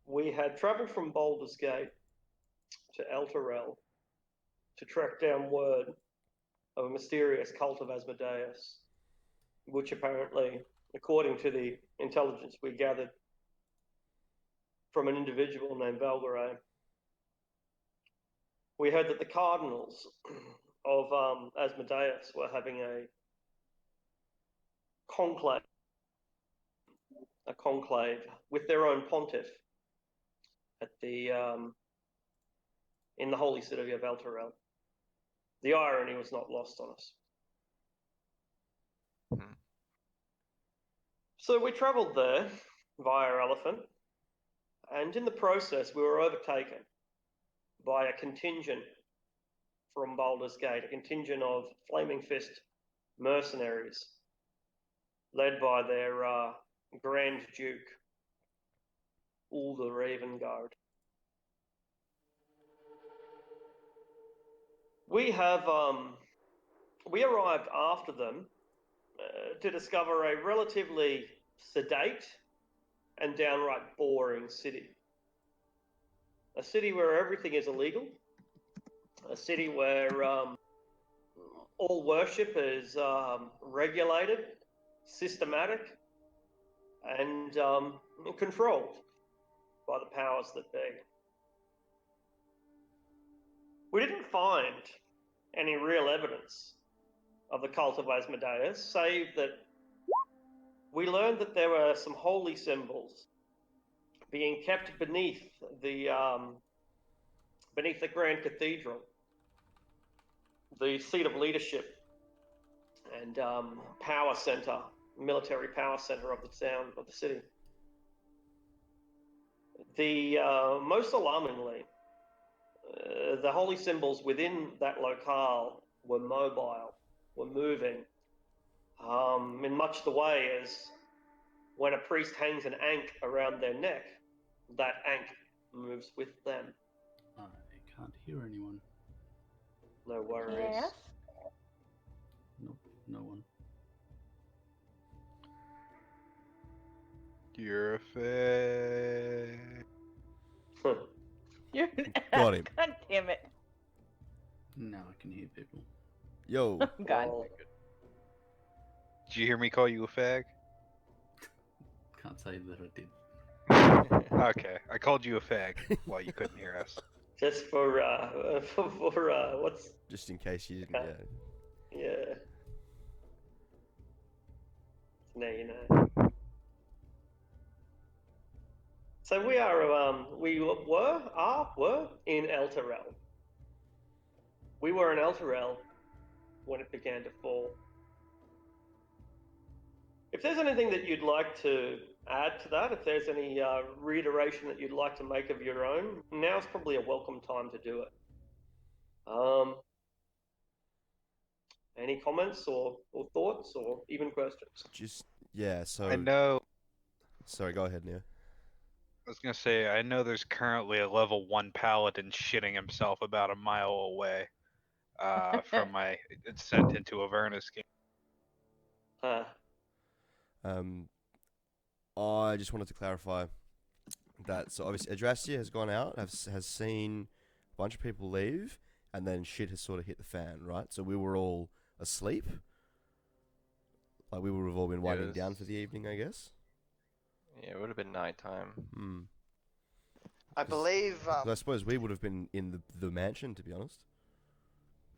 We had travelled from Baldur's Gate to Elturel to track down word of a mysterious cult of Asmodeus, which apparently, according to the intelligence we gathered from an individual named Valgaray, we heard that the cardinals of Asmodeus were having a conclave with their own pontiff at the in the holy city of Elturel. The irony was not lost on us. So we travelled there via elephant, and in the process we were overtaken by a contingent from Baldur's Gate, a contingent of Flaming Fist mercenaries, led by their Grand Duke, Ulder Ravengard. We arrived after them to discover a relatively sedate and downright boring city. A city where everything is illegal. A city where all worship is regulated, systematic, and controlled by the powers that be. We didn't find any real evidence of the cult of Asmodeus, save that we learned that there were some holy symbols being kept beneath the Grand Cathedral, the seat of leadership and power center, military power center of the town, of the city. Most alarmingly, the holy symbols within that locale were mobile, were moving, in much the way as when a priest hangs an ankh around their neck, that ankh moves with them. I can't hear anyone. No worries. Yes. Nope, no one. You're a fake. You're Got him. God damn it. Now I can hear people. Yo. God. Did you hear me call you a fag? Can't say that I did. Okay, I called you a fag while you couldn't hear us. Just for what's... Just in case you didn't, Yeah. Now you know. So we were in Elturel. We were in Elturel when it began to fall. If there's anything that you'd like to add to that, if there's any reiteration that you'd like to make of your own, now's probably a welcome time to do it. Any comments or thoughts or even questions? So... I know. Sorry, go ahead, Nia. I was gonna say, I know there's currently a level 1 paladin shitting himself about a mile away from my descent into Avernus game. I just wanted to clarify that, so obviously Adrastia has gone out, has seen a bunch of people leave, and then shit has sort of hit the fan, right? So we were all asleep. Like, we would have all been winding down for the evening, I guess. Yeah, it would have been nighttime. I believe. I suppose we would have been in the mansion, to be honest.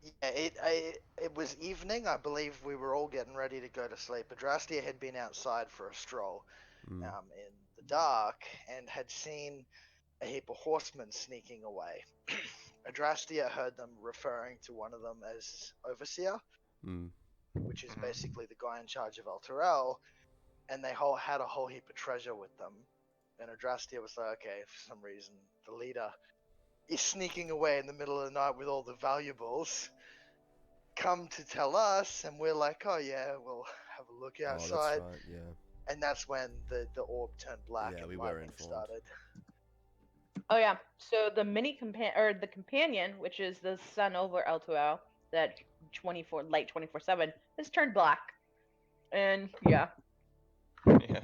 Yeah, it was evening. I believe we were all getting ready to go to sleep. Adrastia had been outside for a stroll in the dark and had seen a heap of horsemen sneaking away. Adrastia heard them referring to one of them as Overseer, which is basically the guy in charge of Elturel, and they had a whole heap of treasure with them. And Adrastia was like, okay, for some reason, the leader is sneaking away in the middle of the night with all the valuables. Come to tell us, and we're like, oh yeah, we'll have a look outside. Oh, that's right, yeah. And that's when the orb turned black and lightning started. Oh yeah, so the the companion, which is the sun over Elturel, that 24/7, has turned black. And yeah. Yeah.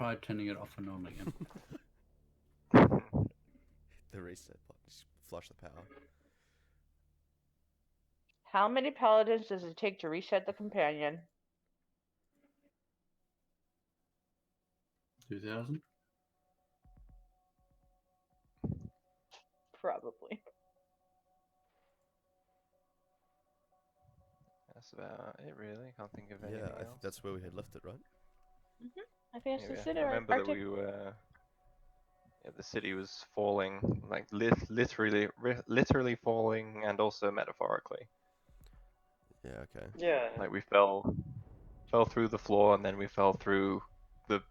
try turning it off and on again. The reset button. Just flush the power. How many paladins does it take to reset the companion? 2,000? Probably. That's about it, really. Can't think of Yeah, anything I think else. that's where we had left it, right? I think it's Yeah, the I city. remember that we were. Yeah, the city was falling, like literally falling, and also metaphorically. Yeah, okay. Yeah. Like we fell through the floor, and then we fell through the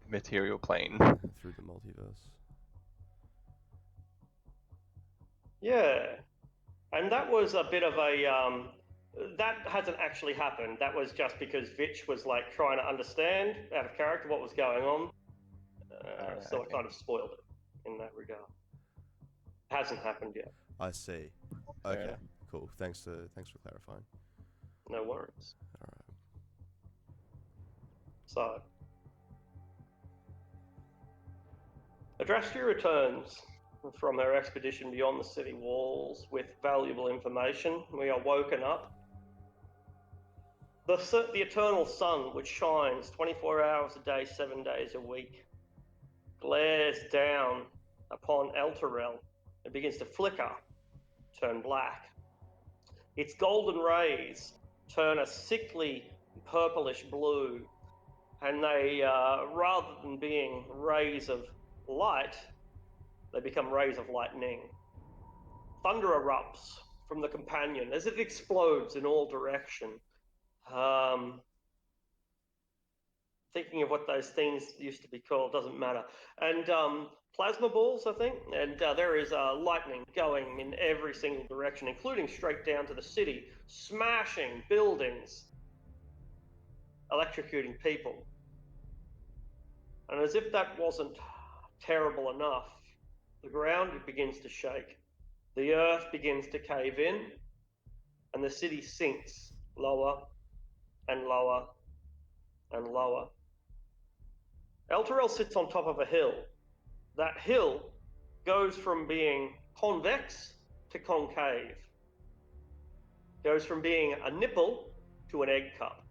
material plane. Through the multiverse. Yeah. And that was a bit of a that hasn't actually happened. That was just because Vitch was like trying to understand out of character what was going on. So it Okay. kind of spoiled it in that regard. Hasn't happened yet. I see. Fair Okay, enough. cool. Thanks for clarifying. No worries. All right. So, Adrastia returns from her expedition beyond the city walls with valuable information. We are woken up. The eternal sun, which shines 24 hours a day, 7 days a week, glares down upon Elturel and begins to flicker, turn black. Its golden rays turn a sickly purplish blue, and they, rather than being rays of light, they become rays of lightning. Thunder erupts from the companion as it explodes in all directions. Thinking of what those things used to be called, doesn't matter. And plasma balls, I think. And there is lightning going in every single direction, including straight down to the city, smashing buildings, electrocuting people. And as if that wasn't terrible enough, the ground begins to shake. The earth begins to cave in, and the city sinks lower and lower and lower. Elturel sits on top of a hill. That hill goes from being convex to concave. Goes from being a nipple to an egg cup.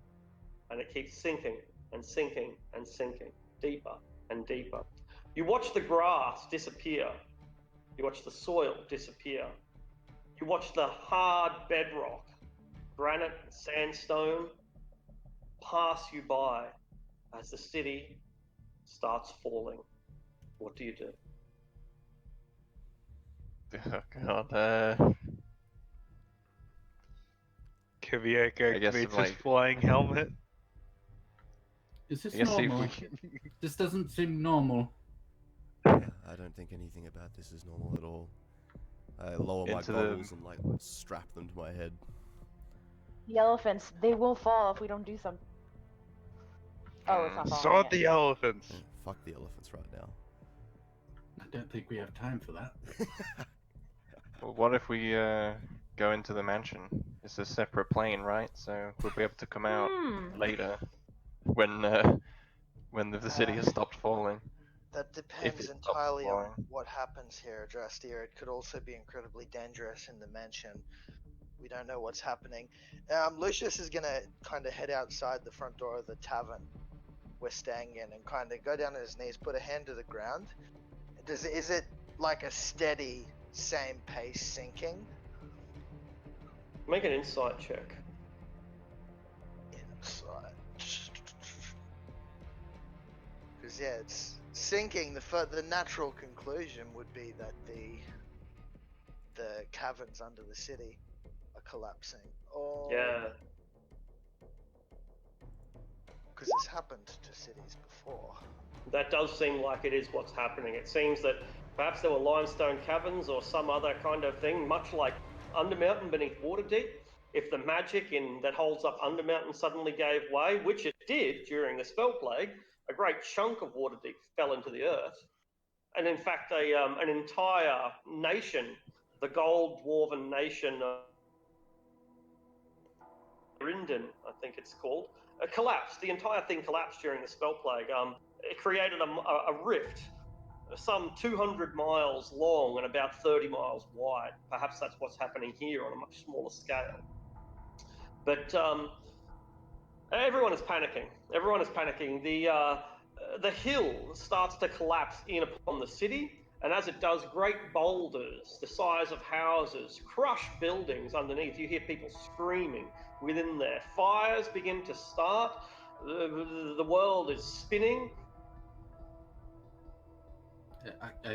And it keeps sinking and sinking and sinking, deeper and deeper. You watch the grass disappear. You watch the soil disappear. You watch the hard bedrock, granite and sandstone, pass you by as the city starts falling. What do you do? Oh god. Kiviak I guess activates I'm his flying helmet. Is this I guess see if normal? we. This doesn't seem normal. Yeah, I don't think anything about this is normal at all. I lower my Into the- goggles and like strap them to my head. The elephants, they will fall if we don't do something. Oh, it's not falling Sort yet. the elephants. Yeah, fuck the elephants right now. I don't think we have time for that. Well, what if we go into the mansion? It's a separate plane, right? So we'll be able to come out later when the city has stopped falling. That If depends it stops entirely on falling. what happens here, Drastir. It could also be incredibly dangerous in the mansion. We don't know what's happening. Lucius is gonna kind of head outside the front door of the tavern we're staying in and kind of go down on his knees, put a hand to the ground. Is it like a steady, same pace sinking? Make an insight check. Inside. Because yeah, it's sinking. The natural conclusion would be that the caverns under the city are collapsing. Oh, Yeah. because it's happened to cities before. That does seem like it is what's happening. It seems that perhaps there were limestone caverns or some other kind of thing, much like Undermountain beneath Waterdeep. If the magic that holds up Undermountain suddenly gave way, which it did during the spell plague, a great chunk of Waterdeep fell into the earth. And in fact, an entire nation, the Gold Dwarven Nation of Rindon, I think it's called, collapsed. The entire thing collapsed during the spell plague. It created a rift, some 200 miles long and about 30 miles wide. Perhaps that's what's happening here on a much smaller scale. But everyone is panicking. Everyone is panicking. The hill starts to collapse in upon the city, and as it does, great boulders, the size of houses, crush buildings underneath. You hear people screaming within there. Fires begin to start. The world is spinning.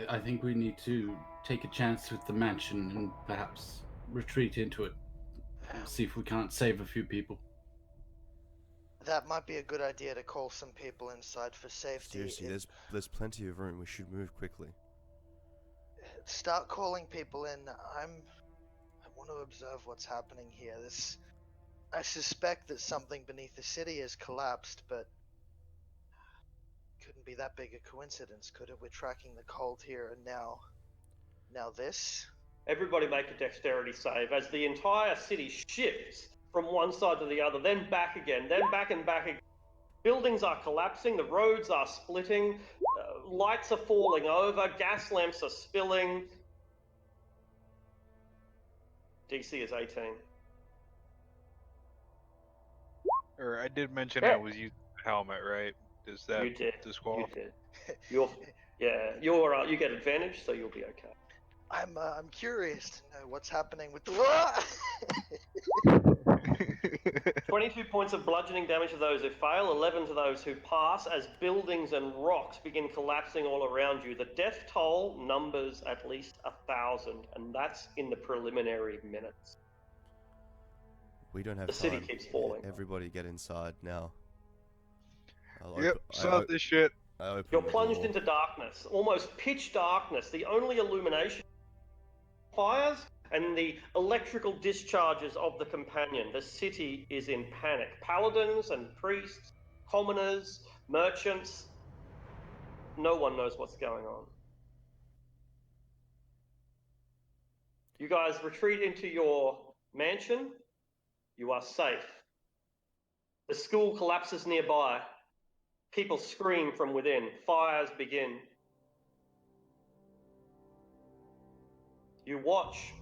I think we need to take a chance with the mansion and perhaps retreat into it. See if we can't save a few people. That might be a good idea to call some people inside for safety. Seriously, there's plenty of room. We should move quickly. Start calling people in. I want to observe what's happening here. I suspect that something beneath the city has collapsed, but couldn't be that big a coincidence, could it? We're tracking the cult here, and now this. Everybody make a dexterity save as the entire city shifts from one side to the other, then back again, then back and back again. Buildings are collapsing, the roads are splitting, lights are falling over, gas lamps are spilling. DC is 18. Or I did mention I was using a helmet, right? Does that You did. disqualify? You did. You get advantage, so you'll be okay. I'm curious to know what's happening with the. 22 points of bludgeoning damage to those who fail, 11 to those who pass, as buildings and rocks begin collapsing all around you. The death toll numbers at least 1,000, and that's in the preliminary minutes. We don't have The time. city keeps falling. Everybody get inside now. Stop this shit. You're plunged into darkness, almost pitch darkness. The only illumination fires and the electrical discharges of the companion. The city is in panic. Paladins and priests, commoners, merchants, no one knows what's going on. You guys retreat into your mansion. You are safe. The school collapses nearby. People scream from within. Fires begin. You watch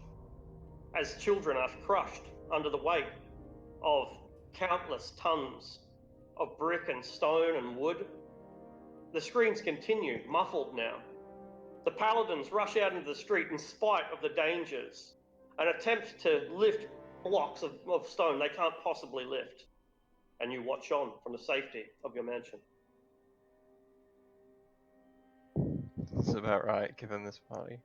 as children are crushed under the weight of countless tons of brick and stone and wood. The screams continue, muffled now. The paladins rush out into the street in spite of the dangers and attempt to lift blocks of stone they can't possibly lift. And you watch on from the safety of your mansion. That's about right, given this party.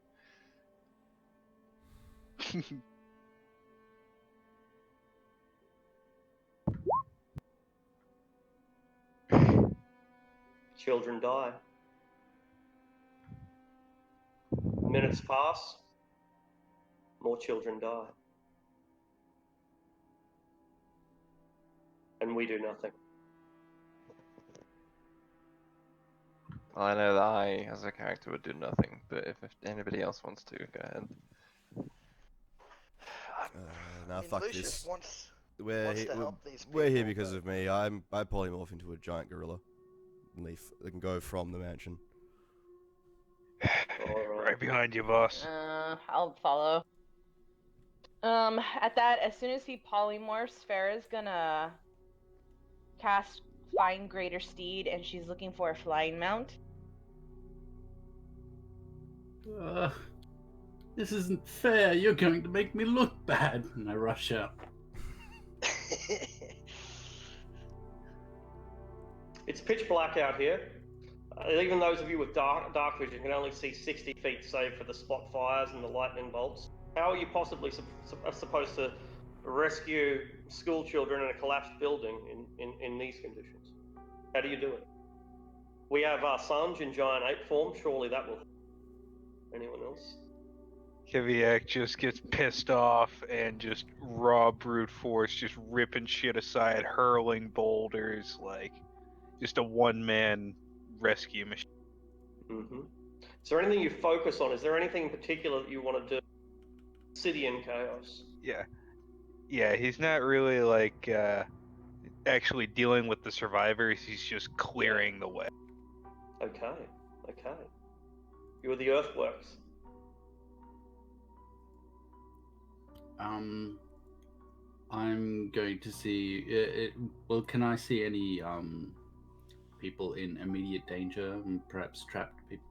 Children die. Minutes pass. More children die. And we do nothing. Well, I know that I, as a character, would do nothing, but if anybody else wants to, go ahead. Nah, fuck Lucius this. wants We're to help these here people, because but- of me. I polymorph into a giant gorilla. Leaf. They can go from the mansion. Right behind you, boss. I'll follow. At that, as soon as he polymorphs, Farah's gonna cast Find Greater Steed, and she's looking for a flying mount. This isn't fair. You're going to make me look bad. And I rush out. It's pitch black out here. Even those of you with dark vision can only see 60 feet, save for the spot fires and the lightning bolts. How are you possibly supposed to rescue school children in a collapsed building in these conditions? How do you do it? We have Sanj in giant ape form. Surely that will help. Anyone else? Kiviak just gets pissed off and just raw brute force, just ripping shit aside, hurling boulders, like just a one-man rescue machine. Mm-hmm. Is there anything you focus on? Is there anything in particular that you want to do? City in chaos. Yeah, he's not really like actually dealing with the survivors. He's just clearing the way. Okay. You were the earthworks. I'm going to see. Well, can I see any people in immediate danger and perhaps trapped people?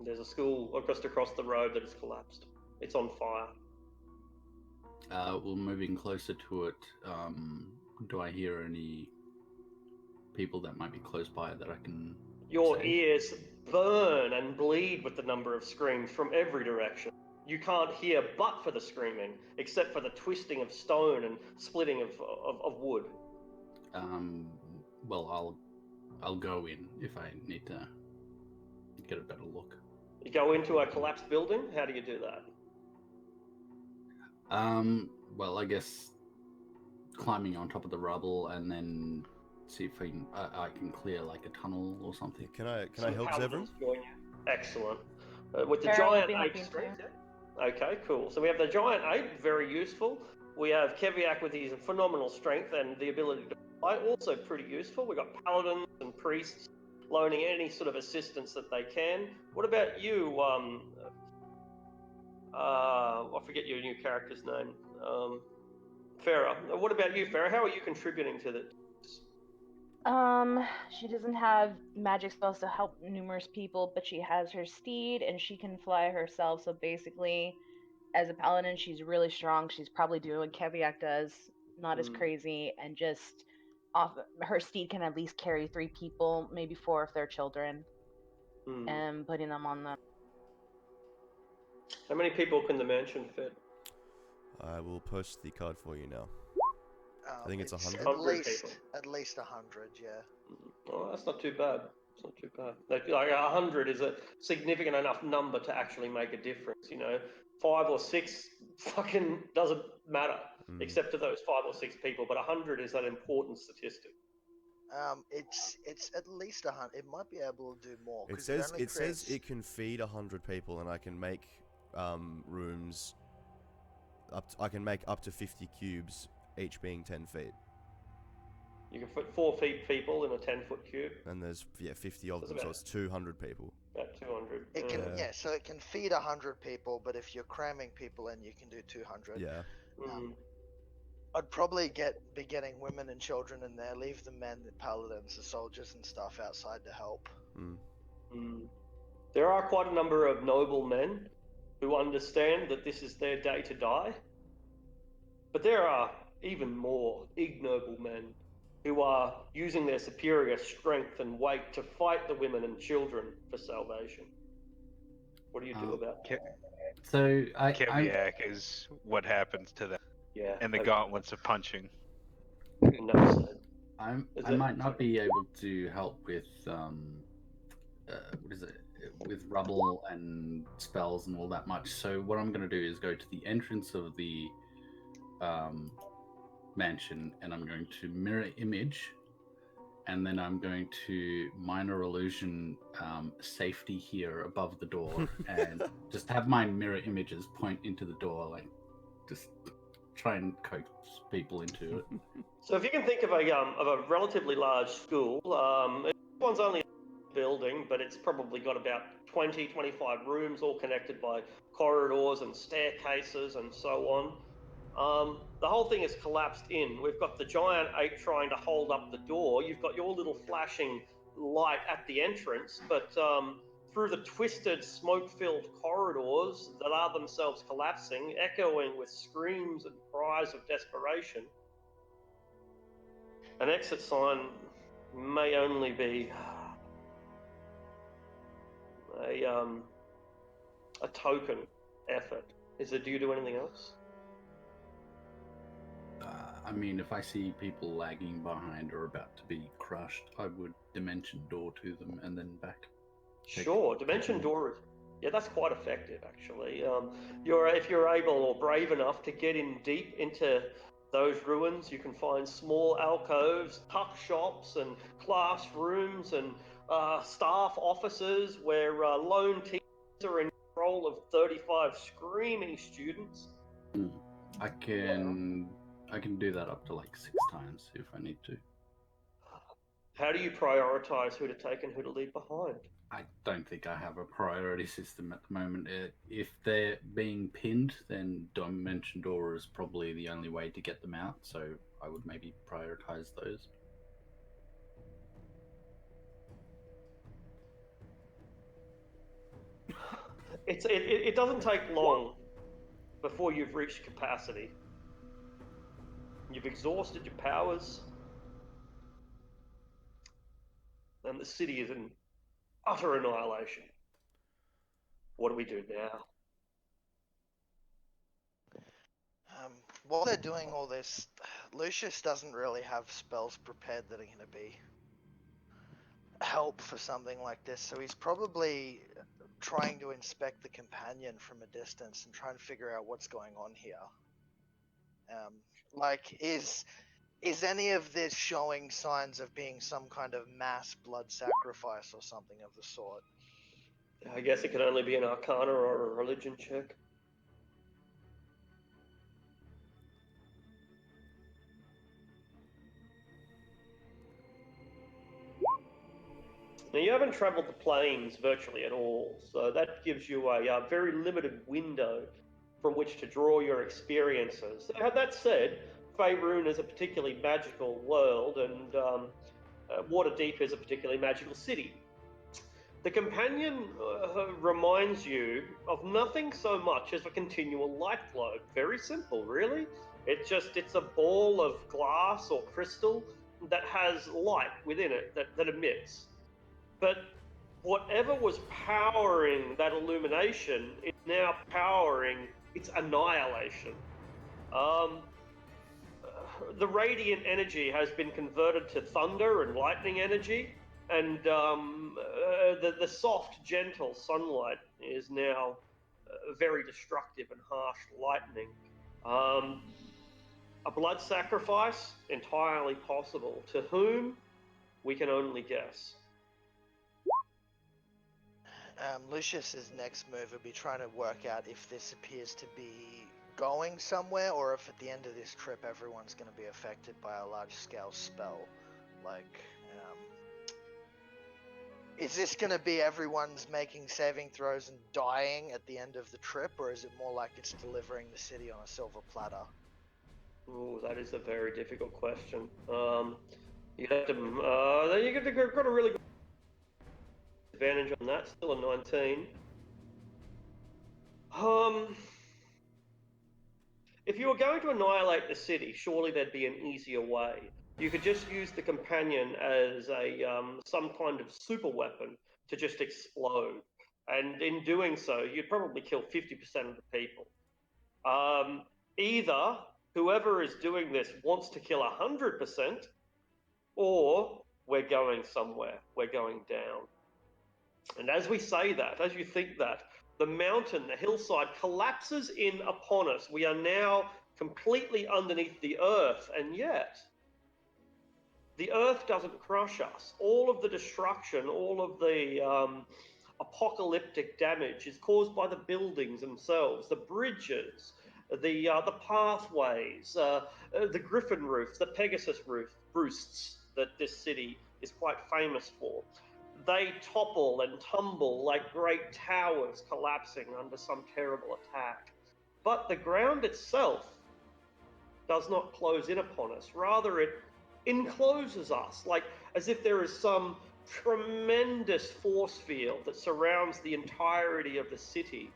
There's a school just across the road that has collapsed. It's on fire. Well, moving closer to it, do I hear any people that might be close by that I can Your save? ears burn and bleed with the number of screams from every direction. You can't hear but for the screaming, except for the twisting of stone and splitting of wood. Well, I'll go in if I need to get a better look. You go into a collapsed building. How do you do that? Well, I guess climbing on top of the rubble and then see if I can clear like a tunnel or something. Can I Some help Zevran? paladins join you. Excellent. With the Farrell will giant be ape helping strength. too. Okay, cool. So we have the giant ape, very useful. We have Keviak with his phenomenal strength and the ability to fly, also pretty useful. We've got paladins and priests loaning any sort of assistance that they can. What about you? I forget your new character's name. Farah. What about you, Farah? How are you contributing to this? She doesn't have magic spells to help numerous people, but she has her steed and she can fly herself. So basically, as a paladin, she's really strong. She's probably doing what Keviak does, not as crazy, and just off her steed can at least carry 3 people, maybe 4 if they're children, and putting them on them. How many people can the mansion fit? I will post the card for you now. I think it's 100. At least 100, yeah. Oh, that's not too bad. It's not too bad. Like 100 is a significant enough number to actually make a difference. 5 or 6 fucking doesn't matter, except to those 5 or 6 people. But 100 is an important statistic. It's at least 100. It might be able to do more. It says it can feed 100 people, and I can make rooms. I can make up to 50 cubes, each being 10 feet. You can fit 4 feet people in a 10-foot cube. And there's 50 of them, so it's 200 people. About 200. It can so it can feed 100 people, but if you're cramming people in, you can do 200. Yeah. I'd probably be getting women and children in there. Leave the men, the paladins, the soldiers and stuff outside to help. There are quite a number of noble men who understand that this is their day to die. But there are even more ignoble men who are using their superior strength and weight to fight the women and children for salvation. What do you do about that? So Keviak is what happens to them. Yeah. And the gauntlets of punching. I might not be able to help with what is it, with rubble and spells and all that much. So what I'm going to do is go to the entrance of the mansion, and I'm going to mirror image, and then I'm going to minor illusion safety here above the door, and just have my mirror images point into the door, like just try and coax people into it. So if you can think of a relatively large school, this one's only a building, but it's probably got about 20, 25 rooms, all connected by corridors and staircases and so on. The whole thing is collapsed in. We've got the giant ape trying to hold up the door. You've got your little flashing light at the entrance, but through the twisted, smoke-filled corridors that are themselves collapsing, echoing with screams and cries of desperation, an exit sign may only be a token effort. Do you do anything else? I mean, if I see people lagging behind or about to be crushed, I would dimension door to them and then back. Sure, dimension door. Yeah, that's quite effective, actually. If you're able or brave enough to get in deep into those ruins, you can find small alcoves, tuck shops, and classrooms, and staff offices where lone teachers are in control of 35 screaming students. I can do that up to like 6 times if I need to. How do you prioritize who to take and who to leave behind? I don't think I have a priority system at the moment. If they're being pinned, then Dimension Door is probably the only way to get them out, so I would maybe prioritize those. It doesn't take long before you've reached capacity. You've exhausted your powers, and the city is in utter annihilation. What do we do now? While they're doing all this, Lucius doesn't really have spells prepared that are going to be help for something like this, so he's probably trying to inspect the companion from a distance and try and figure out what's going on here. Is any of this showing signs of being some kind of mass blood sacrifice or something of the sort? I guess it could only be an arcana or a religion check. Now, you haven't travelled the plains virtually at all, so that gives you a very limited window from which to draw your experiences. That said, Faerun is a particularly magical world, and Waterdeep is a particularly magical city. The companion reminds you of nothing so much as a continual light globe. Very simple, really. It's a ball of glass or crystal that has light within it that emits. But whatever was powering that illumination is now powering its annihilation. The radiant energy has been converted to thunder and lightning energy, and the soft, gentle sunlight is now very destructive and harsh lightning. A blood sacrifice, entirely possible. To whom? We can only guess. Lucius's next move would be trying to work out if this appears to be going somewhere, or if at the end of this trip everyone's going to be affected by a large-scale spell. Is this going to be everyone's making saving throws and dying at the end of the trip, or is it more like it's delivering the city on a silver platter? Ooh, that is a very difficult question. You have to. You've got a really good advantage on that. Still a 19. If you were going to annihilate the city, surely there'd be an easier way. You could just use the companion as some kind of super weapon to just explode, and in doing so, you'd probably kill 50% of the people. Either whoever is doing this wants to kill 100%, or we're going somewhere. We're going down. And as we say that, as you think that, the mountain, the hillside collapses in upon us. We are now completely underneath the earth, and yet the earth doesn't crush us. All of the destruction, all of the apocalyptic damage is caused by the buildings themselves, the bridges, the pathways, the griffin roof, the Pegasus roosts that this city is quite famous for. They topple and tumble like great towers collapsing under some terrible attack. But the ground itself does not close in upon us. Rather, it encloses us, like as if there is some tremendous force field that surrounds the entirety of the city.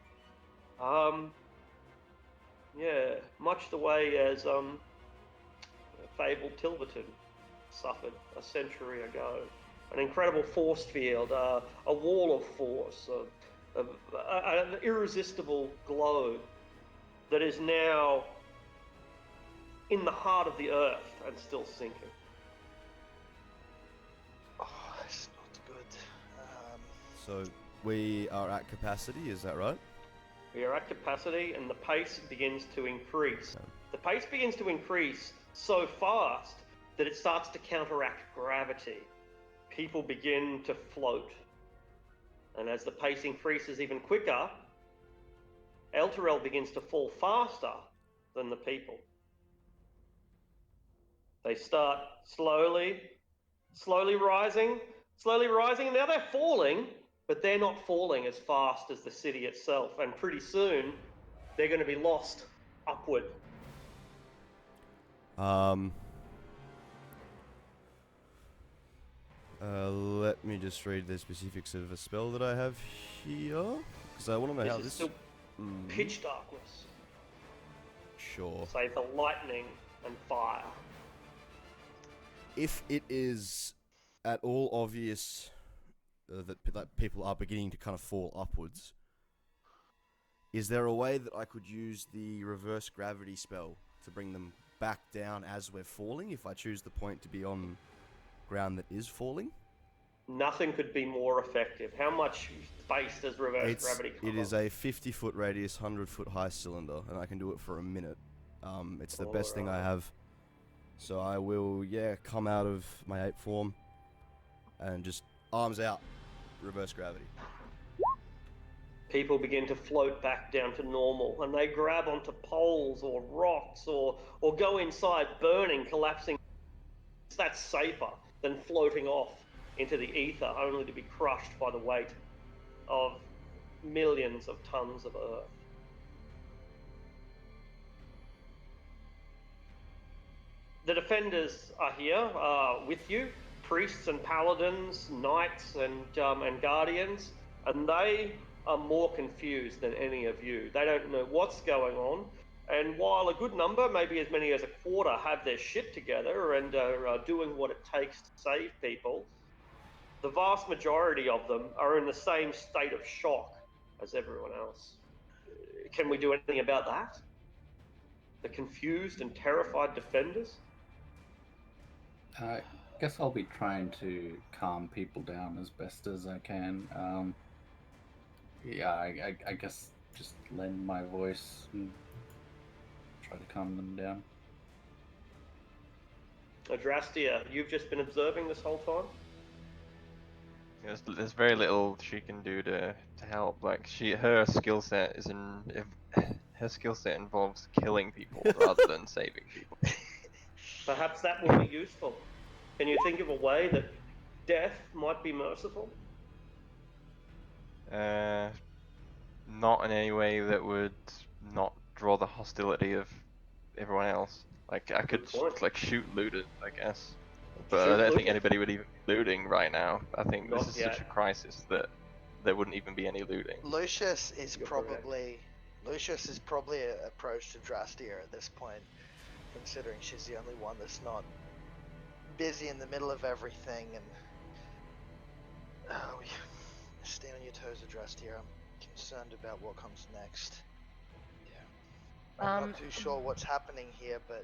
Much the way as fabled Tilverton suffered a century ago. An incredible force field, a wall of force, an irresistible glow that is now in the heart of the earth and still sinking. Oh, that's not good. So we are at capacity, is that right? We are at capacity, and the pace begins to increase. The pace begins to increase so fast that it starts to counteract gravity. People begin to float. And as the pace increases even quicker, Elturel begins to fall faster than the people. They start slowly slowly rising, and now they're falling, but they're not falling as fast as the city itself, and pretty soon they're going to be lost upward. Let me just read the specifics of a spell that I have here, because I want to know how This is this. still pitch darkness, Sure. save the lightning and fire. If it is at all obvious that people are beginning to kind of fall upwards, is there a way that I could use the reverse gravity spell to bring them back down as we're falling if I choose the point to be on ground that is falling? Nothing could be more effective. How much space does reverse gravity cover? It is a 50-foot radius, 100-foot high cylinder, and I can do it for a minute. It's the best thing I have. So I will, come out of my ape form and just arms out, reverse gravity. People begin to float back down to normal, and they grab onto poles or rocks or go inside, burning, collapsing. That's safer than floating off into the ether, only to be crushed by the weight of millions of tons of earth. The defenders are here with you, priests and paladins, knights and guardians, and they are more confused than any of you. They don't know what's going on, and while a good number, maybe as many as a quarter, have their shit together and are doing what it takes to save people, the vast majority of them are in the same state of shock as everyone else. Can we do anything about that? The confused and terrified defenders? I guess I'll be trying to calm people down as best as I can. I guess just lend my voice and try to calm them down. Adrastia, you've just been observing this whole time? There's very little she can do to help. Like her skill set her skill set involves killing people rather than saving people. Perhaps that will be useful. Can you think of a way that death might be merciful? Not in any way that would not draw the hostility of everyone else. Like I could shoot looters, I guess. But I don't think anybody would even be looting right now. I think this is such a crisis that there wouldn't even be any looting. Lucius is probably approached Adrastia at this point, considering she's the only one that's not busy in the middle of everything. And stay on your toes, Adrastia. I'm concerned about what comes next. Yeah, I'm not too sure what's happening here, but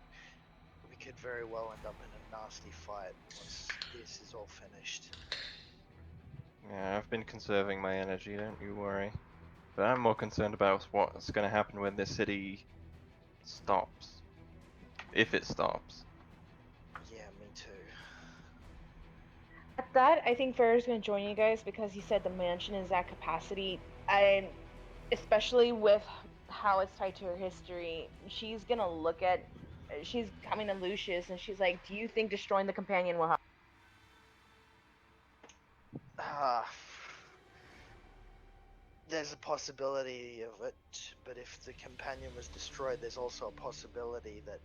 we could very well end up in a nasty fight once this is all finished. Yeah, I've been conserving my energy, don't you worry. But I'm more concerned about what's going to happen when this city stops. If it stops. Yeah, me too. At that, I think Farrah's going to join you guys because he said the mansion is at capacity. And especially with how it's tied to her history, she's going to she's coming to Lucius and she's like, do you think destroying the companion will help? There's a possibility of it, but if the companion was destroyed, there's also a possibility that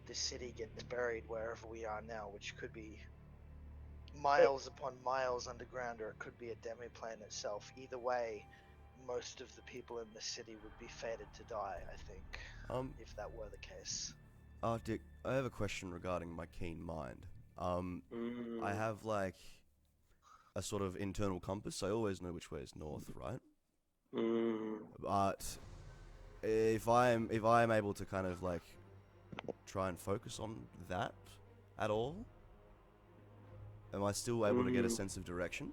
the city gets buried wherever we are now, which could be miles upon miles underground, or it could be a demiplane itself. Either way, most of the people in the city would be fated to die, I think, if that were the case. Dick, I have a question regarding my keen mind. I have like a sort of internal compass. I always know which way is north, right? But if I'm able to kind of like try and focus on that at all, am I still able to get a sense of direction?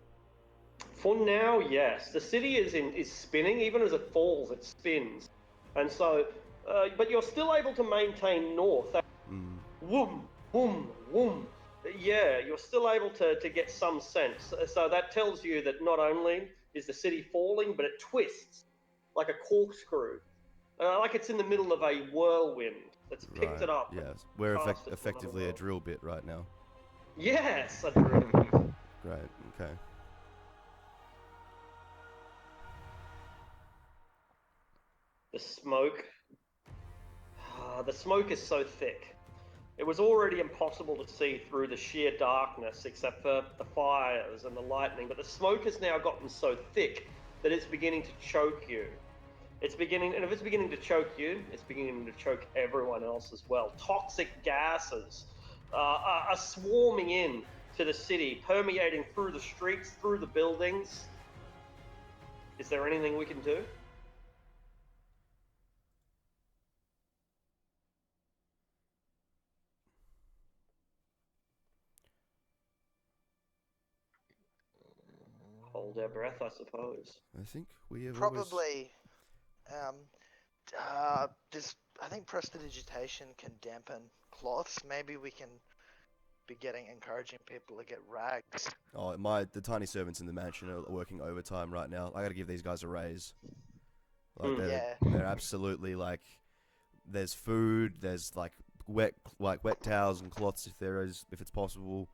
For now, yes. The city is spinning. Even as it falls, it spins, and so. But you're still able to maintain north. Woom, woom, woom. Yeah, you're still able to get some sense. So that tells you that not only is the city falling, but it twists like a corkscrew, like it's in the middle of a whirlwind that's picked it up. Yes, we're effectively a drill bit right now. Yes, I drew it. Great. Okay. The smoke. The smoke is so thick. It was already impossible to see through the sheer darkness except for the fires and the lightning, but the smoke has now gotten so thick that it's beginning to choke you. And if it's beginning to choke you, it's beginning to choke everyone else as well. Toxic gases are swarming in to the city, permeating through the streets, through the buildings. Is there anything we can do? Hold our breath, I suppose. I think we have Probably. I think prestidigitation can dampen cloths. Maybe we can be encouraging people to get rags. Oh, the tiny servants in the mansion are working overtime right now. I got to give these guys a raise. Like they're absolutely like. There's food. There's like wet towels and cloths if it's possible.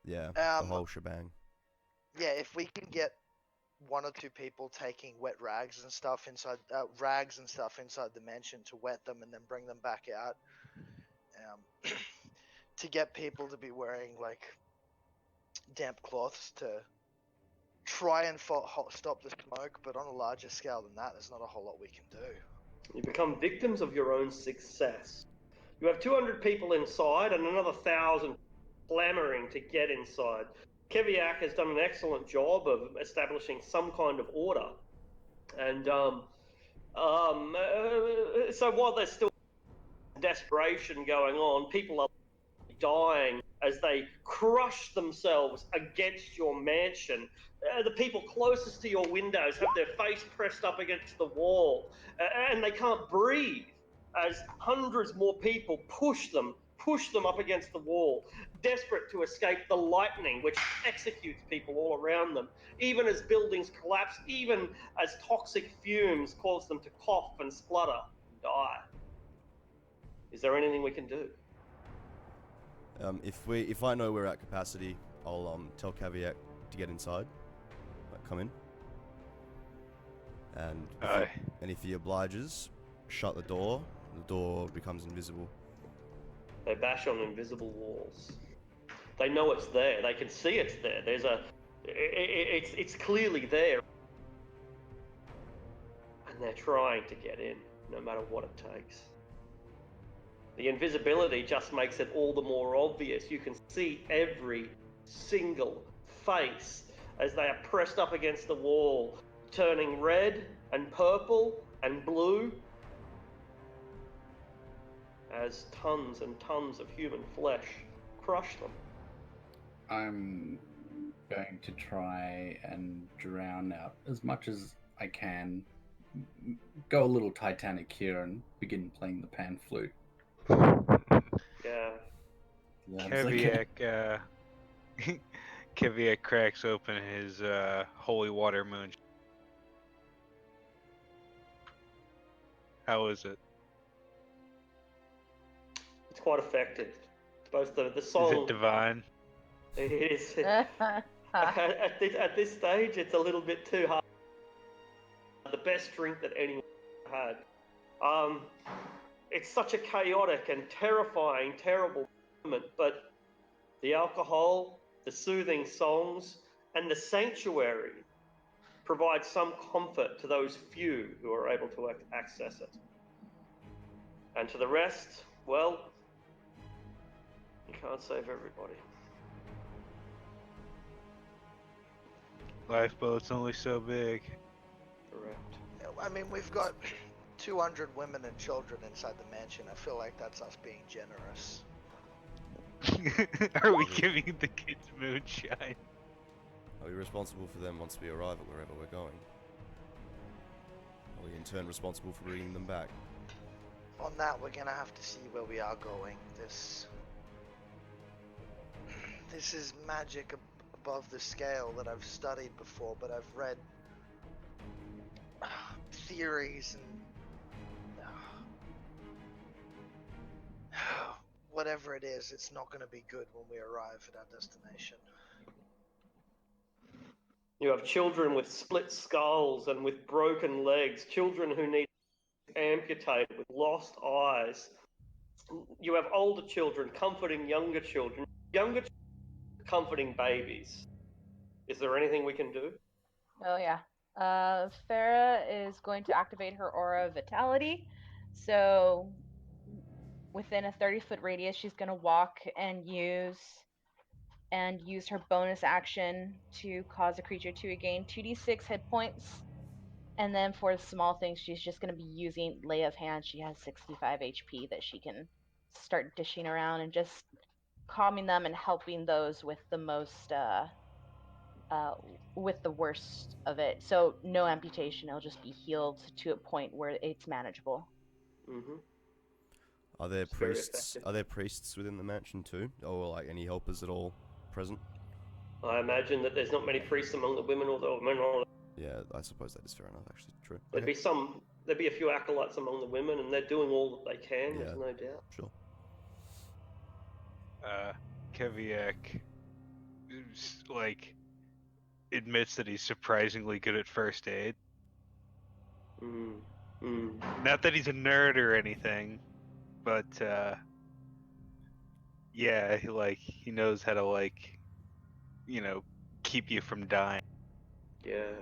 Yeah, the whole shebang. Yeah, if we can get one or two people taking wet rags and stuff inside the mansion to wet them and then bring them back out, to get people to be wearing like damp cloths to try and stop the smoke, but on a larger scale than that, there's not a whole lot we can do. You become victims of your own success. You have 200 people inside and another 1,000 clamoring to get inside. Keviak has done an excellent job of establishing some kind of order. And so while there's still desperation going on, people are dying as they crush themselves against your mansion. The people closest to your windows have their face pressed up against the wall, and they can't breathe as hundreds more people push them up against the wall, desperate to escape the lightning which executes people all around them, even as buildings collapse, even as toxic fumes cause them to cough and splutter and die. Is there anything we can do? If I know we're at capacity, I'll tell Caveat to get inside. Like, come in. And if he obliges, shut the door. The door becomes invisible. They bash on invisible walls. They know it's there. They can see it's there. It's clearly there. And they're trying to get in, no matter what it takes. The invisibility just makes it all the more obvious. You can see every single face as they are pressed up against the wall, turning red and purple and blue as tons and tons of human flesh crush them. I'm going to try and drown out as much as I can. Go a little Titanic here and begin playing the pan flute. Yeah. Keviak cracks open his holy water moon. How is it? It's quite effective. Both the song. Is it divine? It is. At this stage, it's a little bit too hard. The best drink that anyone had. It's such a chaotic and terrifying, terrible moment, but the alcohol, the soothing songs, and the sanctuary provide some comfort to those few who are able to access it. And to the rest, well, you can't save everybody. Lifeboat's only so big. Correct. I mean, we've got 200 women and children inside the mansion. I feel like that's us being generous. Are we giving the kids moonshine? Are we responsible for them once we arrive at wherever we're going? Are we in turn responsible for bringing them back? On that, we're gonna have to see where we are going. This is magic above the scale that I've studied before, but I've read theories and whatever it is, it's not going to be good when we arrive at our destination. You have children with split skulls and with broken legs, children who need amputated with lost eyes. You have older children comforting younger children, comforting babies. Is there anything we can do? Oh yeah. Farah is going to activate her aura of vitality. So within a 30-foot radius, she's going to walk and use her bonus action to cause a creature to gain 2d6 hit points. And then for the small things, she's just going to be using Lay of Hand. She has 65 HP that she can start dishing around and just calming them and helping those with the most with the worst of it. So no amputation, it'll just be healed to a point where it's manageable. Mm-hmm. Are there It's very priests? effective. Are there priests within the mansion too, or like any helpers at all present? I imagine that there's not many priests among the women or the men. Yeah, I suppose that is fair enough. Actually, true. There'd be some. There'd be a few acolytes among the women, and they're doing all that they can. Yeah. There's no doubt. Sure. Keviak, like, admits that he's surprisingly good at first aid. Not that he's a nerd or anything, but yeah, he knows how to keep you from dying. Yeah.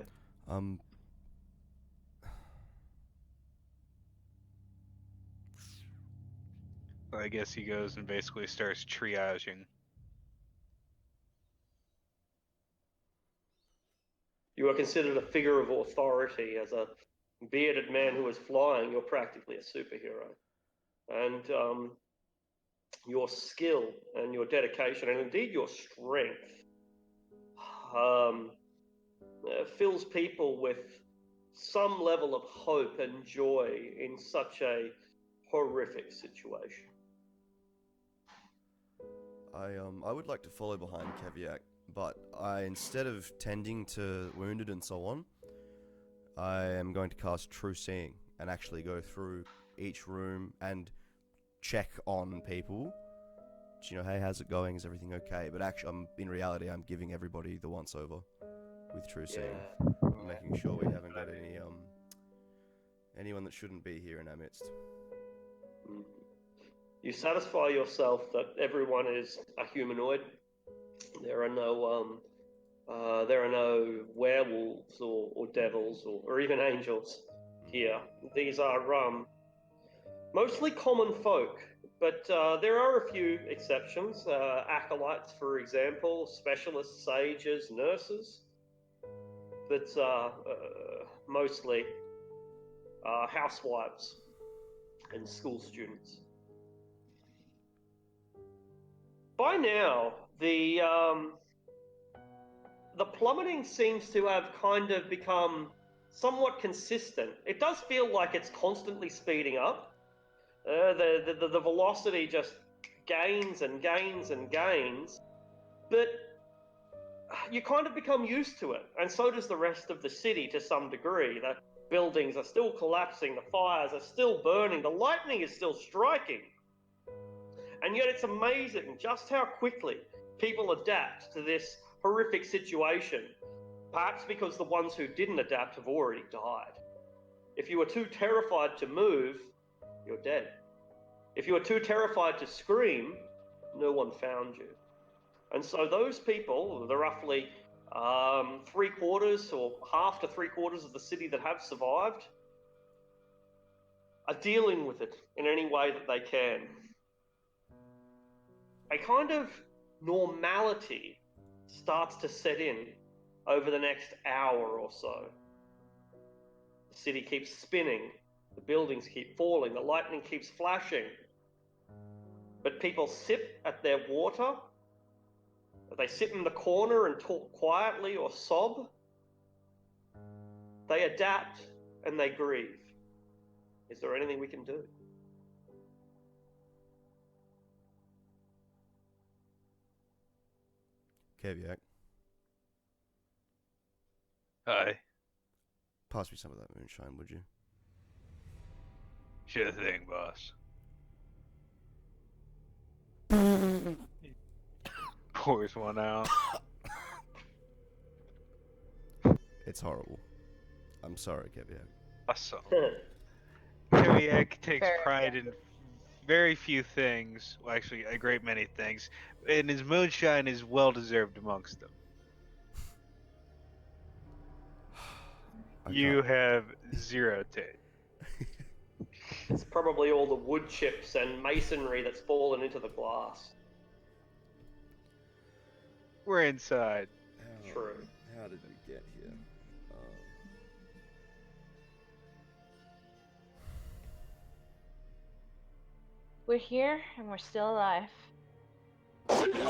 I guess he goes and basically starts triaging. You are considered a figure of authority as a bearded man who is flying. You're practically a superhero, and your skill and your dedication, and indeed your strength, fills people with some level of hope and joy in such a horrific situation. I would like to follow behind Keviak, but instead of tending to wounded and so on, I am going to cast True Seeing and actually go through each room and check on people. Hey, how's it going? Is everything okay? But actually, in reality, I'm giving everybody the once over with True Seeing, making sure we haven't got anyone that shouldn't be here in our midst. You satisfy yourself that everyone is a humanoid. There are no werewolves or devils or even angels here. These are mostly common folk, but there are a few exceptions. Acolytes, for example, specialists, sages, nurses, but mostly housewives and school students. By now, the plummeting seems to have kind of become somewhat consistent. It does feel like it's constantly speeding up. The velocity just gains and gains and gains, but you kind of become used to it, and so does the rest of the city to some degree. The buildings are still collapsing, the fires are still burning, the lightning is still striking. And yet it's amazing just how quickly people adapt to this horrific situation, perhaps because the ones who didn't adapt have already died. If you were too terrified to move, you're dead. If you were too terrified to scream, no one found you. And so those people, the roughly 3/4 or half to 3/4 of the city that have survived, are dealing with it in any way that they can. A kind of normality starts to set in over the next hour or so. The city keeps spinning, the buildings keep falling, the lightning keeps flashing. But people sip at their water, they sit in the corner and talk quietly or sob. They adapt and they grieve. Is there anything we can do? Keviak, Hi. pass me some of that moonshine, would you? Sure thing, boss. Pours one out. It's horrible. I'm sorry, Kevin. Awesome. Keviak takes Fair, pride in very few things. Well, actually, a great many things. And his moonshine is well deserved amongst them. You have 0 taste. It's probably all the wood chips and masonry that's fallen into the glass. We're inside. True. How did we get here? We're here and we're still alive. Well,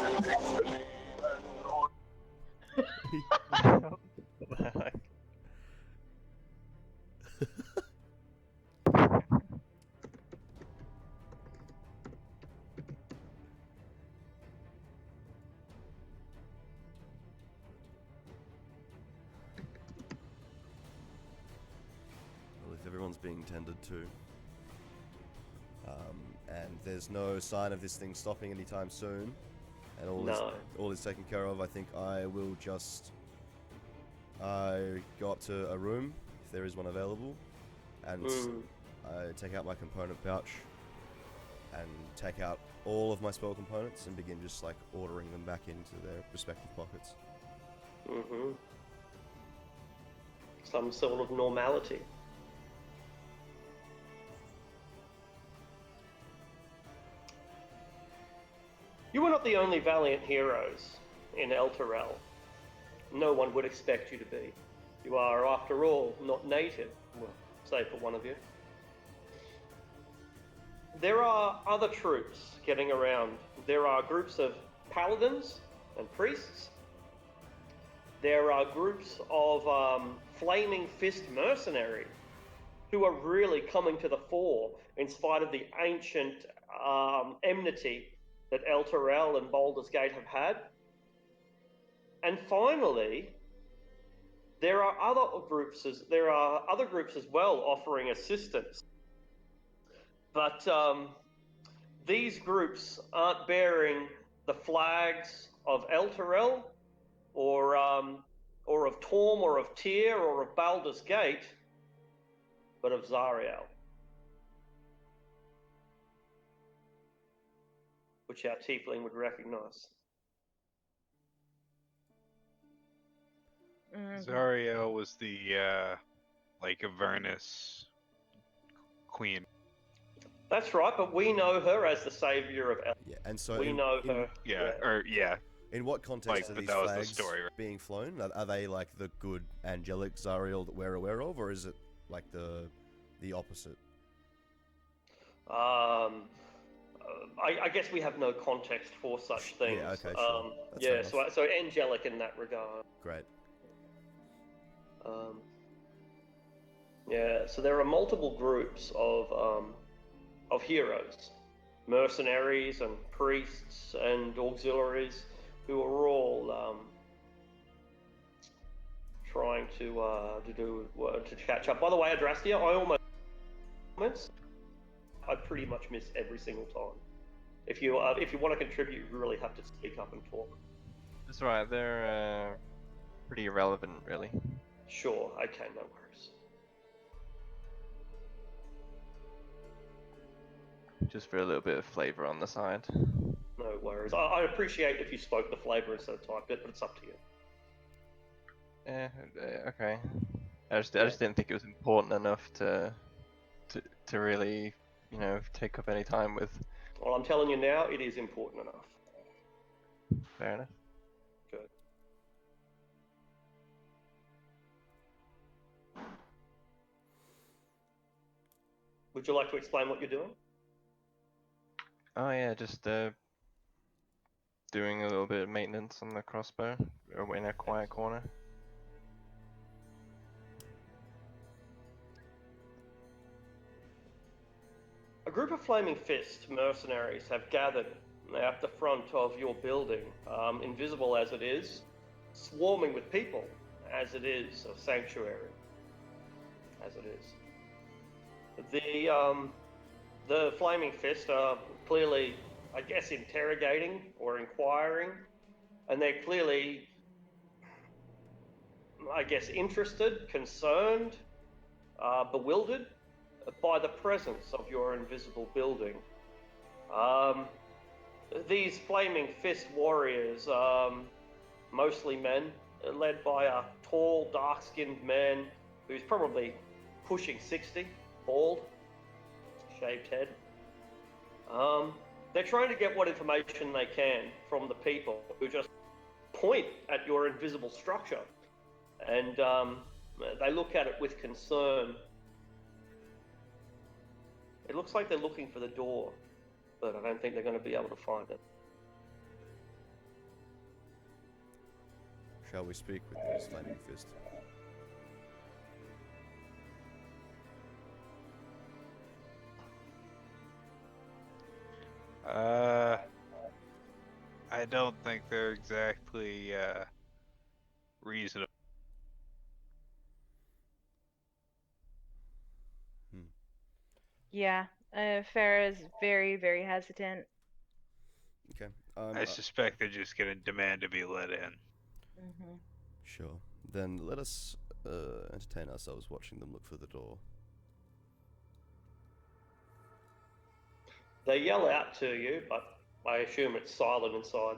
if everyone's being tended to, and there's no sign of this thing stopping anytime soon, and all is taken care of, I think I will just go up to a room if there is one available, and I take out my component pouch and take out all of my spell components and begin just like ordering them back into their respective pockets. Some sort of normality. You are not the only valiant heroes in El Terrell. No one would expect you to be. You are, after all, not native, well, save for one of you. There are other troops getting around. There are groups of paladins and priests. There are groups of Flaming Fist mercenaries who are really coming to the fore in spite of the ancient enmity that El Terrell and Baldur's Gate have had. And finally, there are other groups as well offering assistance. But these groups aren't bearing the flags of El Terrell or of Torm or of Tyr or of Baldur's Gate, but of Zariel, which our tiefling would recognize. Zariel was the Avernus queen. That's right, but we know her as the savior of El. Yeah, and so we know her. In what context are but these that was the flags story, right? being flown? Are they like the good angelic Zariel that we're aware of, or is it like the opposite? I guess we have no context for such things. Yeah, okay, sure. That's fair enough. So angelic in that regard. Great. So there are multiple groups of heroes, mercenaries and priests and auxiliaries who are all trying to catch up. By the way, Adrastia, I pretty much miss every single time. If you want to contribute, you really have to speak up and talk. That's right. They're pretty irrelevant, really. Sure. Okay. No worries. Just for a little bit of flavour on the side. No worries. I appreciate if you spoke the flavour instead of typed it, but it's up to you. Okay. I just didn't think it was important enough to really, take up any time with. Well, I'm telling you now, it is important enough. Fair enough. Good. Would you like to explain what you're doing? Oh yeah, just doing a little bit of maintenance on the crossbow in a quiet corner. A group of Flaming Fist mercenaries have gathered at the front of your building, invisible as it is, swarming with people as it is, a sanctuary as it is. The Flaming Fist are clearly I guess, interrogating or inquiring, and they're clearly, I guess, interested, concerned, bewildered by the presence of your invisible building. These flaming fist warriors, mostly men, led by a tall, dark-skinned man who's probably pushing 60, bald, shaved head. They're trying to get what information they can from the people who just point at your invisible structure, and they look at it with concern. It looks like they're looking for the door, but I don't think they're going to be able to find it. Shall we speak with this flaming fist? I don't think they're exactly reasonable. Yeah, Farah's very, very hesitant. Okay. I suspect they're just gonna demand to be let in. Mm-hmm. Sure. Then let us entertain ourselves watching them look for the door. They yell out to you, but I assume it's silent inside.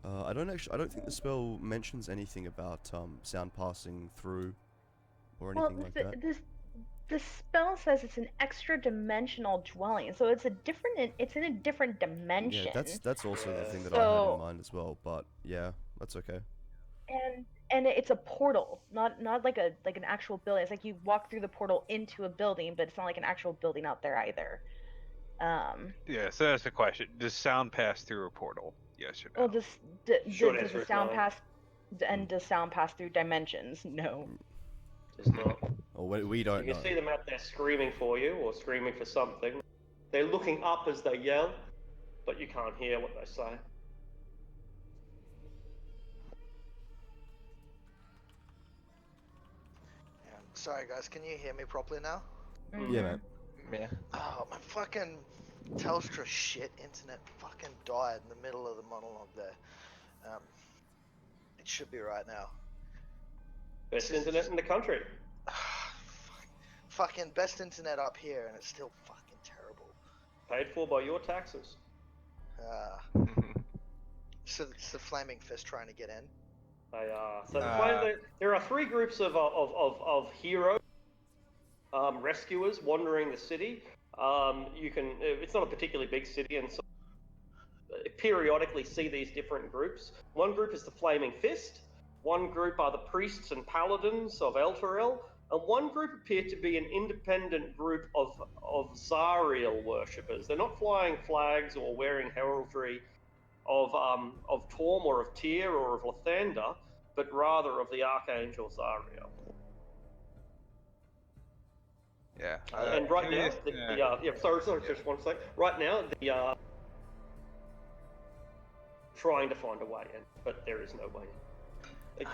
I don't think the spell mentions anything about sound passing through or anything like that. The spell says it's an extra dimensional dwelling, so it's in a different dimension. Yeah, that's also the thing that I had in mind as well. But yeah, that's okay. And it's a portal, not like an actual building. It's like you walk through the portal into a building, but it's not like an actual building out there either. Yeah, so that's the question. Does sound pass through a portal? Yes or no? Well, does the sound pass? And does sound pass through dimensions? No. Does not. Well, we don't know. You can see them out there screaming for you or screaming for something. They're looking up as they yell, but you can't hear what they say. Sorry guys, can you hear me properly now? Mm-hmm. Yeah, man. Yeah. Oh, my fucking Telstra shit internet fucking died in the middle of the monologue there. It should be right now. Best internet in the country. Fucking best internet up here, and it's still fucking terrible. Paid for by your taxes. So it's the Flaming Fist trying to get in. They are. So there are three groups of heroes, rescuers wandering the city. It's not a particularly big city, and so periodically see these different groups. One group is the Flaming Fist. One group are the priests and paladins of Elturel, and one group appear to be an independent group of Zariel worshippers. They're not flying flags or wearing heraldry of Torm or of Tyr or of Lathander, but rather of the Archangel Zariel. Yeah. And right now, sorry, just one sec. Right now, trying to find a way in, but there is no way in.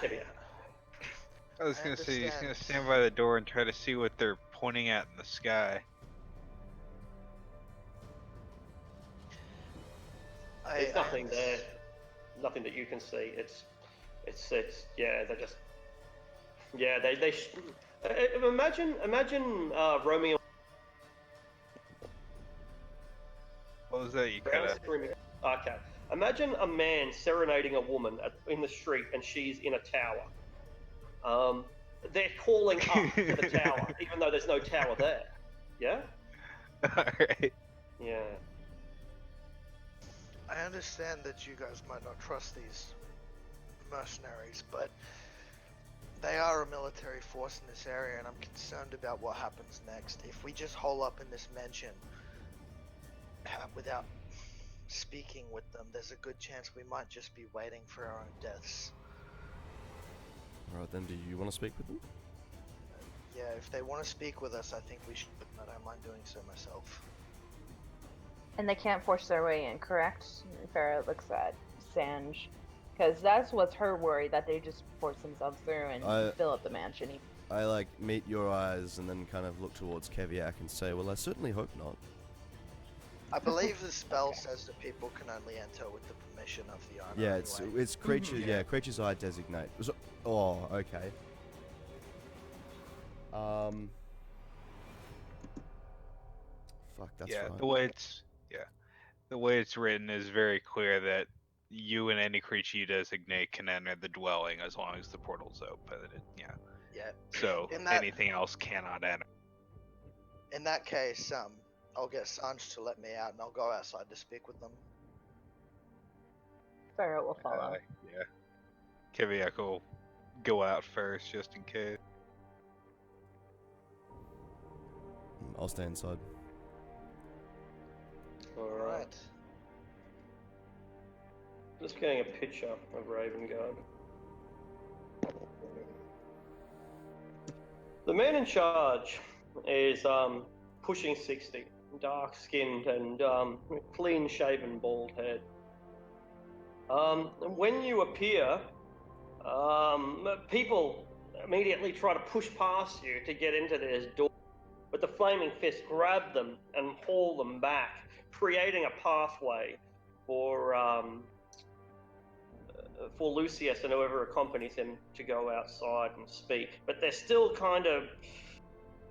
I was gonna say he's gonna stand by the door and try to see what they're pointing at in the sky. There's nothing there, nothing that you can see. It's yeah, they're just imagine Romeo. What was that? You kinda... Okay. Imagine a man serenading a woman in the street, and she's in a tower. They're calling up to the tower, even though there's no tower there. Yeah? Alright. Yeah. I understand that you guys might not trust these mercenaries, but they are a military force in this area, and I'm concerned about what happens next. If we just hole up in this mansion without speaking with them, there's a good chance we might just be waiting for our own deaths. Alright then, do you want to speak with them? Yeah, if they want to speak with us, I think we should. I don't mind doing so myself. And they can't force their way in, correct? Farah looks at Sanj, because that's what's her worry, that they just force themselves through and fill up the mansion. I meet your eyes and then kind of look towards Keviak and say, well, I certainly hope not. I believe the spell Okay. says that people can only enter with the permission of the owner. Yeah, it's anyway. creature. Mhm. Yeah, creatures I designate. Oh, okay. Fuck, that's yeah, right. the way it's written is very clear that you and any creature you designate can enter the dwelling as long as the portal's open. Yeah. Yeah. So In that anything else cannot enter. in that case, I'll get Sanj to let me out, and I'll go outside to speak with them. Farrah will follow. Yeah. Kiviak will go out first just in case. I'll stay inside. Alright. Just getting a picture of Raven Guard. The man in charge is pushing 60, dark-skinned and clean-shaven bald head. When you appear, people immediately try to push past you to get into their door, but the Flaming Fist grab them and haul them back, creating a pathway for Lucius and whoever accompanies him to go outside and speak. But they're still kind of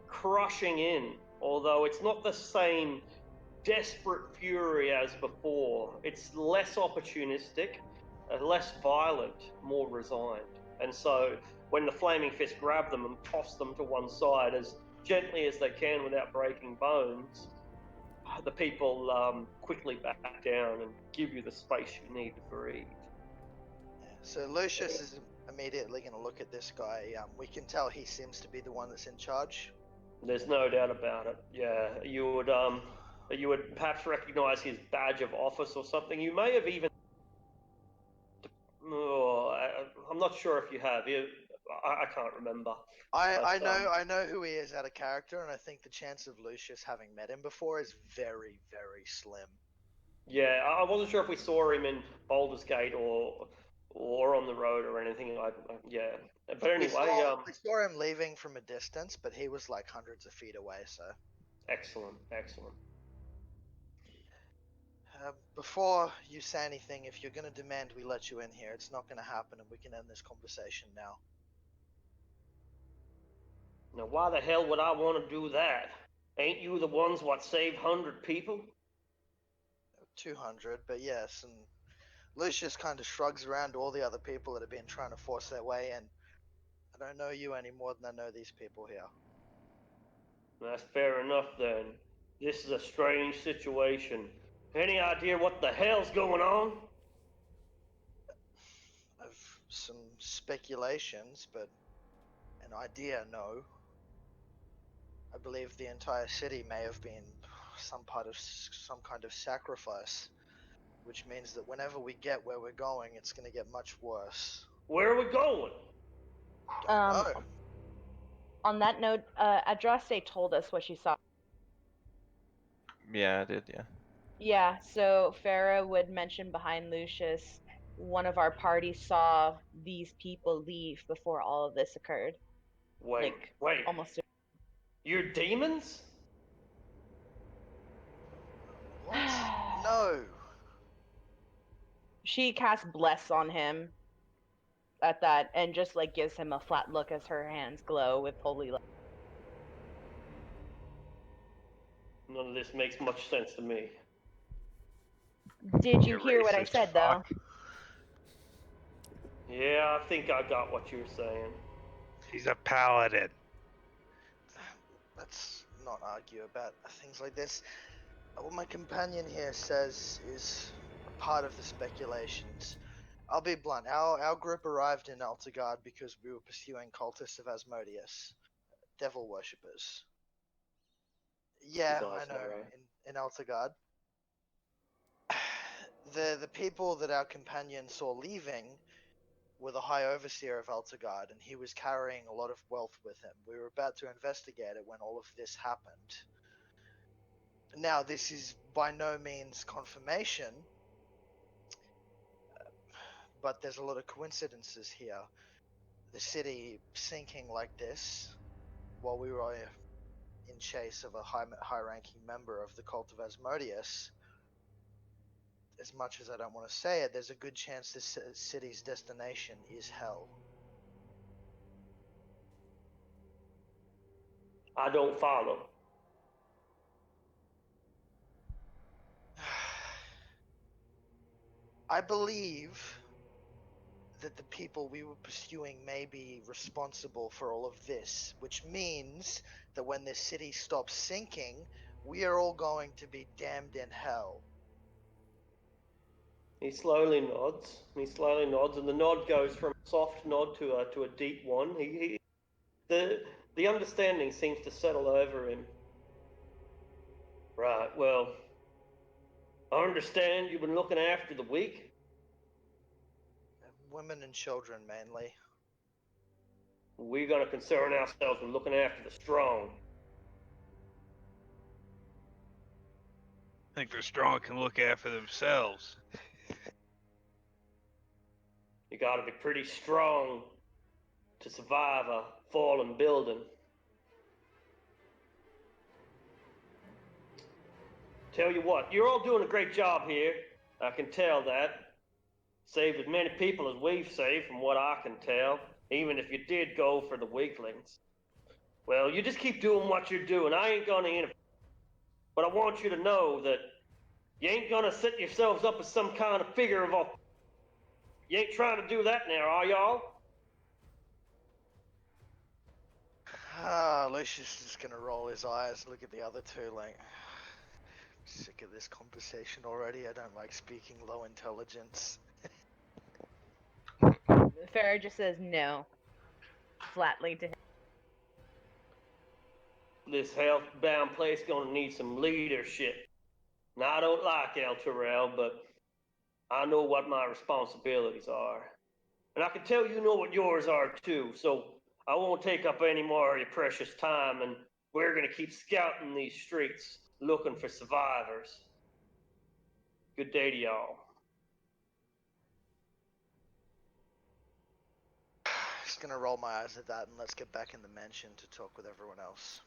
crushing in, although it's not the same desperate fury as before. It's less opportunistic, less violent, more resigned. And so when the Flaming Fist grab them and toss them to one side as gently as they can without breaking bones, the people quickly back down and give you the space you need to breathe. Yeah. So Lucius is immediately going to look at this guy. We can tell he seems to be the one that's in charge. There's no doubt about it. Yeah, you would perhaps recognize his badge of office or something. You may have even. Oh, I'm not sure if you have. I can't remember. I know who he is out of character, and I think the chance of Lucius having met him before is very, very slim. Yeah, I wasn't sure if we saw him in Baldur's Gate or on the road or anything. Yeah, but anyway, we saw him leaving from a distance, but he was like hundreds of feet away. So excellent. before you say anything, if you're going to demand we let you in here, it's not going to happen, and we can end this conversation now. Now, why the hell would I want to do that? Ain't you the ones what saved 100 people? 200, but yes, and Lucius kind of shrugs around to all the other people that have been trying to force their way in. I don't know you any more than I know these people here. That's fair enough then. This is a strange situation. Any idea what the hell's going on? I've some speculations, but an idea, no. I believe the entire city may have been some kind of sacrifice, which means that whenever we get where we're going, it's going to get much worse. Where are we going? Don't know. On that note, Adraste told us what she saw. Yeah, I did, yeah. Yeah, so Farah would mention behind Lucius, one of our party saw these people leave before all of this occurred. Wait. Almost. You're demons? What? No. She casts bless on him at that and just like gives him a flat look as her hands glow with holy light. None of this makes much sense to me. Did you hear what I racist said fuck. though? Yeah, I think I got what you were saying. He's a paladin. Let's not argue about things like this. What my companion here says is part of the speculations. I'll be blunt. Our group arrived in Altagard because we were pursuing cultists of Asmodeus, devil worshippers. Yeah, I know. Right? In Altagard. The people that our companion saw leaving were the High Overseer of Altagard, and he was carrying a lot of wealth with him. We were about to investigate it when all of this happened. Now, this is by no means confirmation, but there's a lot of coincidences here. The city sinking like this while we were in chase of a high-ranking member of the cult of Asmodeus, as much as I don't want to say it, there's a good chance this city's destination is hell. I don't follow. I believe that the people we were pursuing may be responsible for all of this, which means that when this city stops sinking, we are all going to be damned in hell. He slowly nods. And the nod goes from a soft nod to a deep one. The understanding seems to settle over him. Right. Well, I understand you've been looking after the weak. Women and children, mainly. We're gonna concern ourselves with looking after the strong. I think the strong can look after themselves. You gotta be pretty strong to survive a fallen building. Tell you what, you're all doing a great job here. I can tell that. Saved as many people as we've saved, from what I can tell, even if you did go for the weaklings. Well, you just keep doing what you're doing. I ain't gonna interfere. But I want you to know that you ain't gonna set yourselves up as some kind of figure of authority. You ain't trying to do that now, are y'all? Lucius is gonna roll his eyes, look at the other two like, sick of this conversation already. I don't like speaking low intelligence. Farrah just says no, flatly to him. This health-bound place gonna need some leadership. Now, I don't like El Terrell, but I know what my responsibilities are. And I can tell you know what yours are too, so I won't take up any more of your precious time, and we're gonna keep scouting these streets, looking for survivors. Good day to y'all. Just gonna roll my eyes at that and let's get back in the mansion to talk with everyone else.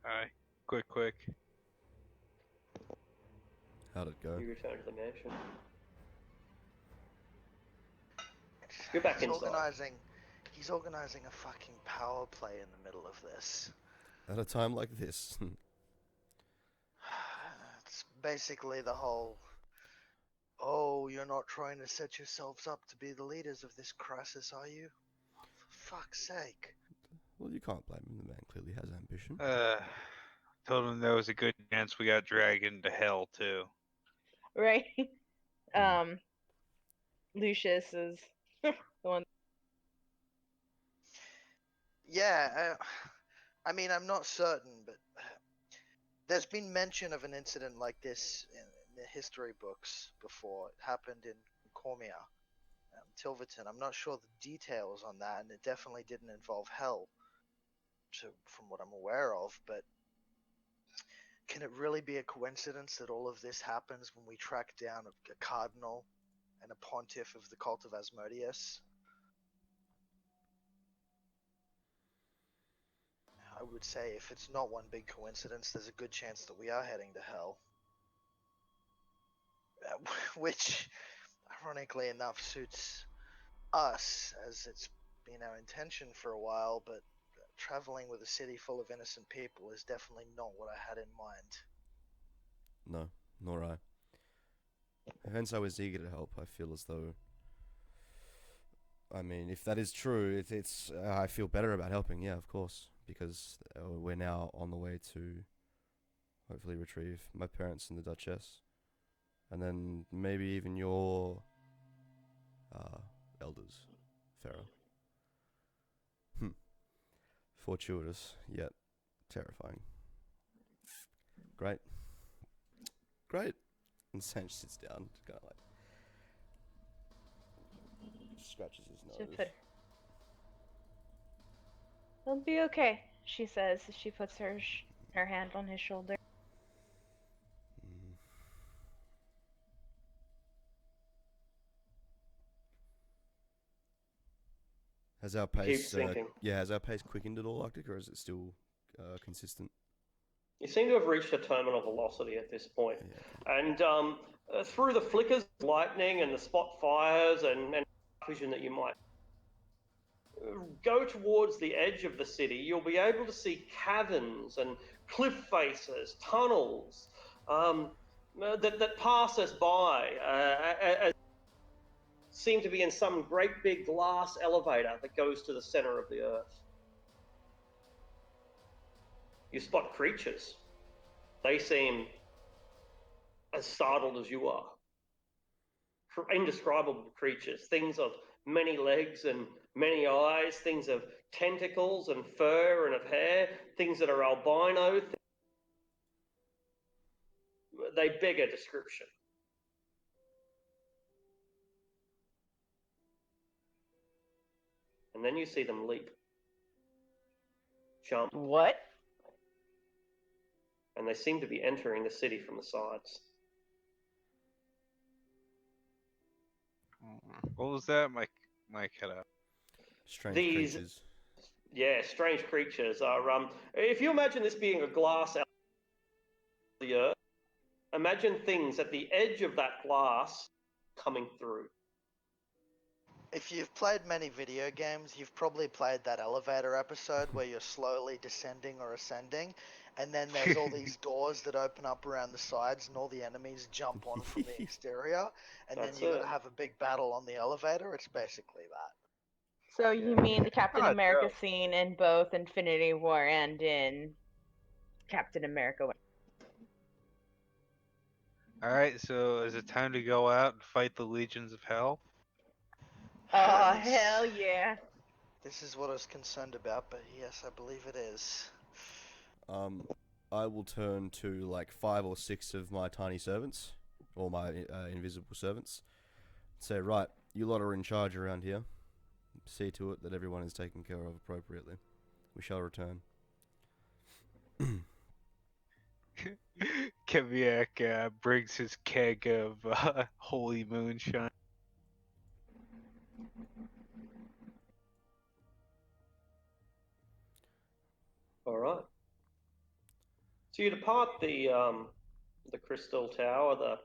Alright, quick. How'd it go? You return to the mansion. You're back inside. He's organizing a fucking power play in the middle of this. At a time like this. It's basically the whole, oh, you're not trying to set yourselves up to be the leaders of this crisis, are you? For fuck's sake. Well, you can't blame him. The man clearly has ambition. Told him there was a good chance we got dragged into hell too. Right? Lucius is the one. Yeah, I mean, I'm not certain, but there's been mention of an incident like this in the history books before. It happened in Cormia, Tilverton. I'm not sure the details on that, and it definitely didn't involve hell, from what I'm aware of, but can it really be a coincidence that all of this happens when we track down a cardinal and a pontiff of the cult of Asmodeus? I would say if it's not one big coincidence, there's a good chance that we are heading to hell. Which, ironically enough, suits us, as it's been our intention for a while, but traveling with a city full of innocent people is definitely not what I had in mind. No, nor I. Hence, I was eager to help. I feel as though, I mean, if that is true, it's I feel better about helping. Yeah, of course, because we're now on the way to hopefully retrieve my parents and the Duchess, and then maybe even your elders, Farah. Fortuitous yet terrifying. Great. And Sanch sits down, kind of like scratches his nose. It'll be okay, she says as she puts her hand on his shoulder. Has our pace Keep sinking. has our pace quickened at all, Arctic, or is it still consistent? You seem to have reached a terminal velocity at this point. Yeah. And through the flickers of lightning and the spot fires and vision that you might go towards the edge of the city, you'll be able to see caverns and cliff faces, tunnels that pass us by, seem to be in some great big glass elevator that goes to the center of the earth. You spot creatures. They seem as startled as you are. Indescribable creatures, things of many legs and many eyes, things of tentacles and fur and of hair, things that are albino. They beg a description. And then you see them leap, jump, What? and they seem to be entering the city from the sides. What was that? My cut out. Strange These- creatures. Yeah, strange creatures are. If you imagine this being a glass of the earth, imagine things at the edge of that glass coming through. If you've played many video games, you've probably played that elevator episode where you're slowly descending or ascending, and then there's all these doors that open up around the sides, and all the enemies jump on from the exterior, and That's then you it. gotta have a big battle on the elevator. It's basically that. So you mean the Captain Ah, America dope. scene in both Infinity War and in Captain America? All right, so is it time to go out and fight the legions of hell? Oh, Yes. hell yeah. This is what I was concerned about, but yes, I believe it is. I will turn to like 5 or 6 of my tiny servants, or my invisible servants. Say, right, you lot are in charge around here. See to it that everyone is taken care of appropriately. We shall return. Keviak brings his keg of holy moonshine. All right. So you depart the Crystal Tower,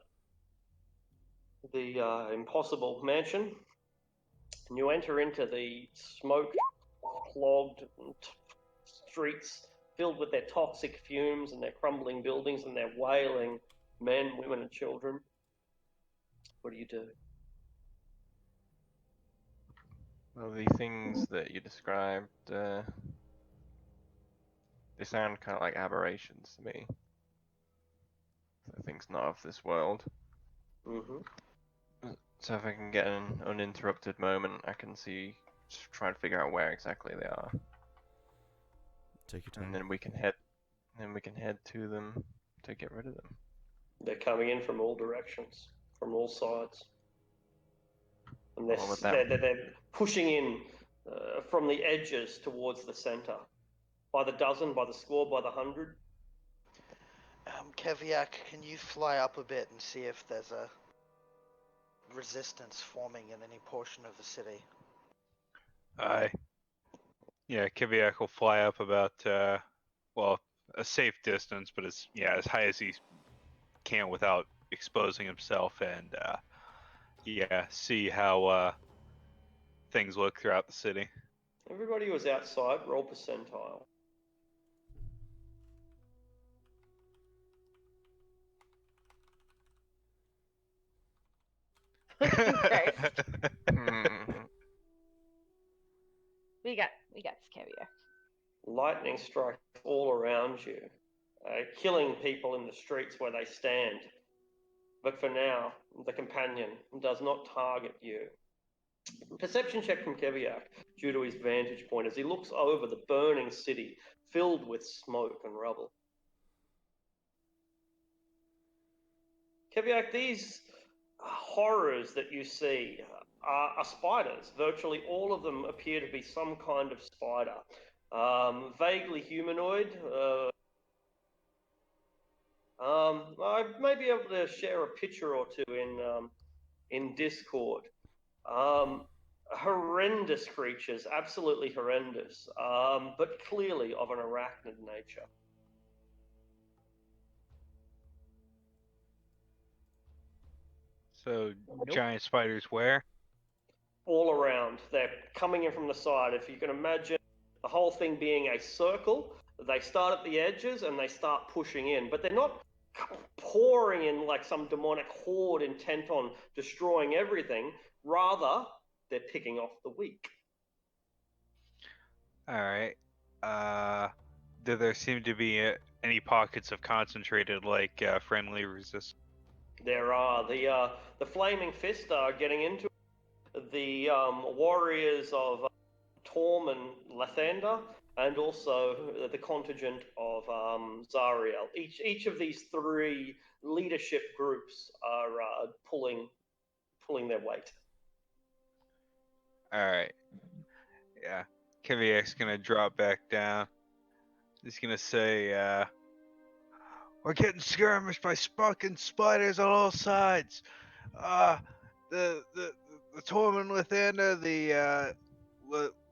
the impossible mansion, and you enter into the smoke-clogged streets filled with their toxic fumes and their crumbling buildings and their wailing men, women, and children. What do you do? Well, the things that you described, they sound kind of like aberrations to me. So things not of this world. Mm-hmm. So if I can get an uninterrupted moment, I can try and figure out where exactly they are, Take your time. and then we can head to them to get rid of them. They're coming in from all directions, from all sides. And Well, with that- they're pushing in from the edges towards the center. By the dozen, by the score, by the 100. Keviak, can you fly up a bit and see if there's a resistance forming in any portion of the city? Aye. Yeah, Keviak will fly up about, well, a safe distance, but as high as he can without exposing himself, and see how things look throughout the city. Everybody who was outside, roll percentile. Christ. Hmm. We got this caviar. Lightning strikes all around you, killing people in the streets where they stand. But for now, the companion does not target you. Perception check from Keviak, due to his vantage point, as he looks over the burning city filled with smoke and rubble. Keviak, these horrors that you see are spiders. Virtually all of them appear to be some kind of spider. Vaguely humanoid. I may be able to share a picture or two in Discord. Horrendous creatures, absolutely horrendous, but clearly of an arachnid nature. So Nope. giant spiders where? All around. They're coming in from the side. If you can imagine the whole thing being a circle, they start at the edges and they start pushing in, but they're not pouring in like some demonic horde intent on destroying everything. Rather, they're picking off the weak. All right. Do there seem to be any pockets of concentrated, like friendly resistance? There are the flaming fist are getting into it. The warriors of Torm and Lathander, and also the contingent of Zariel. Each of these three leadership groups are pulling their weight. All right. Yeah. Kiviak's gonna drop back down. He's gonna say, "We're getting skirmished by fucking spiders on all sides. The Tormund Lathander, the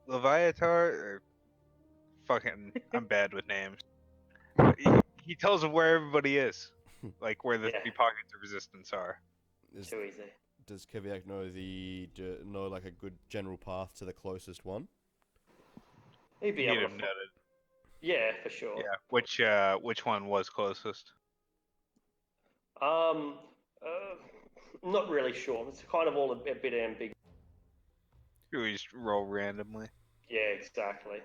Leviatar, or fucking, I'm bad with names. He tells them where everybody is, like where the Yeah. 3 pockets of resistance are. Too easy. Does Keviak know like a good general path to the closest one? He'd be He'd able have to. noted. Yeah, for sure. Yeah. Which one was closest? Not really sure. It's kind of all a bit ambiguous. Should we just roll randomly? Yeah, exactly.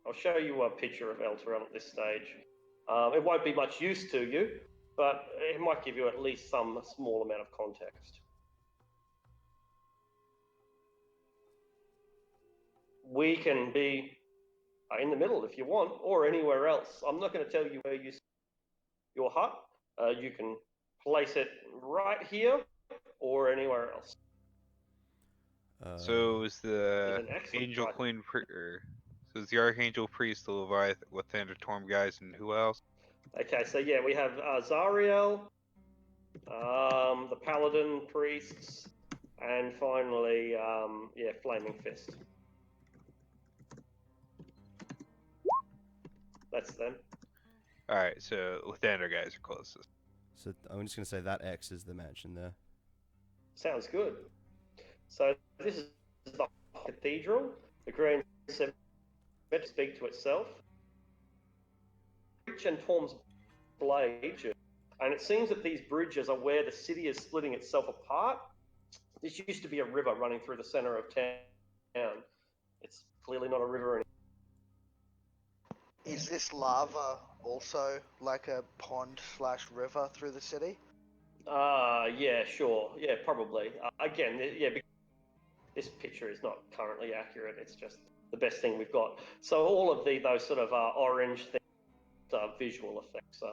I'll show you a picture of Elturel at this stage. It won't be much use to you, but it might give you at least some small amount of context. We can be in the middle if you want, or anywhere else. I'm not going to tell you where you set your hut. You can place it right here or anywhere else. So is the It's an excellent Angel fight. Queen, so is the Archangel Priest, the Leviathan, Lathander, Torm guys, and who else? Okay, so yeah, we have Zariel, the Paladin priests, and finally, Flaming Fist. That's them. All right, so Lathander guys are closest. So I'm just gonna say that X is the mansion there. Sounds good. So this is the cathedral. The green cement speak to itself. Bridge and Torm's blade, and it seems that these bridges are where the city is splitting itself apart. This used to be a river running through the center of town. It's clearly not a river anymore. Is this lava also like a pond/river through the city? Yeah, sure. Yeah, probably. Again, this picture is not currently accurate. It's just the best thing we've got. So all of those sort of orange things are visual effects.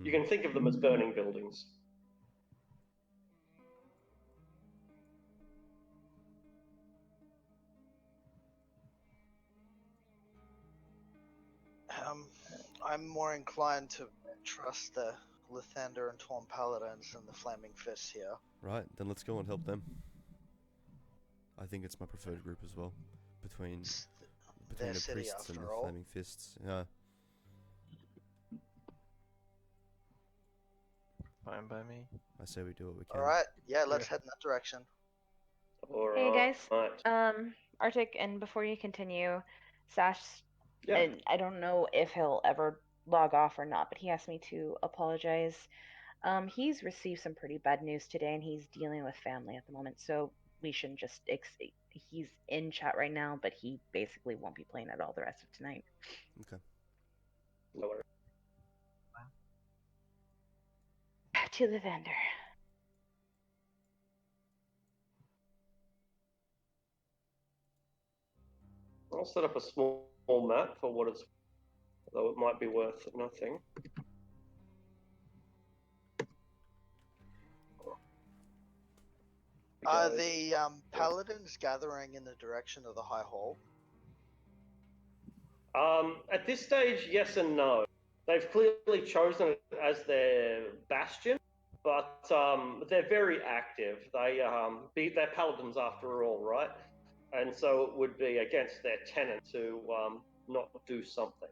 You can think of them as burning buildings. I'm more inclined to trust the Lathander and Torm Paladins than the Flaming Fists here. Right, then let's go and help them. I think it's my preferred group as well. Between Their the city, priests and after the all. flaming fists. Yeah. Fine by me. I say we do what we can. Alright, yeah, let's head in that direction. Hey guys, Right. Arctic, and before you continue, Sash, Yeah. and I don't know if he'll ever log off or not, but he asked me to apologize. He's received some pretty bad news today, and he's dealing with family at the moment, so we shouldn't just he's in chat right now, but he basically won't be playing at all the rest of tonight. Okay. No worries. To the vendor. I'll set up a small map for what it's, though it might be worth nothing. Are the Paladins gathering in the direction of the High Hall? At this stage, yes and no. They've clearly chosen it as their bastion, but they're very active. They're paladins after all, right? and so it would be against their tenant to not do something.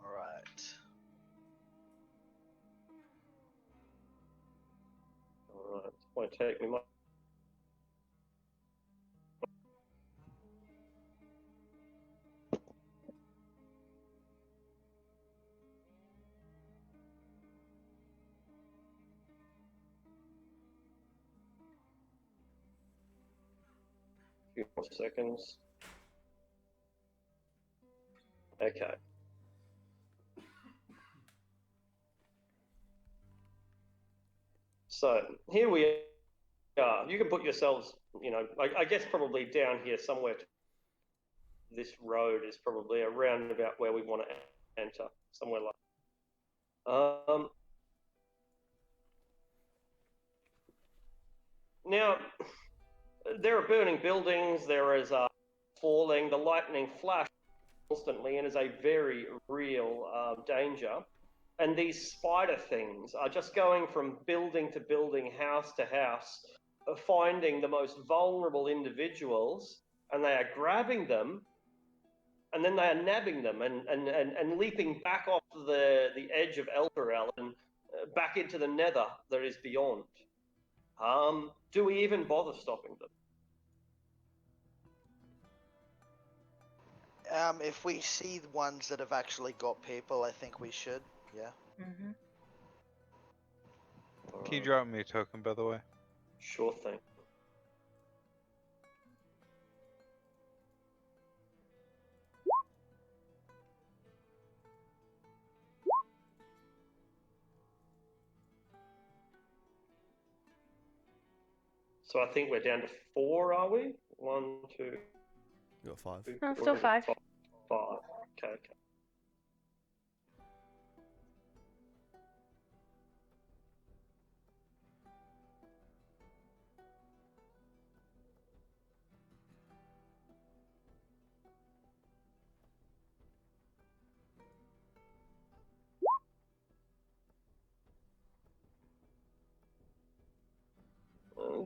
All right. All right, it's going to take me. Few more seconds. Okay. So here we are. You can put yourselves, I guess probably down here somewhere. This road is probably around about where we want to enter, somewhere like. Now, there are burning buildings. There is falling. The lightning flashes constantly and is a very real danger. And these spider things are just going from building to building, house to house, finding the most vulnerable individuals, and they are grabbing them, and then they are nabbing them and leaping back off the edge of Elturel and back into the nether that is beyond. Do we even bother stopping them? If we see the ones that have actually got people, I think we should. Yeah. Mm-hmm. Can you drop me a token, by the way? Sure thing. So I think we're down to 4, are we? 1, 2. You got 5. No, still 5. 5. Okay.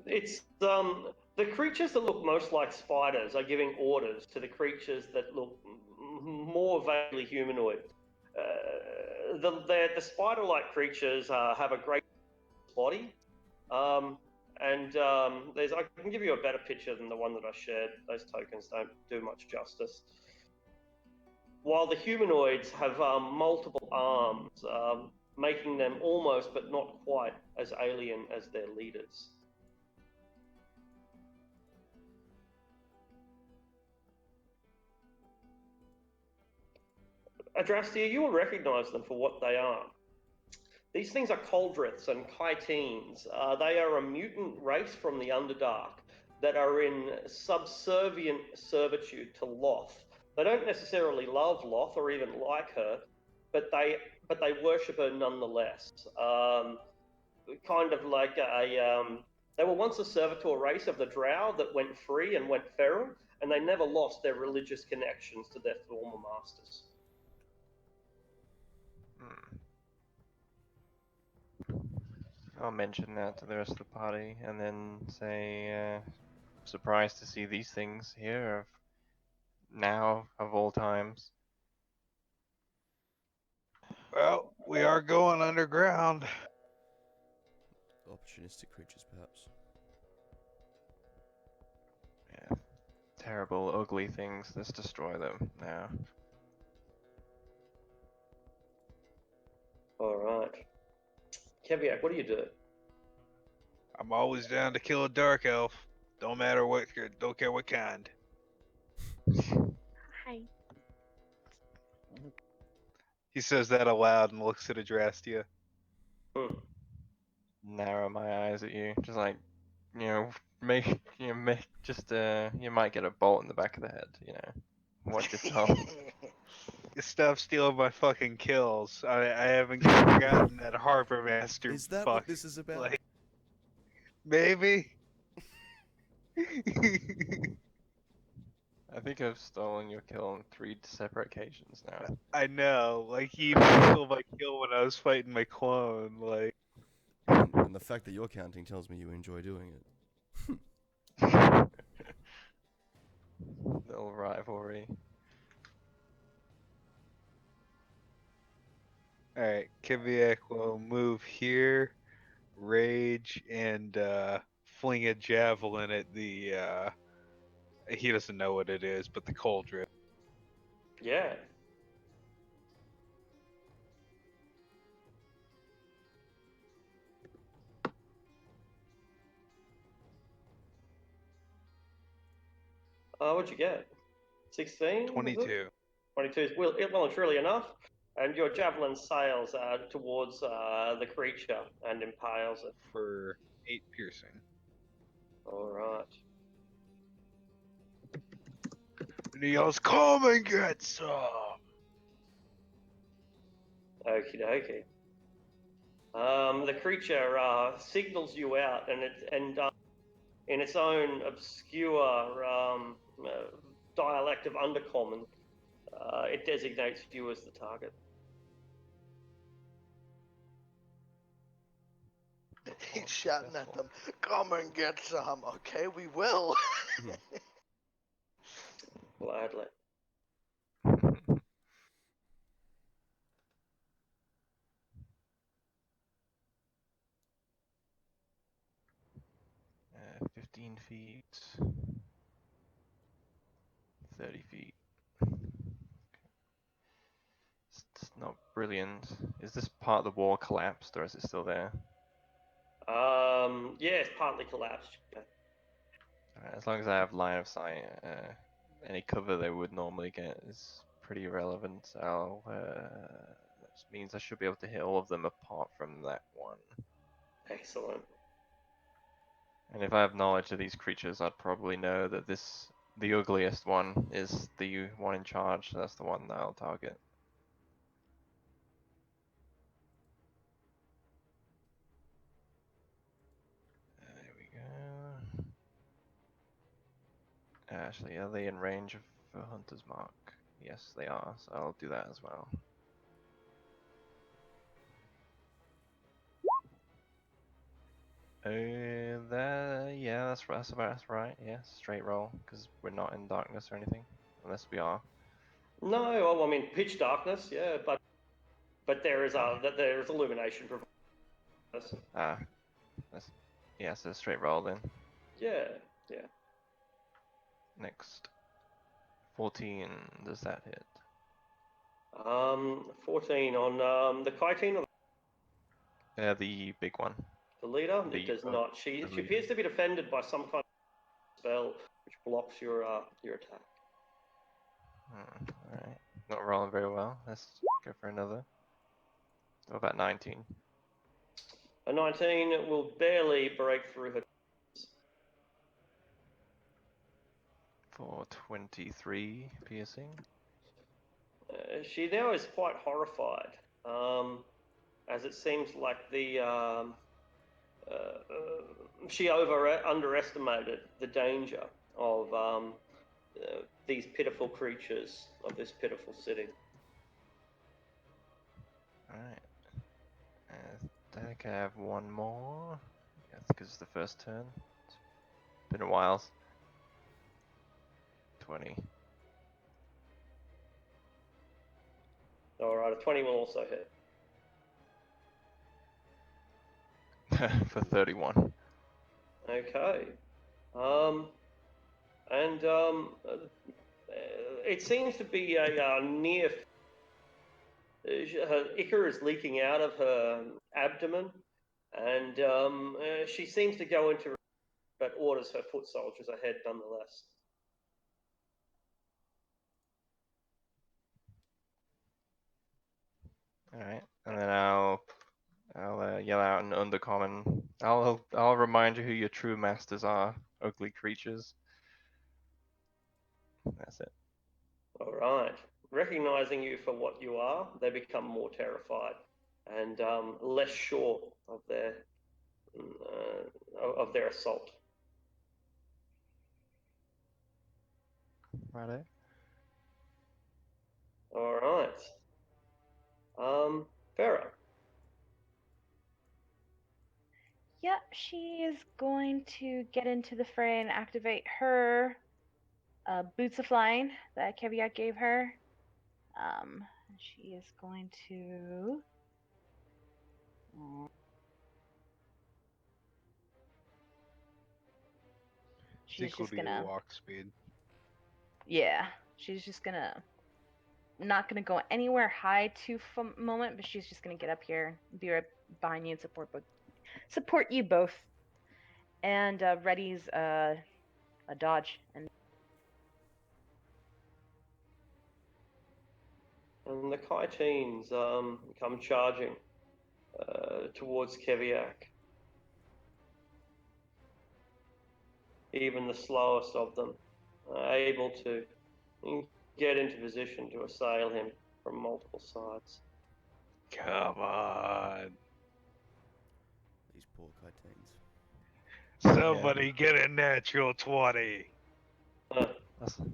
It's the creatures that look most like spiders are giving orders to the creatures that look more vaguely humanoid. The spider-like creatures have a great body, and I can give you a better picture than the one that I shared. Those tokens don't do much justice. While the humanoids have multiple arms, making them almost but not quite as alien as their leaders. Adrastia, you will recognize them for what they are. These things are Coldriths and Kyteens. They are a mutant race from the Underdark that are in subservient servitude to Loth. They don't necessarily love Loth or even like her, but they worship her nonetheless. Kind of like they were once a servitor race of the Drow that went free and went feral, and they never lost their religious connections to their former masters. I'll mention that to the rest of the party, and then say, surprised to see these things here now of all times. Well, we are going underground. Opportunistic creatures, perhaps. Yeah. Terrible, ugly things. Let's destroy them now. Alright. Keviak, what do you do? I'm always down to kill a dark elf. Don't matter what, don't care what kind. Hi. He says that aloud and looks at Adrastia. Narrow my eyes at you, just like, you might get a bolt in the back of the head, Watch yourself. You stop stealing my fucking kills. I haven't forgotten that Harbor Master. Is that what this is about? Like, maybe. I think I've stolen your kill on 3 separate occasions now. I know, like you stole my kill when I was fighting my clone, like. And the fact that you're counting tells me you enjoy doing it. Alright, Kiviak will move here, rage, and fling a javelin at the he doesn't know what it is, but the cauldron. Yeah. What'd you get? 16? 22. 22 is well and truly enough. And your javelin sails towards the creature and impales it. For 8 piercing. Alright. And he yells, "Come and get some!" Okie dokie. The creature signals you out, and in its own obscure dialect of Undercommon, it designates you as the target. He's shouting at them, "Come and get some." Okay, we will. Gladly. 15 feet. 30 feet. It's not brilliant. Is this part of the wall collapsed, or is it still there? Yeah, it's partly collapsed. Alright, as long as I have line of sight, any cover they would normally get is pretty irrelevant. That means I should be able to hit all of them apart from that one. Excellent. And if I have knowledge of these creatures, I'd probably know that the ugliest one is the one in charge, so that's the one that I'll target. There we go. Actually, are they in range of a hunter's mark? Yes, they are, so I'll do that as well. That's right. Yeah, straight roll, because we're not in darkness or anything, unless we are. No, well, I mean pitch darkness, yeah, but there's illumination for us. So straight roll then. Yeah. Next, 14. Does that hit? 14 on the chitin or The big one. the leader. It does not. She appears to be defended by some kind of spell which blocks your attack. Alright. Not rolling very well. Let's go for another. What about 19? A 19 will barely break through her. For 23 piercing. She now is quite horrified, as it seems like she underestimated the danger of these pitiful creatures of this pitiful city. Alright. I think I have one more. Yeah, because it's the first turn. It's been a while. 20. Alright, a 20 will also hit. For 31. Okay. It seems to be a near. Her ichor is leaking out of her abdomen, and she seems to go into, but orders her foot soldiers ahead nonetheless. All right, and then I'll yell out in Undercommon. I'll remind you who your true masters are, ugly creatures. That's it. All right. Recognizing you for what you are, they become more terrified and less sure of their assault. Righto. All right. Farah. Yep, she is going to get into the fray and activate her boots of flying that Keviat gave her. She is going to She's Equal just to your gonna, walk speed. yeah, she's just gonna, not gonna go anywhere high to moment, but she's just gonna get up here, be right behind you and support you both. And Reddy's a dodge, and And the Kytines come charging towards Keviak. Even the slowest of them are able to get into position to assail him from multiple sides. Come on. These poor Kytanes. Somebody get a natural 20. Uh,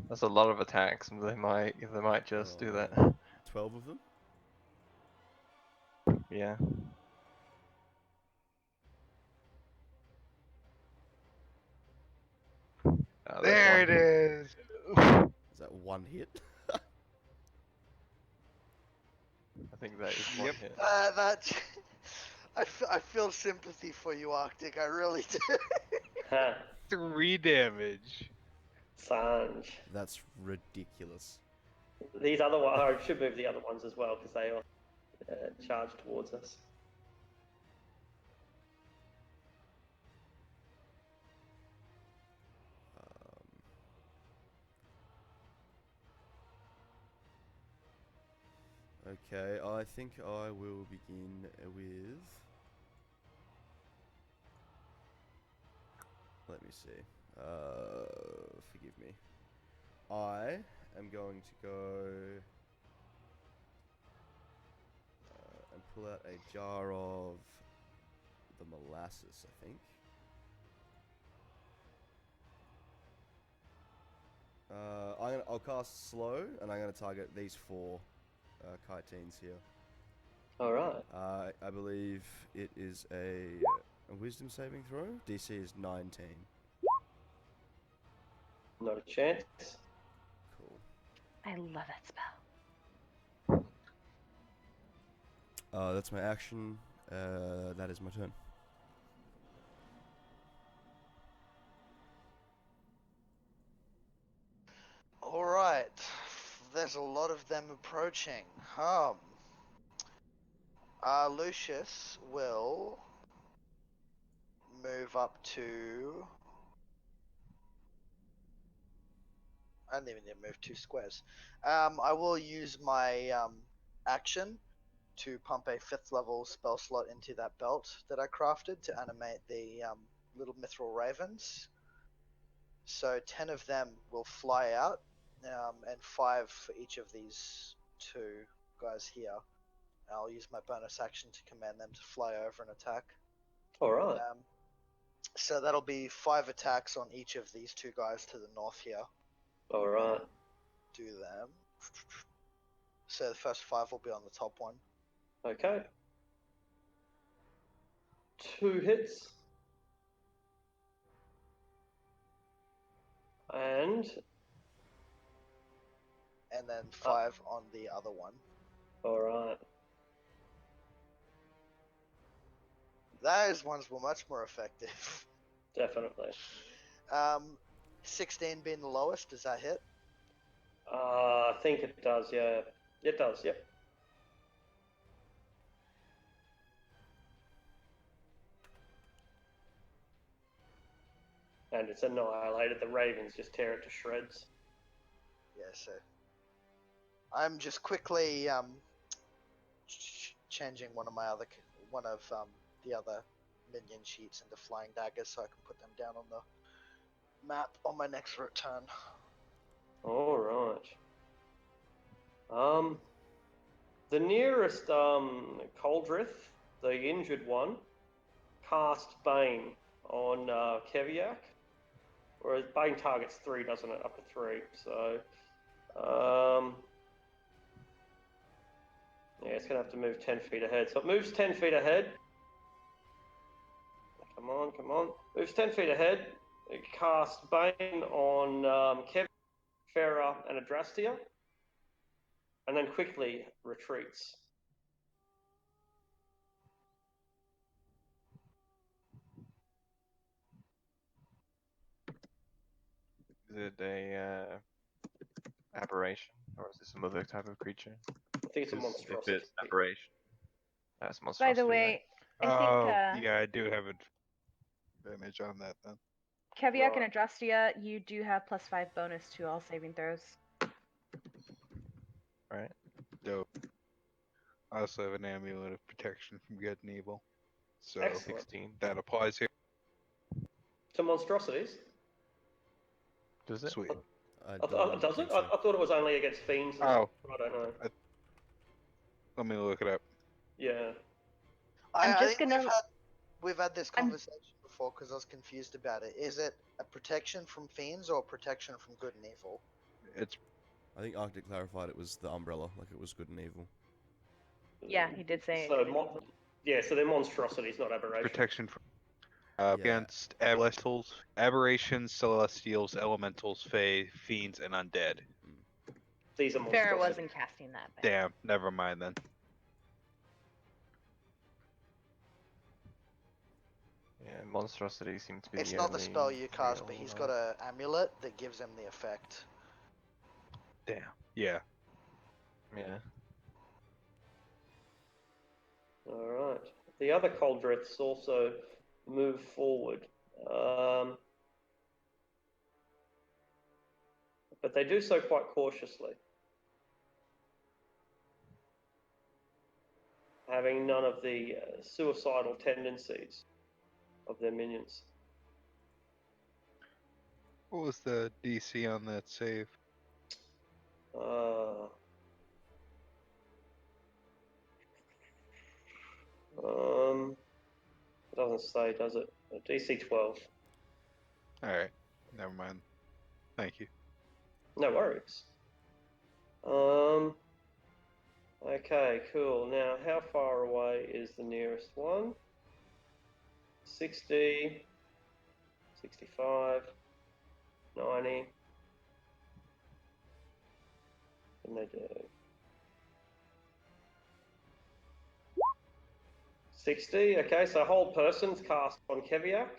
That's a lot of attacks. They might just do that. 12 of them? Yeah. Oh, There it is. Is that one hit? I think that is one Yep. hit. I feel sympathy for you, Arctic. I really do. ha, 3 damage. Sanj. That's ridiculous. These other ones, I should move the other ones as well because they are charged towards us. Okay, I think I will begin with... Let me see. Forgive me. I am going to go and pull out a jar of the molasses, I think. I'll cast slow, and I'm going to target these 4 Kytines here. Alright. I believe it is a wisdom saving throw. DC is 19. Not a chance. Cool. I love that spell. That's my action. That is my turn. All right. There's a lot of them approaching. Lucius will move up to. I don't even need to move 2 squares. I will use my action to pump a 5th level spell slot into that belt that I crafted to animate the little mithril ravens. So 10 of them will fly out, and 5 for each of these 2 guys here. I'll use my bonus action to command them to fly over and attack. Alright. So that'll be 5 attacks on each of these 2 guys to the north here. Alright. Do them. So the first 5 will be on the top one. Okay. 2 hits. And then 5 on the other one. alright. Those ones were much more effective. Definitely. 16 being the lowest, does that hit? I think it does, yeah. It does, yep. And it's annihilated. The ravens just tear it to shreds. Yeah, so I'm just quickly changing one of the other minion sheets into flying daggers so I can put them down on the map on my next turn. Alright. The nearest Coldrith, the injured one, cast Bane on Keviak. Whereas Bane targets 3, doesn't it? Up to 3. So yeah, it's gonna have to move 10 feet ahead. So it moves 10 feet ahead. Come on, come on. Moves 10 feet ahead. It casts Bane on Kev, Farah, and Adrastia. And then quickly retreats. it a aberration, or is this some other type of creature? I think it's a 'Cause monstrosity. If it's aberration, that's By monstrosity. the right? way, I Oh, think yeah, I do have advantage on that then. Keviak Right. and Adrastia, you do have +5 bonus to all saving throws. Right. Dope. I also have an amulet of protection from good and evil. So Excellent. 16. that applies here. To monstrosities? Does it? Sweet. Does think it? so. I thought it was only against fiends. And Oh. stuff. I don't know. Let me look it up. Yeah. I'm I just think gonna- we've had this I'm- conversation before because I was confused about it. Is it a protection from fiends or a protection from good and evil? It's I think Arctic clarified it was the umbrella, like it was good and evil. Yeah, he did say So, it. yeah, so they're monstrosities, not aberrations. protection from Yeah. against celestials, aberrations, celestials, elementals, fae, fiends, and undead. These are Farrah monstrosities. wasn't casting that. But Damn, never mind then. Yeah, monstrosity seems to be It's the not the only spell you cast, but real, he's got an amulet that gives him the effect. Damn. Yeah. Yeah. Alright. The other Coldriths also move forward. But they do so quite cautiously. Having none of the suicidal tendencies of their minions. What was the DC on that save? It doesn't say, does it? DC 12. Alright. Never mind. Thank you. No worries. Okay, cool. Now, how far away is the nearest one? 60, 65, 90. What can they do? 60. Okay, so hold person's cast on Keviak.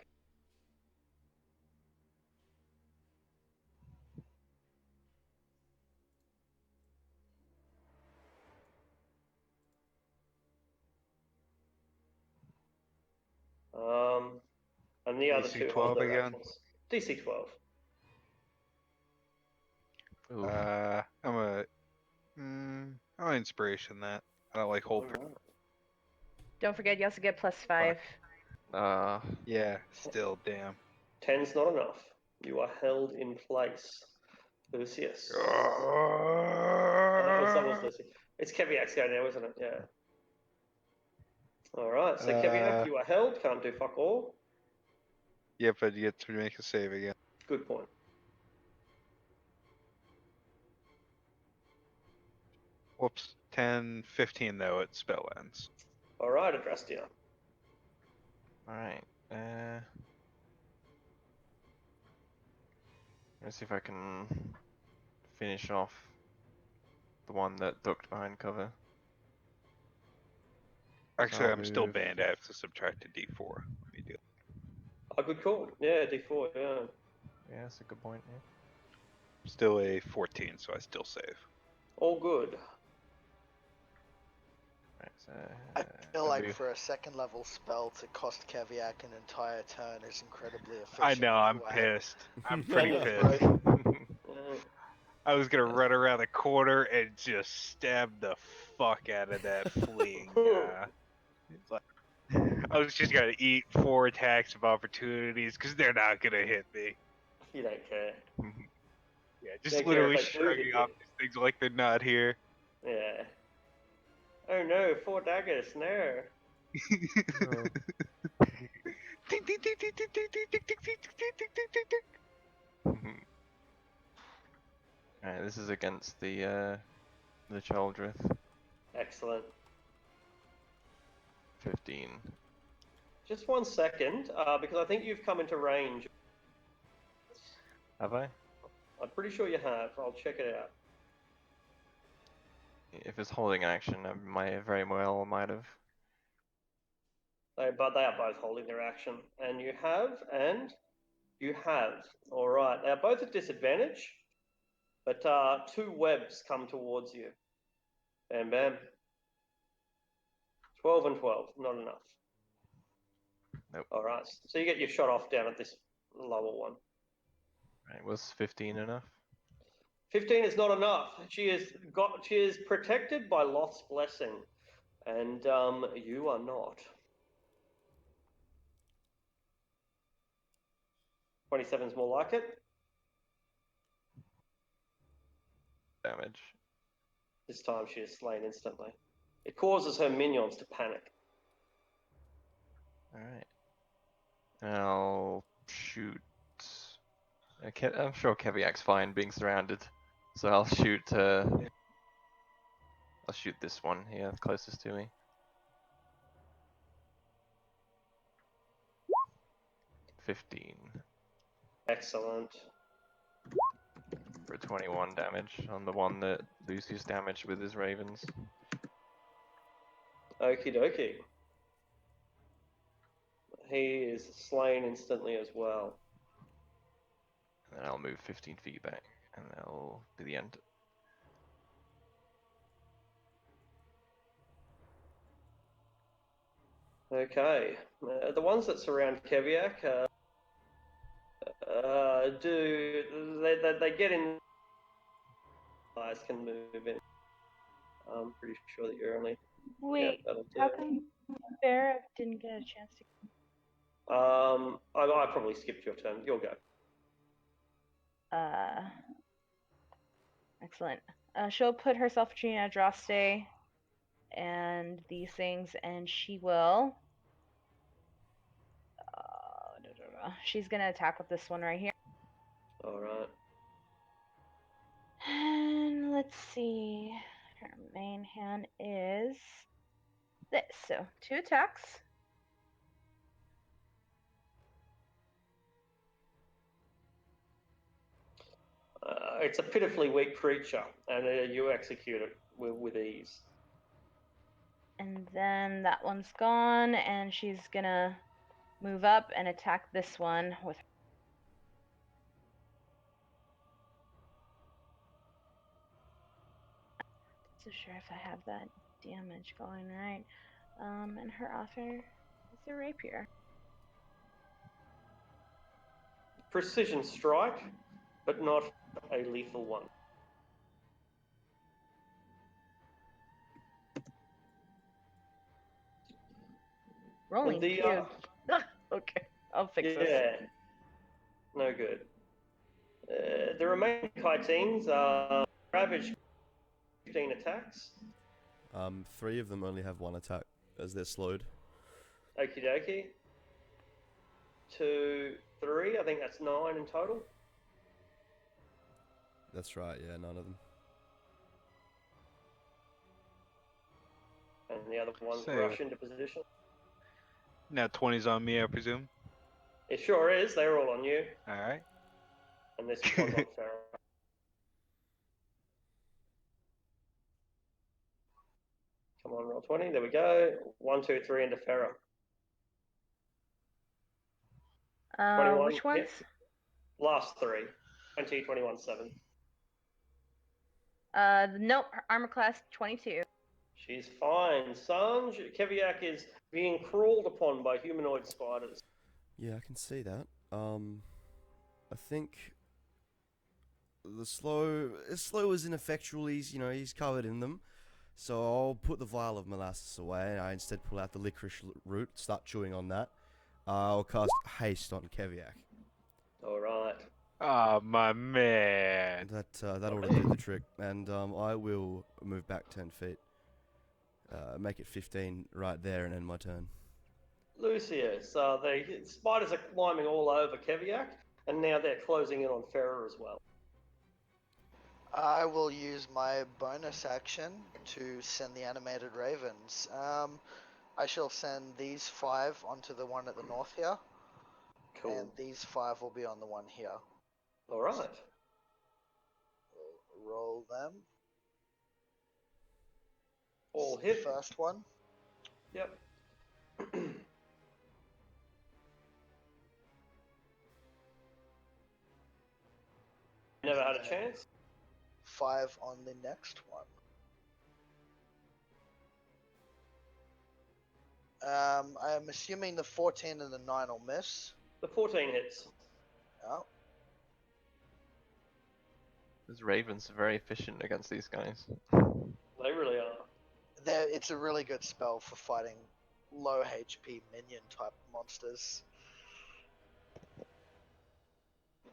And the other DC two 12 hold their again? actions. DC 12. Oof. I'm an inspiration that. I don't like hold. don't forget, you also get +5. Yeah, still damn. 10's not enough. You are held in place. Lucius. That was Lucius. It's Keviak's go now, isn't it? Yeah. Alright, so Keviak, you are held, can't do fuck all. Yeah, but you get to make a save again. Good point. Whoops. 10, 15 though, it spell ends. Alright, Adrastia. Alright. Let's see if I can finish off the one that ducked behind cover. Actually, I'll I'm still move. banned. I have to subtract a D4. Let me do. Oh, good call. Yeah, D4, yeah. Yeah, that's a good point. Yeah. Still a 14, so I still save. All good. Right, so, I feel I'll like do- for a second level spell to cost Keviak an entire turn is incredibly efficient. I know, I'm anyway. pissed. I'm pretty Right. pissed. Yeah. I was gonna run around the corner and just stab the fuck out of that fleeing guy. It's like, I was just gonna eat 4 attacks of opportunities because they're not gonna hit me. You don't care. Yeah, just Don't care literally if they do hit shrugging you. off these things like they're not here. Yeah. Oh no, 4 daggers, no. Alright, this is against the Chaldrith. Excellent. 15. Just 1 second, because I think you've come into range. Have I? I'm pretty sure you have. I'll check it out. If it's holding action, I might have. But they are both holding their action. And you have, and You have. All right. They're both at disadvantage, but 2 webs come towards you. Bam, bam. 12 and 12. Not enough. Nope. All right. So you get your shot off down at this lower one. Right, was 15 enough? 15 is not enough. She is protected by Loth's blessing, and you are not. 27 is more like it. Damage. This time she is slain instantly. It causes her minions to panic. Alright. I'll shoot. I'm sure Keviak's fine being surrounded. So I'll shoot this one here, closest to me. 15 Excellent. for 21 damage on the one that Lucius damaged with his ravens. Okie dokie. He is slain instantly as well. And then I'll move 15 feet back, and that'll be the end. Okay. The ones that surround Keviak they get in. Guys can move in. I'm pretty sure that you're only. Wait, that'll do. how come Farah didn't get a chance to? I probably skipped your turn. You'll go. Excellent. She'll put herself between Adraste and these things, and she will. She's gonna attack with this one right here. All right. And let's see. Her main hand is this. So 2 attacks. It's a pitifully weak creature, and you execute it with ease. And then that one's gone, and she's gonna move up and attack this one with. Not so sure if I have that damage going right. And her offer is a rapier. Precision strike, but not a lethal one. Rolling The, cube. Okay, I'll fix this. Yeah, no good. The remaining Kytines are ravaged 15 attacks. 3 of them only have 1 attack as they're slowed. Okie dokie. 2, 3, I think that's 9 in total. That's right, yeah, none of them. And the other ones Save. rush into position. Now 20's on me, I presume. It sure is, they're all on you. Alright. And this one's on Farah. Come on, roll 20, there we go. 1, 2, 3 into Farah. 21, Which ones? hit. Last 3. 20, 21, 7. Nope, her armor class 22. She's fine. Sanj, Keviak is being crawled upon by humanoid spiders. Yeah, I can see that. I think the slow is ineffectual. He's covered in them. So I'll put the vial of molasses away, and I instead pull out the licorice root, start chewing on that. I'll cast haste on Keviak. All right. Ah, my man. That ought to do the trick, and I will move back 10 feet, make it 15 right there, and end my turn. Lucius, the spiders are climbing all over Keviak, and now they're closing in on Farah as well. I will use my bonus action to send the animated ravens. I shall send these 5 onto the one at the north here. Cool. And these 5 will be on the one here. All right. We'll roll them. All hit. First one. never had a chance. 5 on the next one. I'm assuming the 14 and the 9 will miss. The 14 hits. Oh. Those ravens are very efficient against these guys. They really are. It's a really good spell for fighting low HP minion type monsters.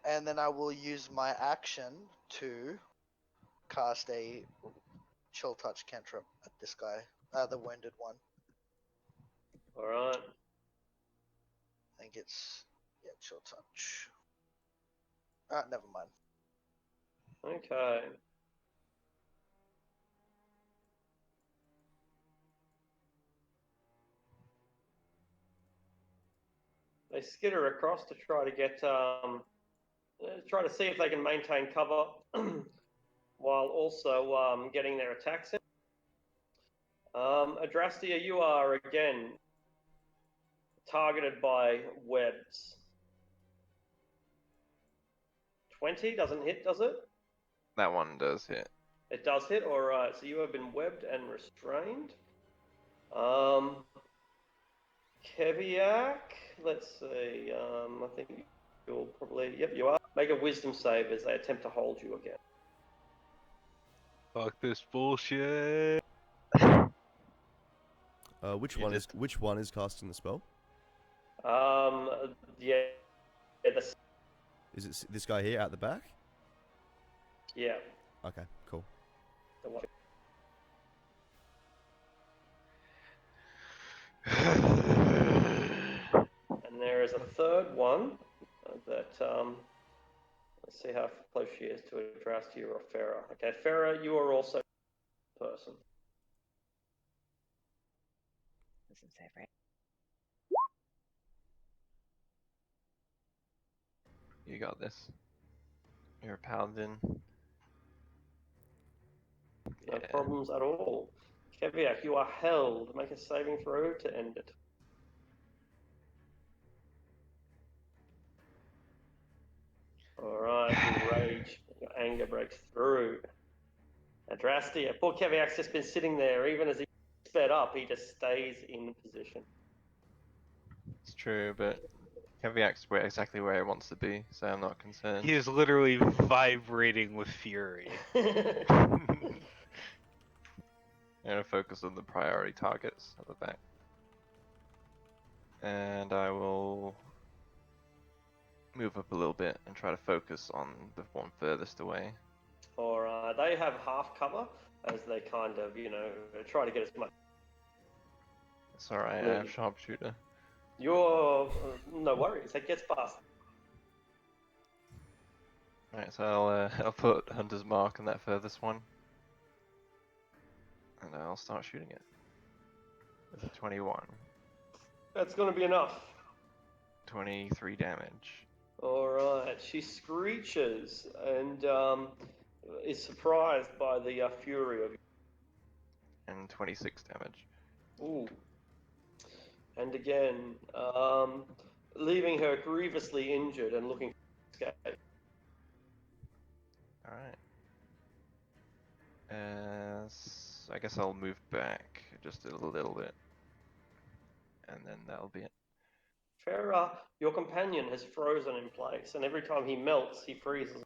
And then I will use my action to cast a chill touch cantrip at this guy, the wounded one. Alright. I think it's chill touch. Never mind. Okay. They skitter across to try to get, try to see if they can maintain cover while also getting their attacks in. Adrastia, you are again targeted by webs. 20 doesn't hit, does it? That one does hit. It does hit, alright, so you have been webbed and restrained. Keviak, let's see, I think you'll probably, yep, you are. Make a wisdom save as they attempt to hold you again. Fuck this bullshit. Which one is casting the spell? Yeah, the, Is it this guy here at the back? yeah. Okay, cool. The one. And there is a third one that, let's see how close she is to Adrastia or Farah. Okay, Farah, you are also a person. Wisdom save, right? You got this. You're a paladin. No Yeah. problems at all. Keviak, you are held. Make a saving throw to end it. Alright, your rage, your anger breaks through. Adrastia, poor Keviak's just been sitting there. Even as he sped up, he just stays in position. It's true, but Keviak's exactly where he wants to be, so I'm not concerned. He is literally vibrating with fury. I'm gonna focus on the priority targets at the back. And I will move up a little bit and try to focus on the one furthest away. Or they have half cover as they kind of, try to get as much. It's alright, I have sharpshooter. You're no worries. It gets past. Right, so I'll put Hunter's Mark on that furthest one. And I'll start shooting it. With a 21. That's going to be enough. 23 damage. Alright, she screeches and is surprised by the fury of you. And 26 damage. Ooh. And again, leaving her grievously injured and looking for escape. Alright. I guess I'll move back just a little bit. And then that'll be it. Farah, your companion has frozen in place, and every time he melts, he freezes.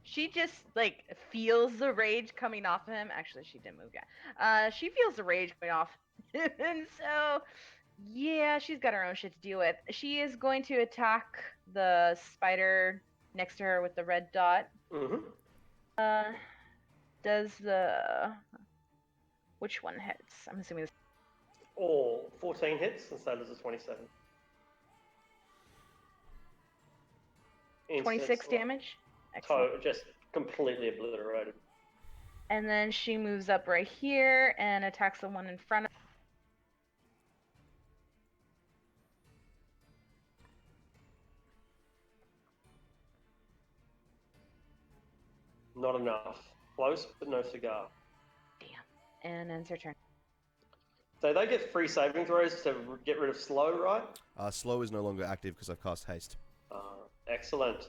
She just feels the rage coming off of him. Actually, she didn't move yet. She feels the rage coming off, and so yeah, she's got her own shit to deal with. She is going to attack the spider next to her with the red dot. Mm-hmm. Does which one hits? I'm assuming this. All 14 hits, and so does a 27. 26 damage. Just completely obliterated. And then she moves up right here and attacks the one in front of Not enough. Close, but no cigar. Damn. And ends her turn. So they get free saving throws to get rid of slow, right? Slow is no longer active because I've cast haste. Excellent.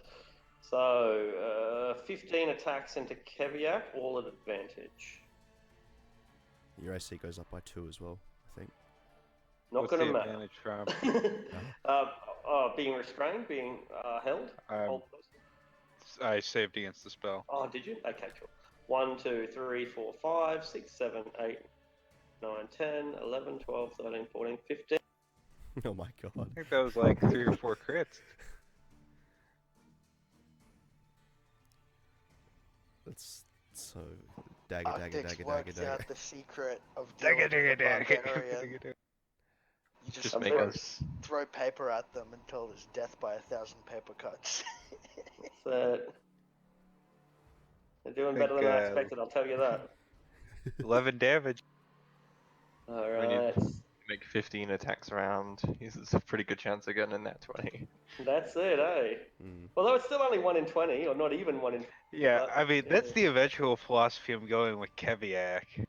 So 15 attacks into Keviak, all at advantage. Your AC goes up by 2 as well, I think. Not What's going to the matter. advantage from? Being restrained, being held. I saved against the spell. Oh, did you? Okay, cool. 1, 2, 3, 4, 5, 6, 7, 8, 9, 10, 11, 12, 13, 14, 15. Oh my god. I think that was like 3 or 4 crits. That's so dagger. Worked out the secret of Dagger, dealing with dagger, the dagger. barbarian. You Just make us. throw paper at them until there's death by 1,000 paper cuts. So, they're doing better than I expected, I'll tell you that. 11 damage. When you Alright. make 15 attacks around, it's a pretty good chance of getting in that 20. That's it, eh? Although it's still only 1 in 20, or not even 1 in 20. Yeah, But, I mean, that's the eventual philosophy I'm going with Keviak.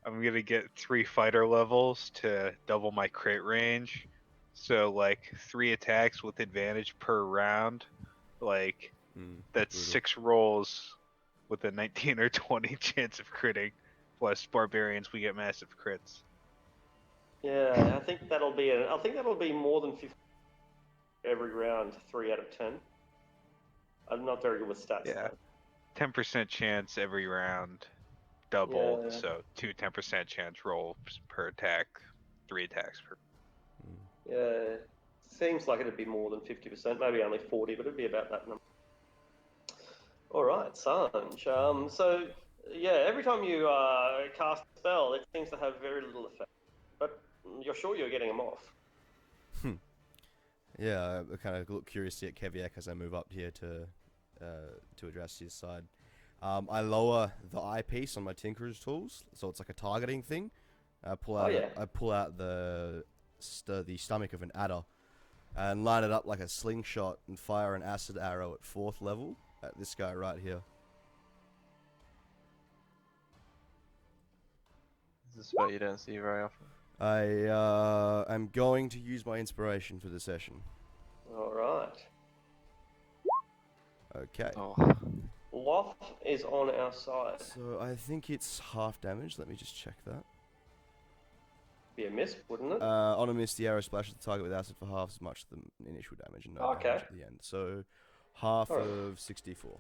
I'm gonna get 3 fighter levels to double my crit range. So, like, 3 attacks with advantage per round. Like, that's brutal. 6 rolls with a 19 or 20 chance of critting. Plus, barbarians, we get massive crits. Yeah, I think that'll be more than 50 every round, 3 out of 10. I'm not very good with stats. Yeah. Though. 10% chance every round, doubled. Yeah. So, 10% chance rolls per attack, 3 attacks per. Yeah, seems like it'd be more than 50%, maybe only 40, but it'd be about that number. All right, Sanj. So, yeah, every time you cast a spell, it seems to have very little effect, but you're sure you're getting them off. Yeah, I kind of look curiously at Keviak as I move up here to address his side. I lower the eyepiece on my Tinkerer's tools, so it's like a targeting thing. I pull out the stomach of an adder and line it up like a slingshot and fire an acid arrow at 4th level at this guy right here. This is what you don't see very often. I'm going to use my inspiration for the session. All right. Okay. Oh. Loth is on our side. So I think it's half damage. Let me just check that. Be a miss, wouldn't it? On a miss, the arrow splashes the target with acid for half as much as the initial damage and no damage at the end. So half of 64.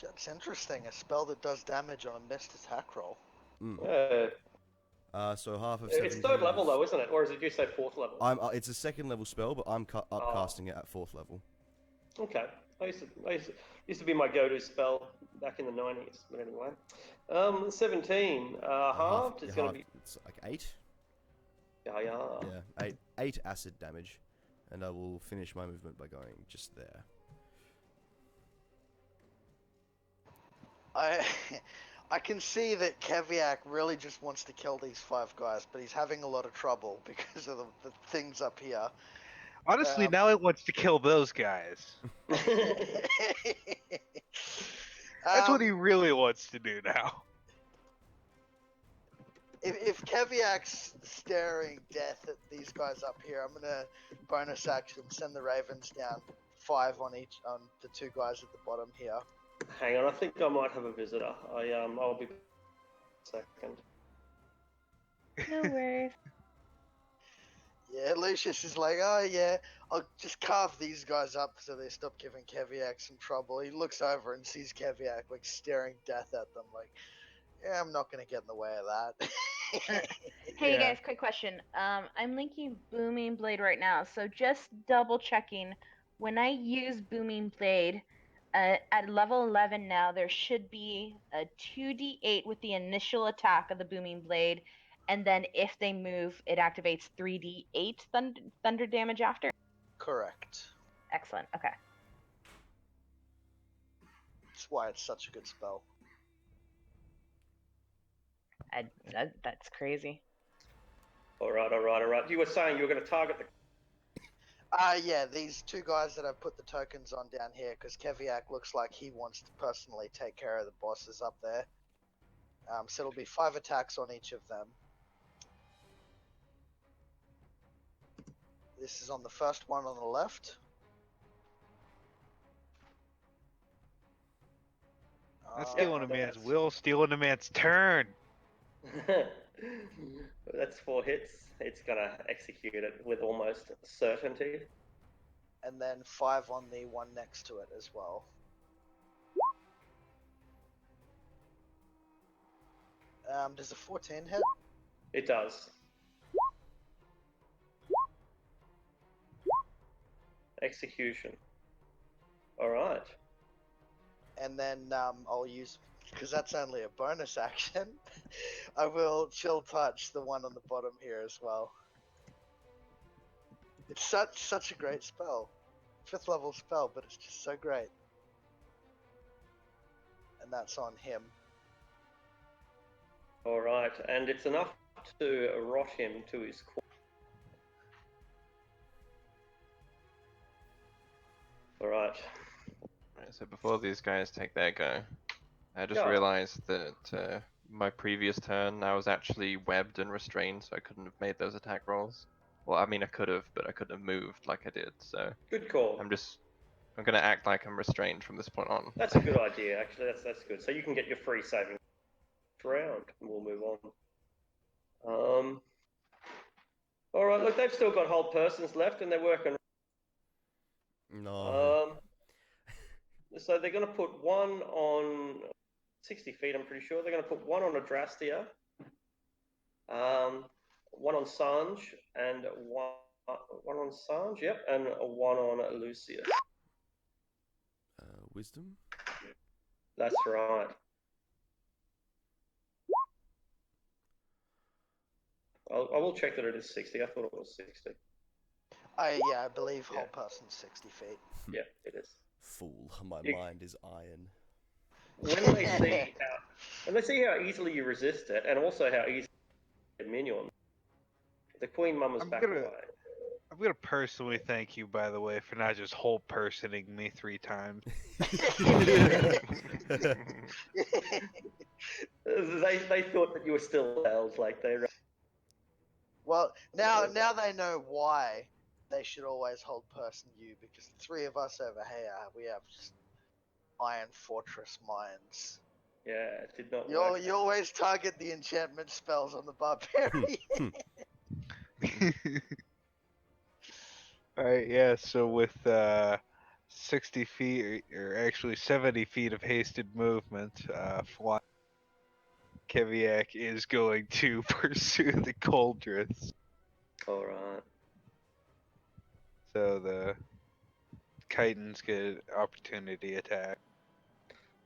That's interesting. A spell that does damage on a missed attack roll. Yeah. So half of It's 17 3rd level though, isn't it? Or did you say 4th level? It's a 2nd level spell, but I'm upcasting it at 4th level. Okay. Used to be my go-to spell back in the 90s, but anyway. 17 halved is going to be. It's like 8. Yeah. Yeah, 8 acid damage, and I will finish my movement by going just there. I can see that Keviak really just wants to kill these 5 guys, but he's having a lot of trouble because of the things up here. Honestly, now he wants to kill those guys. That's what he really wants to do now. If Keviak's staring death at these guys up here, I'm gonna bonus action send the ravens down 5 on the 2 guys at the bottom here. Hang on, I think I might have a visitor. I'll be back in a second. No worries. Yeah, Lucius is like, oh yeah, I'll just carve these guys up so they stop giving Keviak some trouble. He looks over and sees Keviak like staring death at them, like, yeah, I'm not gonna get in the way of that. Hey guys, quick question. I'm linking Booming Blade right now, so just double checking. When I use Booming Blade, at level 11 now, there should be a 2d8 with the initial attack of the Booming Blade, and then if they move, it activates 3d8 thunder damage after? Correct. Excellent, okay. That's why it's such a good spell. That's crazy. All right. You were saying you were going to target the. Yeah, these 2 guys that I've put the tokens on down here, because Keviak looks like he wants to personally take care of the bosses up there. So it'll be 5 attacks on each of them. This is on the first one on the left. Not stealing a man's will, stealing a man's turn. That's 4 hits. It's gonna execute it with almost certainty. And then 5 on the one next to it as well. Does a 14 hit? It does. Execution. Alright. And then I'll use, because that's only a bonus action, I will chill touch the one on the bottom here as well. It's such a great spell. 5th level spell, but it's just so great. And that's on him. Alright, and it's enough to rot him to his core. Alright. Right, so before these guys take their go, I just realized that my previous turn I was actually webbed and restrained, so I couldn't have made those attack rolls. Well, I mean I could have, but I couldn't have moved like I did, so... Good call. I'm gonna act like I'm restrained from this point on. That's a good idea, actually. That's good. So you can get your free saving round, and we'll move on. All right. Look, they've still got hold persons left, and they're working. No. So they're going to put one on 60 feet. I'm pretty sure they're going to put one on Adrastia, one on Sanj, and one on Sanj. Yep, and one on Lucius. Wisdom? That's right. I will check that it is 60. I thought it was 60. I believe whole person's 60 feet. Yeah, it is. Fool, my mind is iron. When they see how easily you resist it, and also how easily you minion, the Queen Mama's back away. I'm gonna personally thank you, by the way, for not just whole personing me 3 times. They thought that you were still held, like they. Well, now they know why they should always hold person you, because the 3 of us over here, we have just Iron Fortress minds. Yeah, it did not work. You always target the enchantment spells on the barbarian. Alright, yeah, so with 60 feet, or actually 70 feet of hasted movement, Keviak is going to pursue the Coldriths. Alright. So the Chitons get opportunity attack.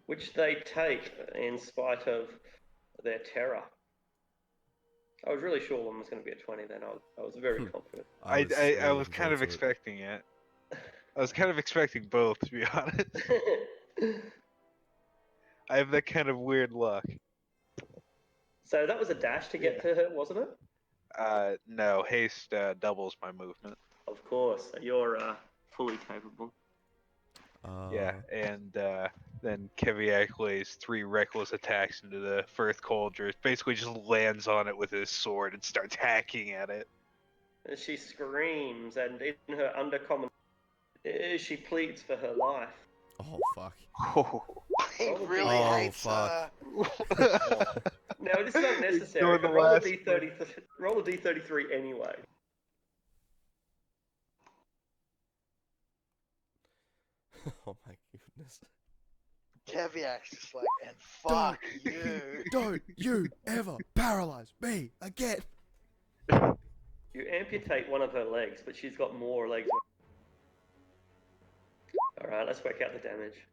Which they take in spite of their terror. I was really sure one was going to be a 20 then. I was very confident. I was kind of expecting it. I was kind of expecting both, to be honest. I have that kind of weird luck. So that was a dash to get to her, wasn't it? No, haste doubles my movement. Of course, you're fully capable. Yeah, and then Keviak lays 3 reckless attacks into the first Coldrith. Basically just lands on it with his sword and starts hacking at it. And she screams, and in her undercommon, she pleads for her life. Oh, fuck. He really hates her. No, this is unnecessary. Roll a d33 anyway. Oh my goodness. Keviak's just like, and fuck you. Don't you ever paralyze me again. You amputate one of her legs, but she's got more legs. Alright, let's work out the damage.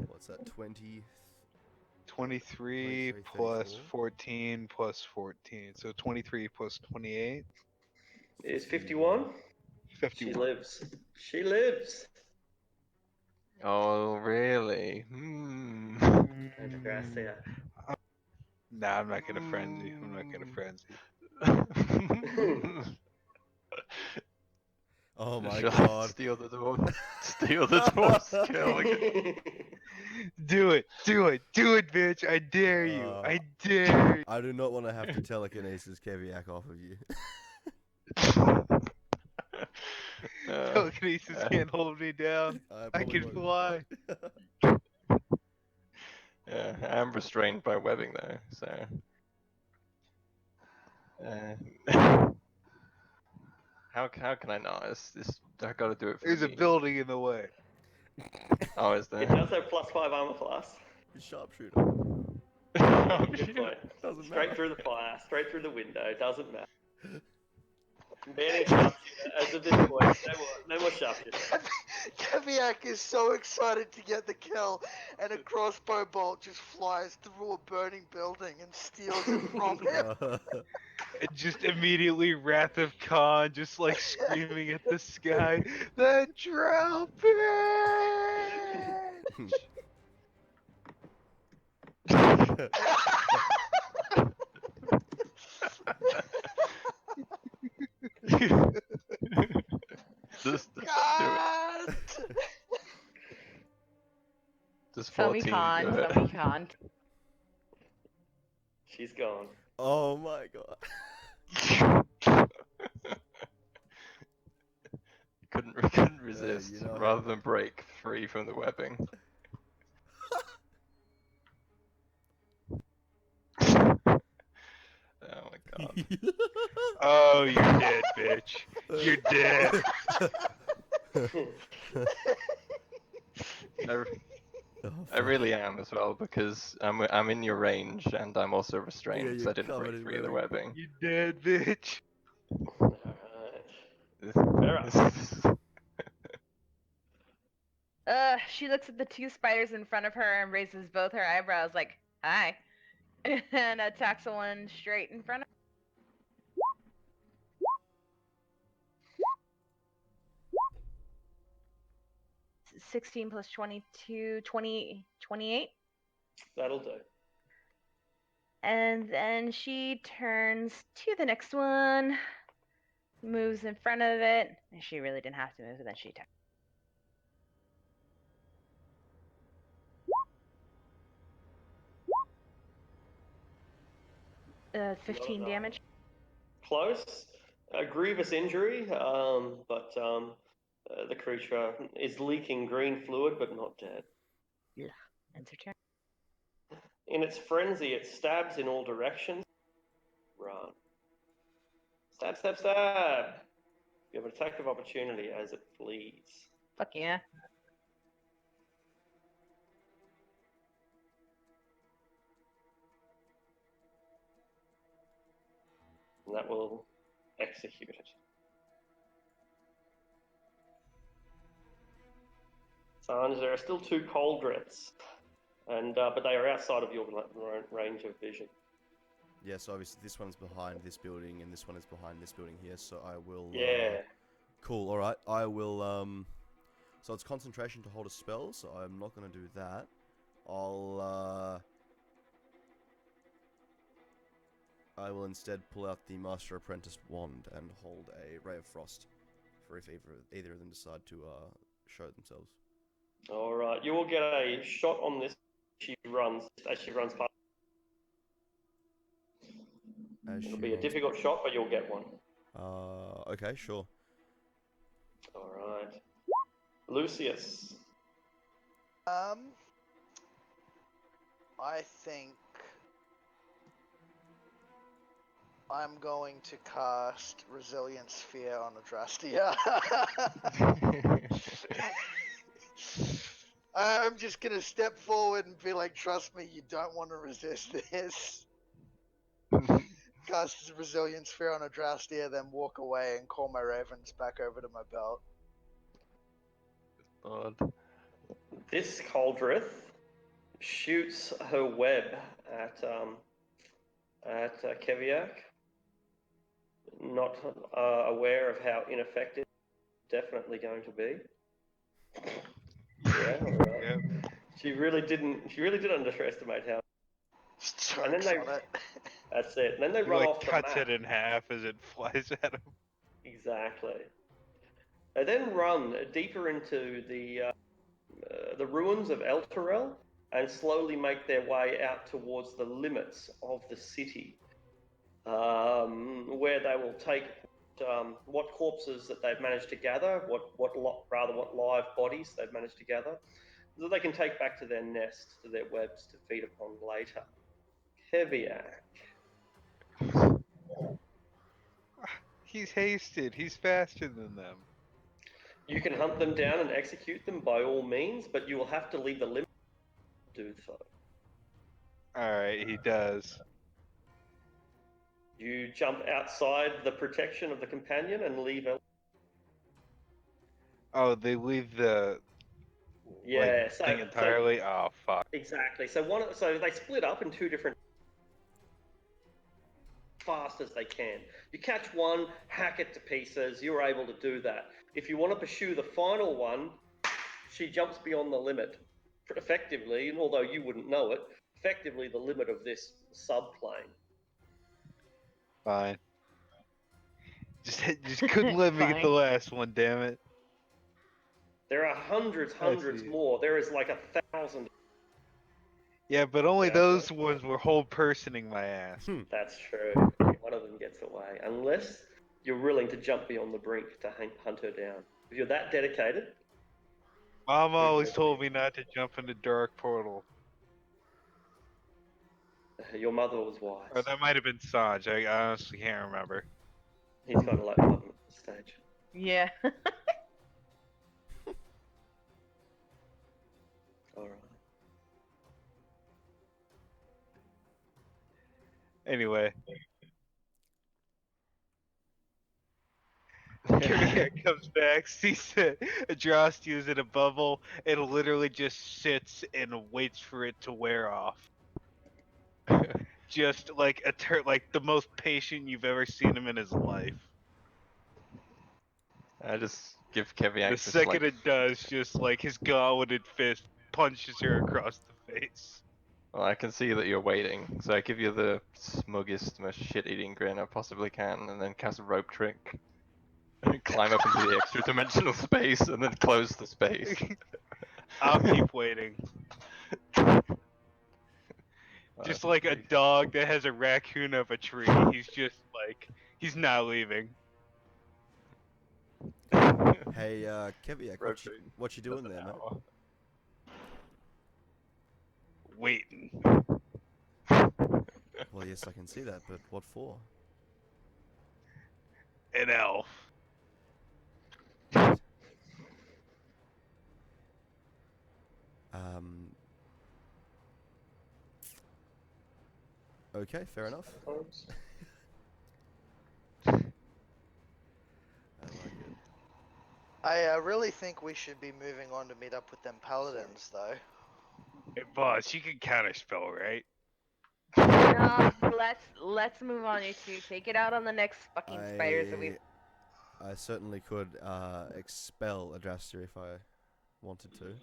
What's that, 20? 23 plus 14 plus 14. So 23 plus 28. Is 51? 51. She lives. She lives! Oh, really? Gracia. Nah, I'm not gonna frenzy. I'm not gonna frenzy. Oh my Shall I god. steal the dwarf. Steal the dwarf's kill again. Do it, bitch! I dare you! I dare you! I do not want to have to telekinesis Keviak off of you. Telekinesis can't hold me down. I probably can won't. fly. Yeah, I'm restrained by webbing though, so. How can I not? I gotta do it for There's a me. building in the way. Oh, is there? It does have +5 armor class. You're sharpshooter. Oh, Good shit. point. Doesn't Straight matter. through the fire, straight through the window. Doesn't matter. Banning sharpshooter as of this point. No more sharpshooter. Keviak is so excited to get the kill, and a crossbow bolt just flies through a burning building and steals it from him. And just immediately Wrath of Khan just like screaming at the sky, the drill Just do it. God! Does Foamy 14 con, do it? foamy con. She's gone. Oh my god. couldn't resist. you know rather him. than break free from the webbing. Oh my god. Oh, you're dead, bitch. You're dead. I really am as well because I'm in your range and I'm also restrained Yeah, because you're I didn't covered break in free of the webbing. You dead, bitch. Alright. She looks at the two spiders in front of her and raises both her eyebrows like, hi. And attacks the one straight in front of her. 16 plus 22, 28. That'll do. And then she turns to the next one, moves in front of it. And she really didn't have to move, and then she attacked. 15 damage. Close. A grievous injury, but the creature is leaking green fluid, but not dead. Yeah, ends her turn. In its frenzy, it stabs in all directions. Run. Stab, stab, stab! You have an attack of opportunity as it flees. Fuck yeah. And that will execute it. Sanj, there are still two Coldrits, and but they are outside of your range of vision. Yeah, so obviously this one's behind this building, and this one is behind this building here, so I will... Yeah. Cool, alright. I will, So it's concentration to hold a spell, so I'm not going to do that. I will instead pull out the Master Apprentice wand and hold a Ray of Frost for if either of them decide to show themselves. Alright, you will get a shot on this as she runs past. It'll be a difficult shot, but you'll get one. Okay, sure. Alright. Lucius. I think I'm going to cast Resilience Sphere on Adrastia. I'm just gonna step forward and be like, trust me, you don't want to resist this. Cast Resilience Sphere on Adrastia, then walk away and call my ravens back over to my belt. Odd. This Coldrith shoots her web at Keviak, not aware of how ineffective it's definitely going to be. Yeah, all right. Yep. She really didn't underestimate how. And then that's it. And then they He run like off the cuts map. it in half as it flies at him. Exactly. They then run deeper into the ruins of Elturel, and slowly make their way out towards the limits of the city, where they will take what corpses that they've managed to gather, what live bodies they've managed to gather, so they can take back to their nests, to their webs to feed upon later. Keviak. He's hasted. He's faster than them. You can hunt them down and execute them by all means, but you will have to leave the limit to do so. Alright, he does. You jump outside the protection of the companion and leave a... Oh, they leave the Yeah, thing entirely? Oh, fuck. Exactly. So they split up in two different... fast as they can. You catch one, hack it to pieces, you're able to do that. If you want to pursue the final one, she jumps beyond the limit. Effectively, and although you wouldn't know it, effectively the limit of this subplane. Fine. Just couldn't let me get the Fine. last one, damn it. There are hundreds see. more. There is like 1,000. Yeah, but only Yeah. those ones were whole personing my ass. That's true. One of them gets away. Unless you're willing to jump beyond the brink to hunt her down. If you're that dedicated... Mom always told me not to jump into dark portal. Your mother was wise. Or that might have been Sanj. I honestly can't remember. He's kind of like mum at this stage. Yeah. Alright. Anyway. Kiriak comes back, sees that Adrasti is in a bubble, and literally just sits and waits for it to wear off. Just like like the most patient you've ever seen him in his life. I just give Keviak The just second like... it does, just like his gauntleted fist punches her across the face. Well, I can see that you're waiting, so I give you the smuggest, most shit-eating grin I possibly can, and then cast a rope trick. Climb up into the extra dimensional space, and then close the space. I'll keep waiting. Just like a dog that has a raccoon up a tree, he's just like, he's not leaving. Hey, Keviak, what you doing there, man? Waiting. Well, yes, I can see that, but what for? An elf. Okay, fair enough. I like it. I really think we should be moving on to meet up with them paladins, though. Hey, boss, you can counterspell, right? No, let's move on, you two. Take it out on the next fucking spiders that we've... I certainly could expel Adrastia if I wanted to.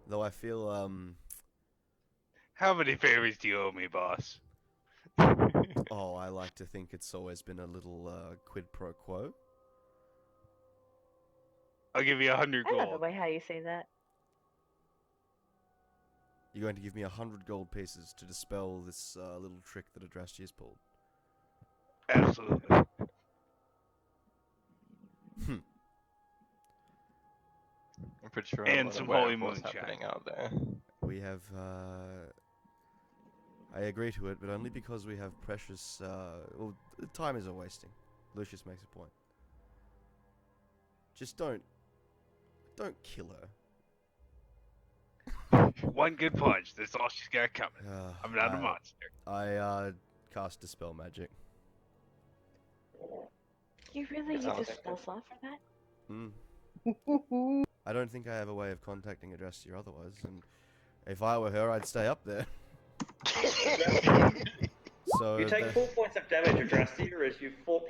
Though I feel, How many favors do you owe me, boss? oh, I like to think it's always been a little quid pro quo. I'll give you 100 I love the gold. way how you say that. You're going to give me 100 gold pieces to dispel this little trick that Adrastia has pulled. Absolutely. I'm pretty sure And I'm some unaware holy of what's moonshine. happening out there. We have, I agree to it, but only because we have precious, well, time is a wasting. Lucius makes a point. Just don't kill her. One good punch. That's all she's got coming. I'm not a monster. I cast Dispel Magic. You really use a spell slot for that? I don't think I have a way of contacting Adrastia otherwise, and if I were her, I'd stay up there. So you take 4 points of damage, Adrastia, as you fall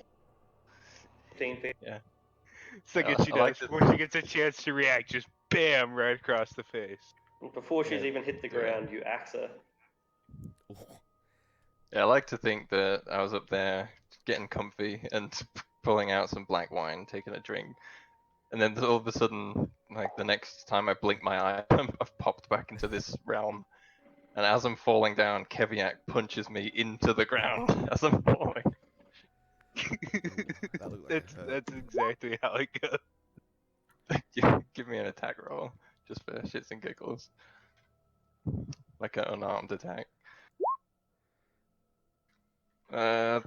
15 feet. Yeah. Second she I like does, this. before she gets a chance to react, just bam, right across the face. Before she's even hit the ground, you axe her. Yeah, I like to think that I was up there getting comfy and pulling out some black wine, taking a drink, and then all of a sudden, like the next time I blink my eye, I've popped back into this realm, And as I'm falling down, Keviak punches me into the ground as I'm falling. That looked like it hurt. That's exactly how it goes. Give me an attack roll, just for shits and giggles. Like an unarmed attack. I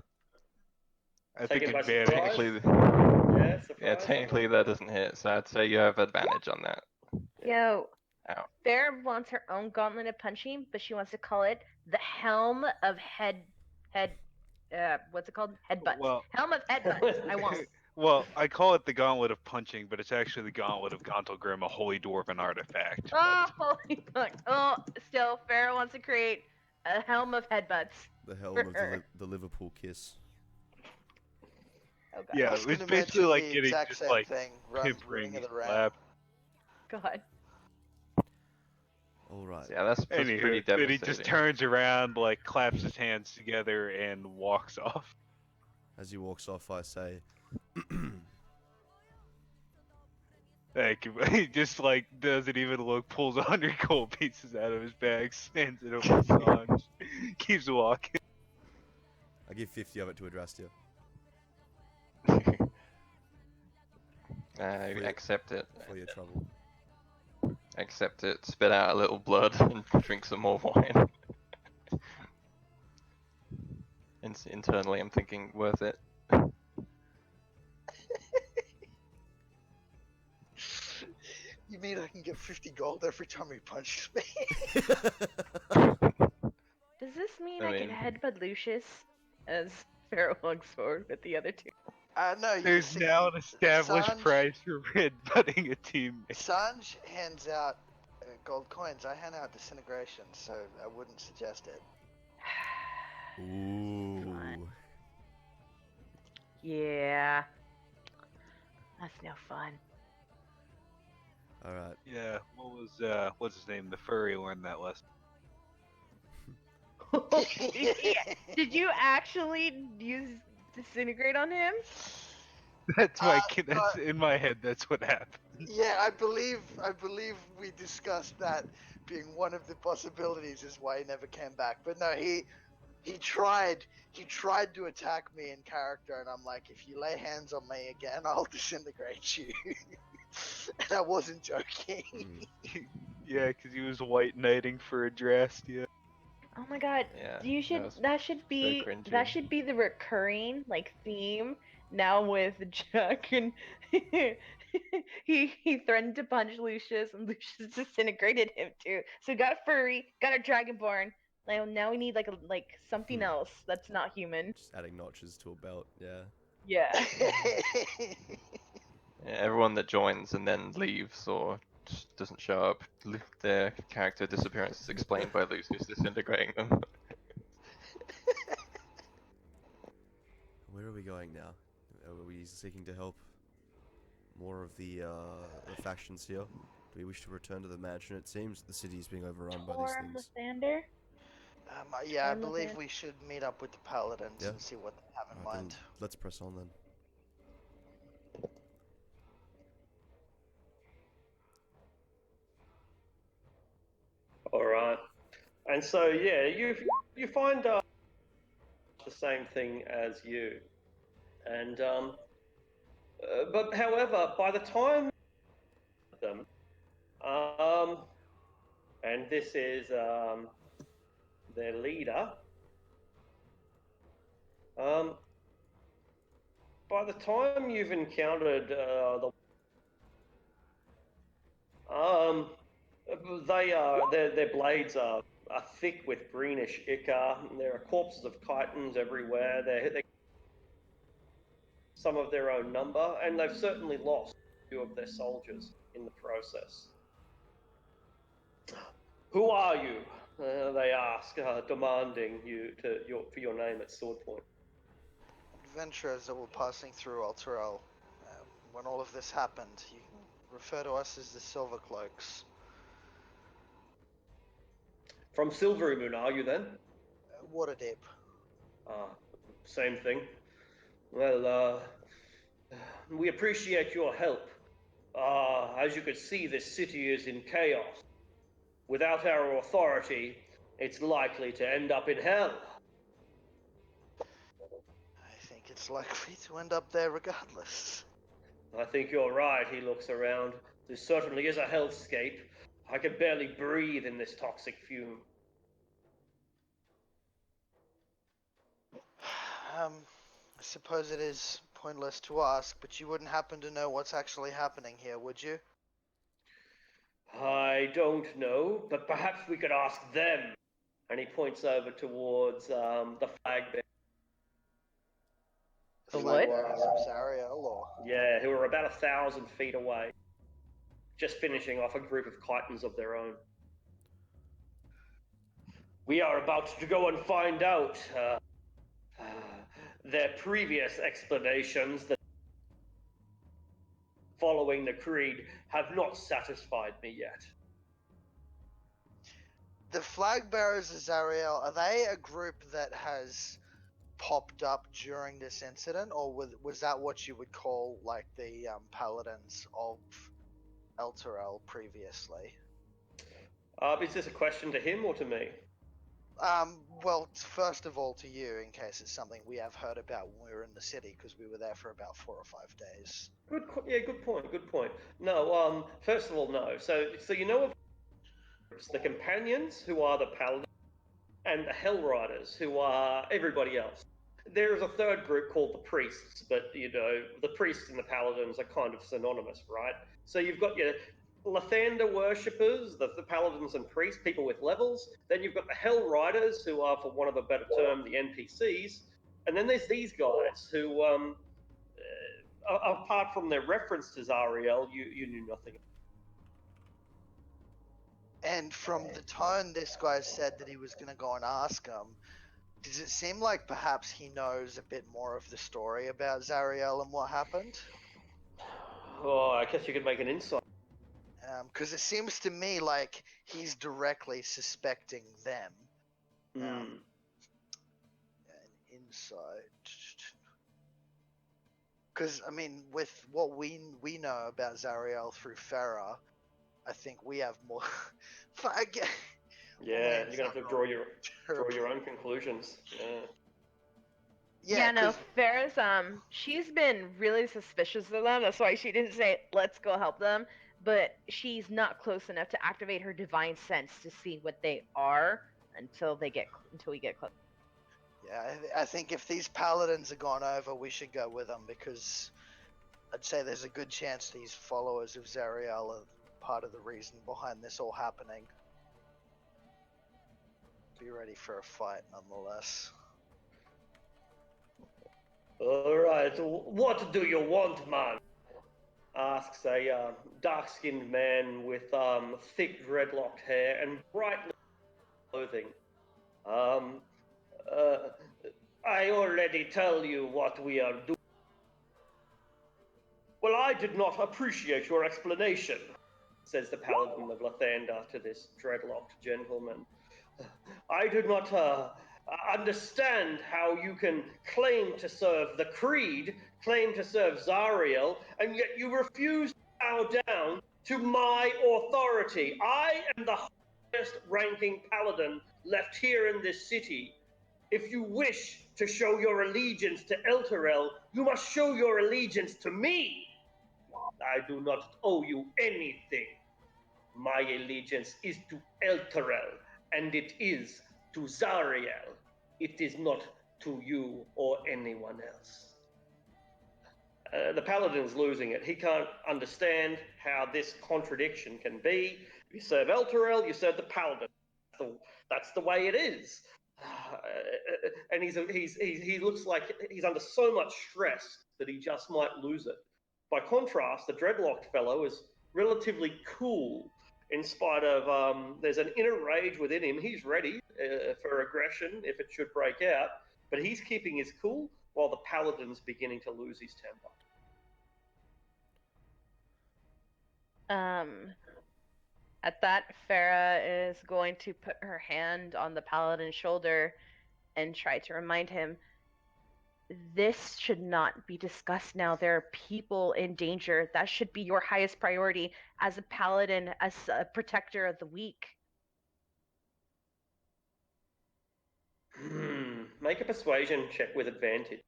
think Taken by advantage. surprise? Technically, Surprise. technically that doesn't hit, so I'd say you have advantage on that. Yo, Ow. Fair wants her own gauntlet of punching, but she wants to call it the Helm of what's it called? Headbutts. Well- Helm of Headbutts. I want. Well, I call it the Gauntlet of Punching, but it's actually the Gauntlet of Gauntlgrim, a holy dwarven artifact. Oh, holy fuck. Oh, still, Fair wants to create a Helm of Headbutts. The helm for of her. the Liverpool kiss. Oh, God. Yeah, I was it was gonna basically mention like the getting exact just same like thing. Run pimpering Ring of the his Ram. lap. God. All right. So yeah, that's pretty Anywho, then devastating. he just turns around, like claps his hands together, and walks off. As he walks off, I say, Like he just like doesn't even look, pulls 100 gold pieces out of his bag, hands it over to Sanj, keeps walking. I give 50 of it to Adrastia. Accept it. For your trouble. Accept it. Spit out a little blood and drink some more wine. Internally, I'm thinking worth it. You mean I can get 50 gold every time he punches me? Does this mean I I can mean- headbutt Lucius as Pharaoh walks forward with the other two? No, you There's see, now an established Sanj- price for headbutting a teammate. Sanj hands out gold coins. I hand out disintegration, so I wouldn't suggest it. Ooh. Fun. Yeah. That's no fun. All right. Yeah, what was what's his name? The furry learned that lesson. Did you actually use disintegrate on him? That's my Uh, that's in my head. That's what happened. Yeah, I believe we discussed that being one of the possibilities is why he never came back. But no, he tried to attack me in character, and I'm like, if you lay hands on me again, I'll disintegrate you. And I wasn't joking. Yeah, because he was white knighting for Adrastia. Oh my god. Yeah, You should was that should be cringy. the recurring like theme now with Jack, and he threatened to punch Lucius and Lucius disintegrated him too. So we got a furry, got a dragonborn. Now we need like something else that's not human. Just adding notches to a belt. Yeah. Yeah. Yeah, everyone that joins and then leaves or just doesn't show up, their character disappearance is explained by Lucius disintegrating them. Where are we going now? Are we seeking to help more of the factions here? Do we wish to return to the mansion? It seems the city is being overrun by these Torm things. Lysander? Yeah, I I'm looking believe at- we should meet up with the paladins Yeah. and see what they have in Alright, then mind. let's press on then. All right. And so yeah, you find the same thing as you, and but however, by the time them, and this is their leader. By the time you've encountered their blades are thick with greenish ichor. There are corpses of chitons everywhere. They're some of their own number, and they've certainly lost a few of their soldiers in the process. Who are you? They ask, demanding for your name at sword point. Adventurers that were passing through Alterel. When all of this happened, you can refer to us as the Silver Cloaks. From Silvery Moon, are you then? Waterdeep. Same thing. Well, we appreciate your help. As you can see, this city is in chaos. Without our authority, it's likely to end up in hell. I think it's likely to end up there regardless. I think you're right, he looks around. There certainly is a hellscape. I can barely breathe in this toxic fume. I suppose it is pointless to ask, but you wouldn't happen to know what's actually happening here, would you? I don't know, but perhaps we could ask them. And he points over towards the flag bearers. The Flag what? bearers of Zariel, or Yeah, who are about 1,000 feet away. Just finishing off a group of Chitons of their own. We are about to go and find out their previous explanations that following the creed have not satisfied me yet. the flag bearers of Zariel, are they a group that has popped up during this incident, or was that what you would call like the paladins of Elturel previously? Is this a question to him or to me? Well, first of all, to you, in case it's something we have heard about when we were in the city, because we were there for about 4 or 5 days. Good point. No, first of all, no. So you know of the companions, who are the paladins, and the Hell Riders, who are everybody else. There is a third group called the priests, but the priests and the paladins are kind of synonymous, right? So you've got your Lathander worshippers, the paladins and priests, people with levels. Then you've got the Hell Riders, who are, for want of a better term, the NPCs. And then there's these guys who, apart from their reference to Zariel, you knew nothing. And from the tone this guy said that he was going to go and ask him, does it seem like perhaps he knows a bit more of the story about Zariel and what happened? Oh, I guess you could make an insight. Because it seems to me like he's directly suspecting them. An insight. Because, I mean, with what we know about Zariel through Farah, I think we have more... Yeah, you're gonna have to draw your own conclusions. Yeah, no, Farrah's she's been really suspicious of them. That's why she didn't say let's go help them. But she's not close enough to activate her divine sense to see what they are until we get close. Yeah, I think if these paladins are gone over, we should go with them, because I'd say there's a good chance these followers of Zariel are part of the reason behind this all happening. Be ready for a fight, nonetheless. Alright, what do you want, man? Asks a dark-skinned man with thick dreadlocked hair and bright clothing. I already tell you what we are doing. Well, I did not appreciate your explanation, says the paladin of Lathander to this dreadlocked gentleman. I do not understand how you can claim to serve the Creed, claim to serve Zariel, and yet you refuse to bow down to my authority. I am the highest ranking paladin left here in this city. If you wish to show your allegiance to Elturel, you must show your allegiance to me. I do not owe you anything. My allegiance is to Elturel, and it is to Zariel. It is not to you or anyone else. The paladin's losing it. He can't understand how this contradiction can be. If you serve Elturel, you serve the paladin. That's the way it is. And he looks like he's under so much stress that he just might lose it. By contrast, the dreadlocked fellow is relatively cool, in spite of there's an inner rage within him. He's ready for aggression if it should break out, but he's keeping his cool while the paladin's beginning to lose his temper. At that, Farah is going to put her hand on the paladin's shoulder and try to remind him, this should not be discussed now. There are people in danger. That should be your highest priority as a paladin, as a protector of the weak. Make a persuasion check with advantage.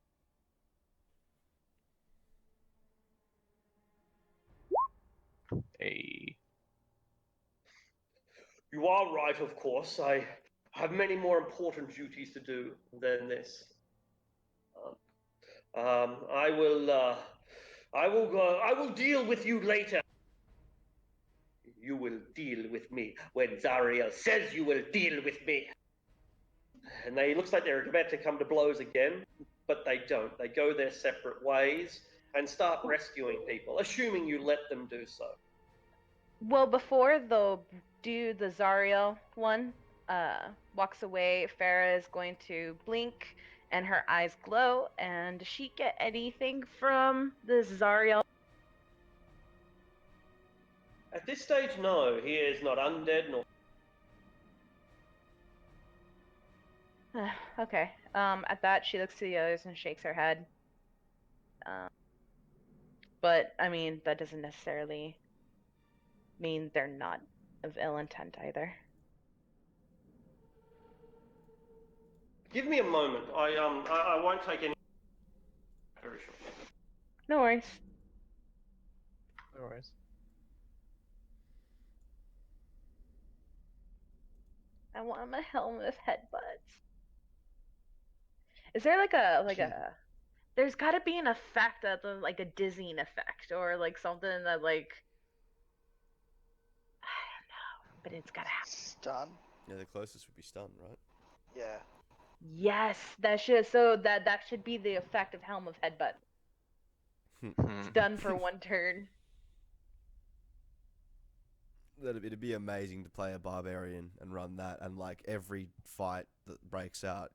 A. You are right, of course. I have many more important duties to do than this. I will deal with you later. You will deal with me when Zariel says you will deal with me. And it looks like they're about to come to blows again, but they don't. They go their separate ways and start rescuing people, assuming you let them do so. Well, before they'll do the Zariel one, walks away, Farah is going to blink and her eyes glow. And does she get anything from this Zariel? At this stage, no. He is not undead nor. Okay. At that, she looks to the others and shakes her head. But, I mean, that doesn't necessarily mean they're not of ill intent either. Give me a moment. I won't take any. Very short. No worries. No worries. I want my helmet of headbutts. Is there a there's gotta be an effect that's like a dizzying effect or like something that like I don't know, but it's gotta happen. Stun. Yeah, the closest would be stun, right? Yeah. Yes, that should be the effect of Helm of Headbutt. It's done for one turn. It'd be amazing to play a barbarian and run that, and like every fight that breaks out,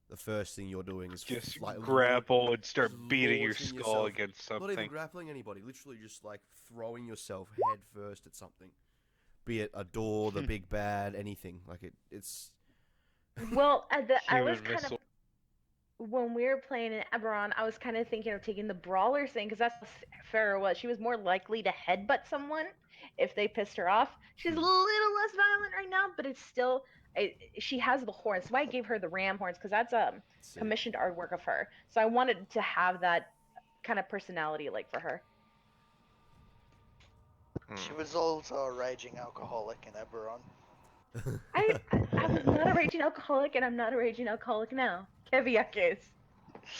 the first thing you're doing is Just like grapple and start just beating your launching skull yourself. against Not even something. grappling anybody, literally just like throwing yourself head first at something, be it a door, the big bad, anything. Like it's. Well, I was Human kind missile. of when we were playing in Eberron, I was kind of thinking of taking the brawler thing because that's what Farah was. She was more likely to headbutt someone if they pissed her off. She's a little less violent right now, but it's still she has the horns. So I gave her the ram horns because that's commissioned artwork of her. So I wanted to have that kind of personality like for her. She was also a raging alcoholic in Eberron. I was not a raging alcoholic, and I'm not a raging alcoholic now. Keviak is.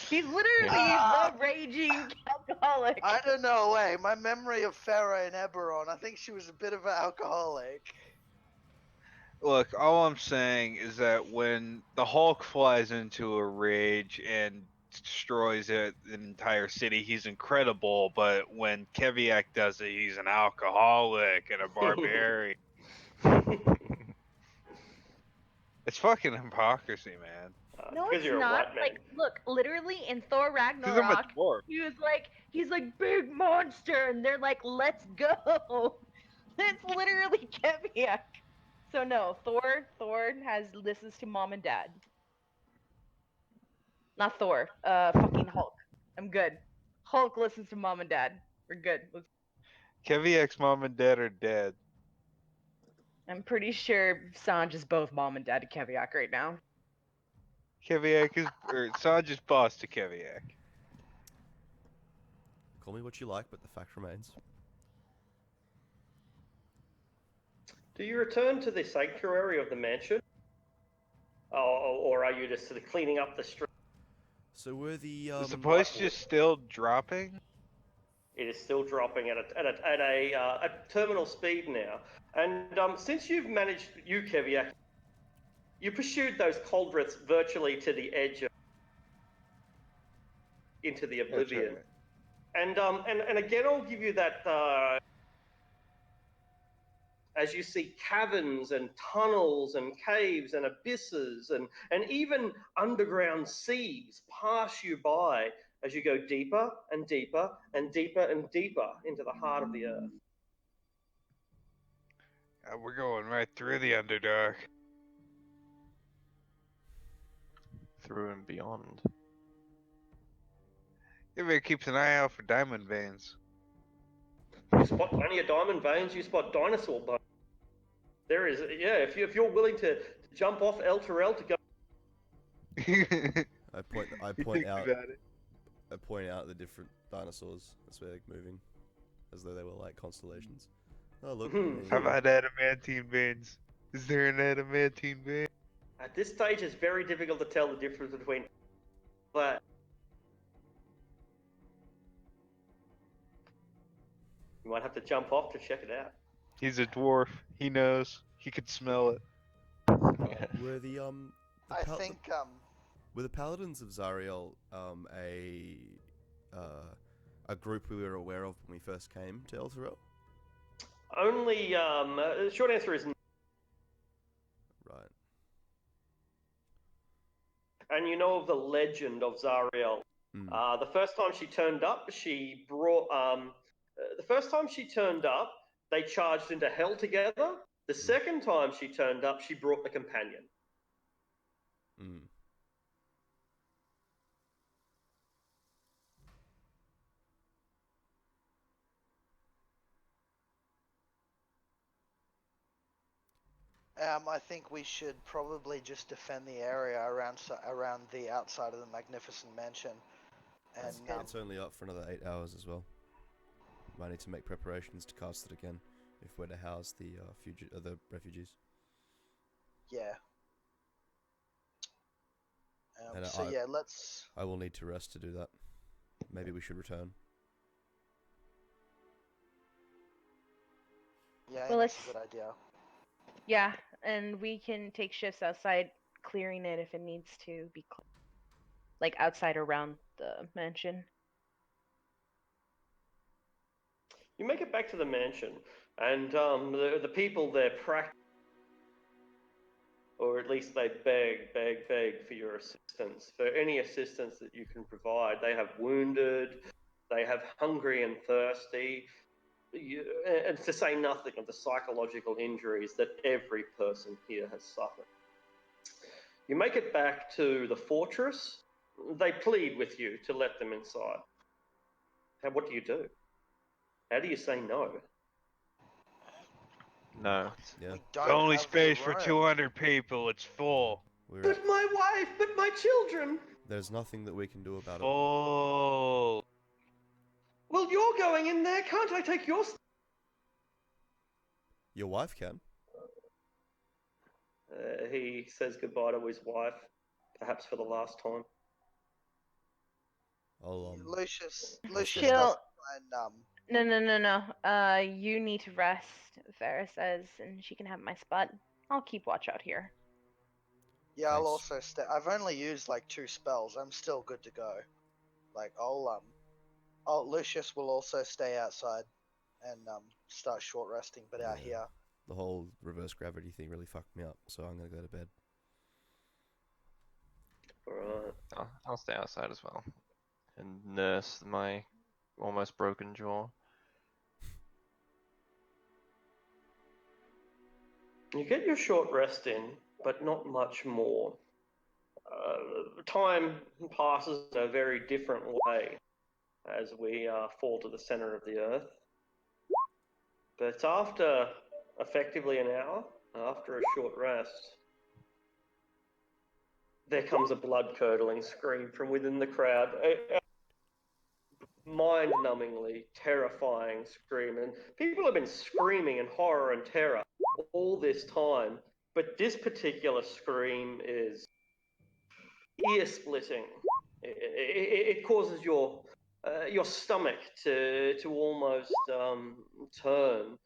He's literally the raging alcoholic. I don't know, my memory of Farah in Eberron, I think she was a bit of an alcoholic. Look, all I'm saying is that when the Hulk flies into a rage and destroys an entire city, he's incredible. But when Keviak does it, he's an alcoholic and a barbarian. It's fucking hypocrisy, man. No, because it's you're a not. white man. Like, look, literally in Thor Because I'm a Ragnarok, dwarf. he's like big monster, and they're like, let's go. It's literally Keviak. So no, Thor listens to mom and dad. Not Thor. Fucking Hulk. I'm good. Hulk listens to mom and dad. We're good. Keviak's mom and dad are dead. I'm pretty sure Sanj is both mom and dad to Keviak right now. Keviak is, or Sanj's boss to Keviak. Call me what you like, but the fact remains. Do you return to the sanctuary of the mansion? Or are you just sort of cleaning up the street? So were the Is the place just still dropping? It is still dropping at a terminal speed now. And since you've managed, Keviak, you pursued those Coldriths virtually to the edge of, into the oblivion. Right. And again, I'll give you that. As you see caverns and tunnels and caves and abysses and even underground seas pass you by as you go deeper and deeper and deeper and deeper into the heart of the earth. We're going right through the Underdark. Through and beyond. Everybody keeps an eye out for diamond veins. You spot plenty of diamond veins, you spot dinosaur bones. There is, yeah, if you're willing to jump off L to go I point He point thinks out about it. I point out the different dinosaurs as we're moving, as though they were like constellations. Oh look, How about adamantine veins? Is there an adamantine vein? At this stage, it's very difficult to tell the difference between that. You might have to jump off to check it out. He's a dwarf. He knows. He could smell it. were the I think were the paladins of Zariel a group we were aware of when we first came to Elturel? Only, the short answer is no. Right. And you know of the legend of Zariel. The first time she turned up, she brought. The first time she turned up, they charged into hell together. The second time she turned up, she brought the companion. I think we should probably just defend the area around the outside of the magnificent mansion. And It's only up for another 8 hours as well. Might need to make preparations to cast it again if we're to house the the refugees. Yeah. And let's. I will need to rest to do that. Maybe we should return. Yeah, Well, that's a good idea. Yeah, and we can take shifts outside, clearing it if it needs to be, like outside around the mansion. You make it back to the mansion, and the people there practice, or at least they beg for your assistance, for any assistance that you can provide. They have wounded, they have hungry and thirsty, and to say nothing of the psychological injuries that every person here has suffered. You make it back to the fortress. They plead with you to let them inside. What do you do? How do you say no? No. Yeah. We don't Only have space the for room. 200 people. It's full. But my wife, but my children. There's nothing that we can do about it. Full. Well, you're going in there. Can't I take your... Your wife can. He says goodbye to his wife, perhaps for the last time. Lucius Chill. doesn't mind, No. You need to rest, Farah says, and she can have my spot. I'll keep watch out here. Yeah, I'll Thanks. also stay. I've only used like 2 spells. I'm still good to go. Like Lucius will also stay outside and start short resting, but out here. The whole reverse gravity thing really fucked me up, so I'm gonna go to bed. Alright. I'll stay outside as well and nurse my almost broken jaw. You get your short rest in, but not much more. Time passes in a very different way as we fall to the center of the earth. But after effectively an hour, after a short rest, there comes a blood-curdling scream from within the crowd. A mind-numbingly terrifying scream. And people have been screaming in horror and terror all this time, but this particular scream is ear-splitting. It causes your stomach to almost turn.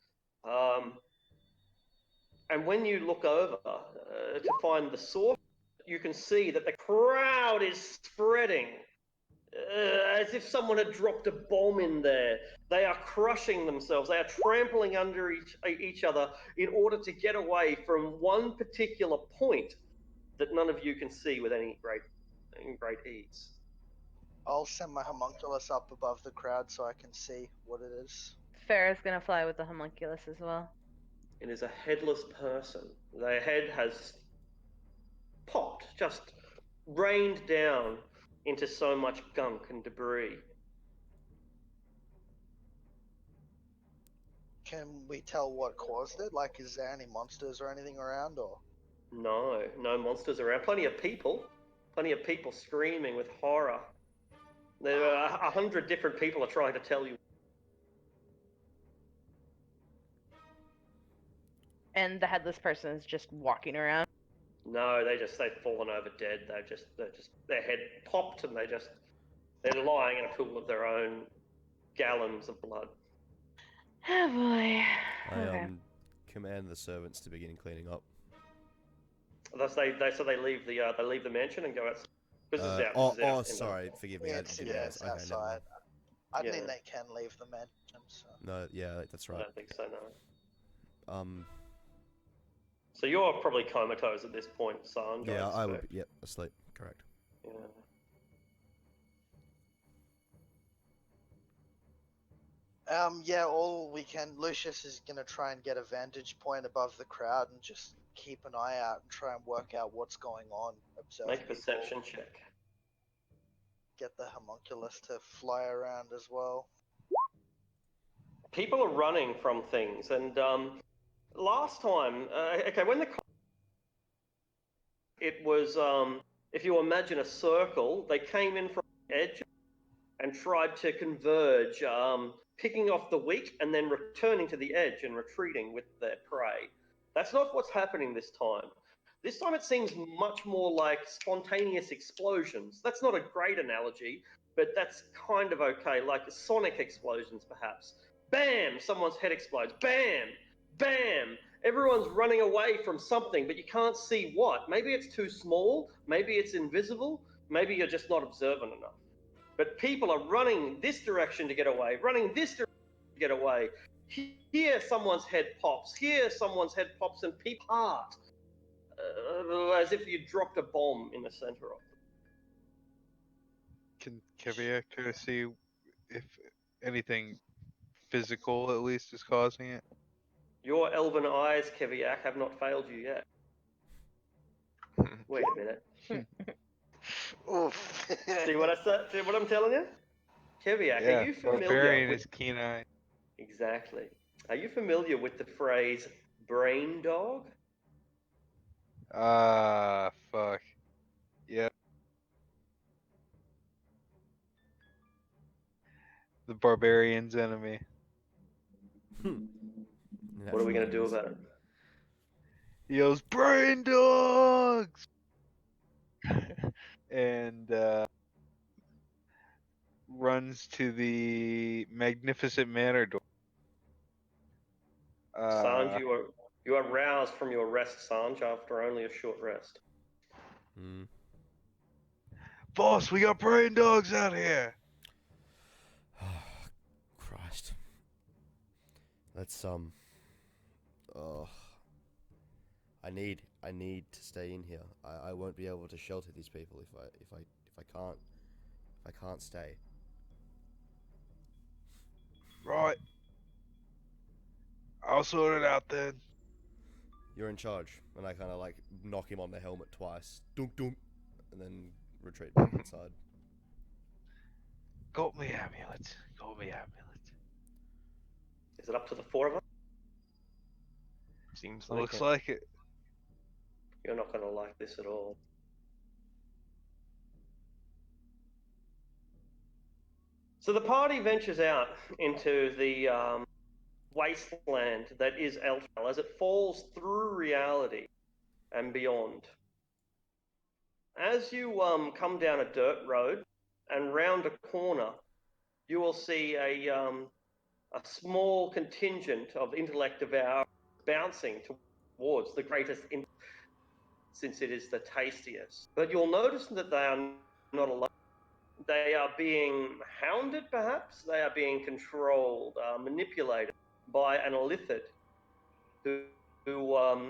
And when you look over to find the source, you can see that the crowd is spreading as if someone had dropped a bomb in there. They are crushing themselves. They are trampling under each other in order to get away from one particular point that none of you can see with any great ease. I'll send my homunculus up above the crowd so I can see what it is. Farah's gonna fly with the homunculus as well. It is a headless person. Their head has popped, just rained down into so much gunk and debris. Can we tell what caused it? Like, is there any monsters or anything around, or? No monsters around. Plenty of people. Plenty of people screaming with horror. There are 100 different people are trying to tell you. And the headless person is just walking around. No, they've fallen over dead. Their head popped and they're lying in a pool of their own gallons of blood. Oh boy. I Okay. command the servants to begin cleaning up. Thus they leave the mansion and go outside. This is out. This is out. Sorry, forgive me. I It's, didn't yeah, realize. it's Okay, never outside. mind. I Yeah. think they can leave the mansion. So. No, yeah, that's I right. don't think so. No. Um, So you're probably comatose at this point, Sanj. yeah, I would. expect. Yep, asleep. Correct. Yeah. Yeah, all we can. Lucius is gonna try and get a vantage point above the crowd and just keep an eye out and try and work out what's going on. Observe Make a people, perception check. get the homunculus to fly around as well. People are running from things, and last time, when it was, if you imagine a circle, they came in from the edge and tried to converge, picking off the weak and then returning to the edge and retreating with their prey. That's not what's happening this time. This time it seems much more like spontaneous explosions. That's not a great analogy, but that's kind of okay, like sonic explosions perhaps. Bam! Someone's head explodes. Bam! Bam! Everyone's running away from something, but you can't see what. Maybe it's too small, maybe it's invisible, maybe you're just not observant enough. But people are running this direction to get away, running this direction to get away. Here someone's head pops, here someone's head pops, and people heart. As if you dropped a bomb in the center of them. Can Keviak try to see if anything physical at least is causing it? Your elven eyes, Keviak, have not failed you yet. Wait a minute. Oof. See what I said? See what I'm telling you? Keviak, Yeah, are you familiar barbarian with... is keen eye. Exactly. Are you familiar with the phrase brain dog? Ah, fuck. Yep. The barbarian's enemy. What are we going to do about it? He yells, "Brain dogs!" and runs to the magnificent manor door. Sanj, you are roused from your rest, Sanj, after only a short rest. Boss, we got brain dogs out here. Christ. Let's Oh. I need to stay in here. I won't be able to shelter these people if I can't stay. Right. I'll sort it out then. You're in charge, and I kind of like knock him on the helmet twice, dunk dunk, and then retreat back inside. Got me amulet. Got me amulet. Is it up to the four of us? Seems like Looks it. like it. You're not going to like this at all. So the party ventures out into the wasteland that is Elfhell as it falls through reality and beyond. As you come down a dirt road and round a corner, you will see a small contingent of intellect devour bouncing towards the greatest since it is the tastiest. But you'll notice that they are not alone. They are being hounded, perhaps. They are being controlled, manipulated by an illithid who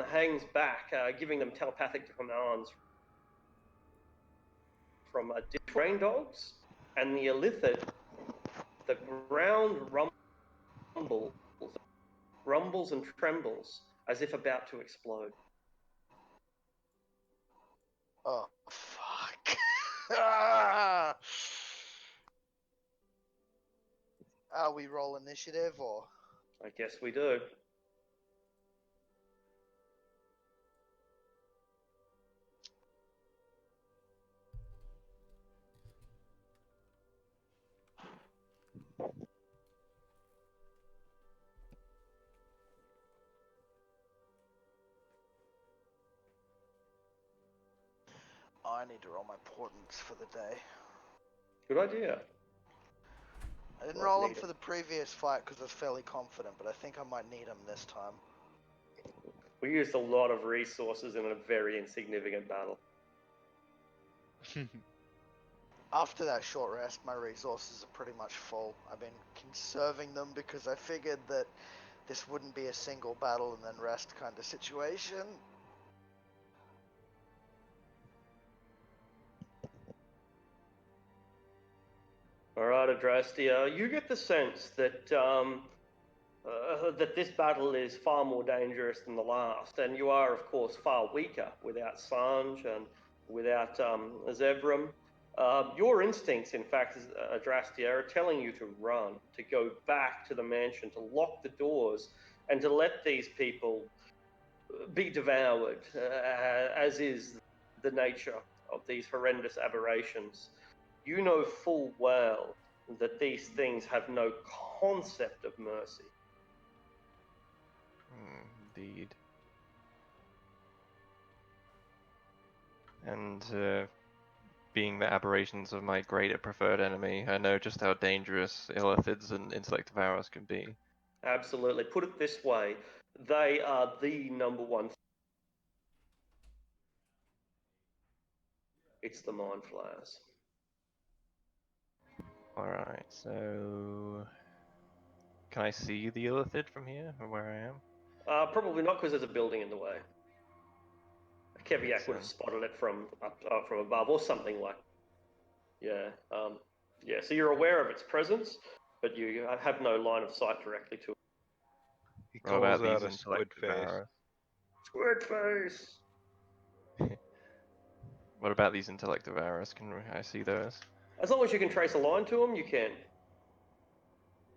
hangs back, giving them telepathic commands from brain dogs. And the illithid, the ground rumbles and trembles as if about to explode. Oh, fuck. Ah! We roll initiative or? I guess we do. Oh, I need to roll my portents for the day. Good idea. I didn't Might roll them need for it. the previous fight because I was fairly confident, but I think I might need them this time. We used a lot of resources in a very insignificant battle. After that short rest, my resources are pretty much full. I've been conserving them because I figured that this wouldn't be a single battle and then rest kind of situation. All right, Adrastia, you get the sense that that this battle is far more dangerous than the last, and you are, of course, far weaker without Sanj and without Zebram. Your instincts, in fact, Adrastia, are telling you to run, to go back to the mansion, to lock the doors, and to let these people be devoured, as is the nature of these horrendous aberrations. You know full well that these things have no concept of mercy. Indeed. And being the aberrations of my greater preferred enemy, I know just how dangerous illithids and intellect devourers can be. Absolutely. Put it this way, they are the number one. It's the mind flayers. Alright, so... Can I see the illithid from here, from where I am? Probably not, because there's a building in the way. Keviak would have sense. spotted it from from above, or something like. Yeah. Yeah. So you're aware of its presence, but you have no line of sight directly to it. He What calls about out these a squid intellect face. devourers? Squid face. What about these intellect devourers? Can I see those? As long as you can trace a line to them, you can.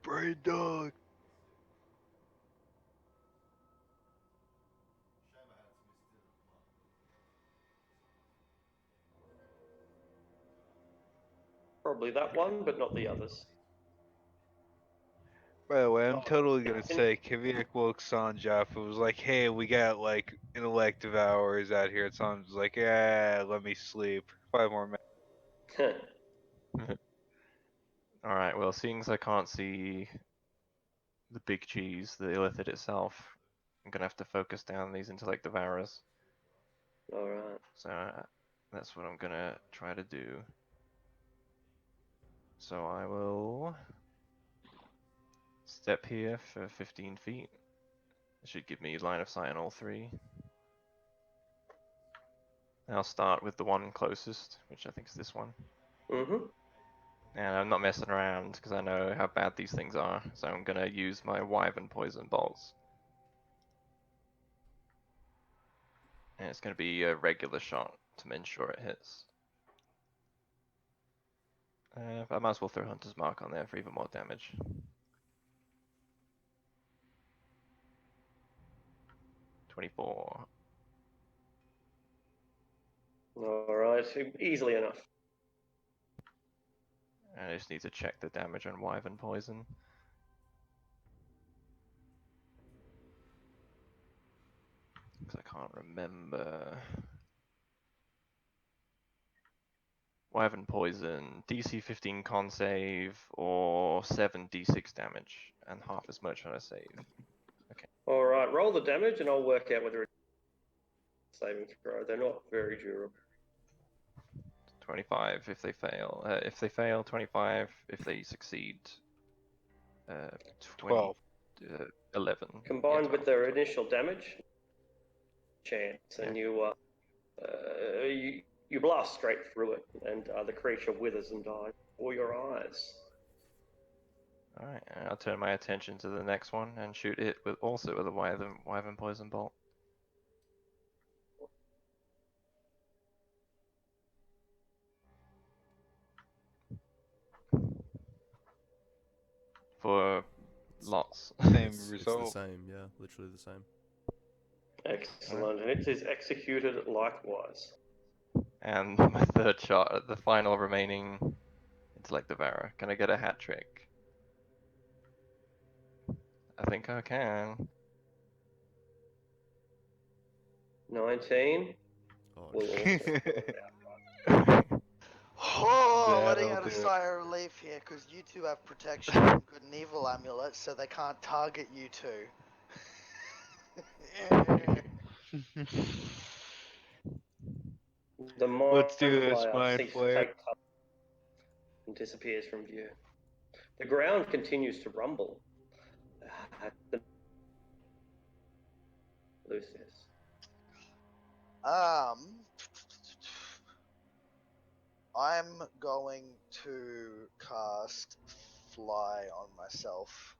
Brain dog. Probably that one, but not the others. By the way, I'm totally gonna say Kaviak woke Sanj up. It was like, hey, we got like intellect devourers out here. Sanj was like, yeah, let me sleep. 5 more minutes. Alright, well, seeing as I can't see the big cheese, the illithid itself, I'm gonna have to focus down these intellect devourers. Alright. So that's what I'm gonna try to do. So I will step here for 15 feet. It should give me line of sight on all 3. I'll start with the one closest, which I think is this one. Mm-hmm. And I'm not messing around because I know how bad these things are. So I'm gonna use my Wyvern poison bolts. And it's gonna be a regular shot to ensure it hits. I might as well throw Hunter's Mark on there for even more damage. $24. Alright, easily enough. And I just need to check the damage on Wyvern poison. Because I can't remember. Wyvern poison, DC 15 con save, or 7 d6 damage, and half as much on a save. Alright, roll the damage and I'll work out whether it's a saving throw. They're not very durable. 25 if they fail. If they fail, 25. If they succeed, 12. 11. Combined Yeah, with 12. their initial damage, chance, and Yeah. you blast straight through it, and the creature withers and dies before your eyes. Alright, I'll turn my attention to the next one and shoot it with also with a Wyvern poison bolt. For lots. Same It's the result. same, yeah, literally the same. Excellent, and it is executed likewise. And my third shot at the final remaining intellect devourer. Can I get a hat trick? I think I can. 19 Oh, will also shit. fall out. Oh, letting That'll out a do it. sigh of relief here, because you two have protection from good and evil amulets, so they can't target you two. The mind Let's do this, flayer mind ceases to flayer. take cover and disappears from view. The ground continues to rumble. Lucius. I'm going to cast Fly on myself.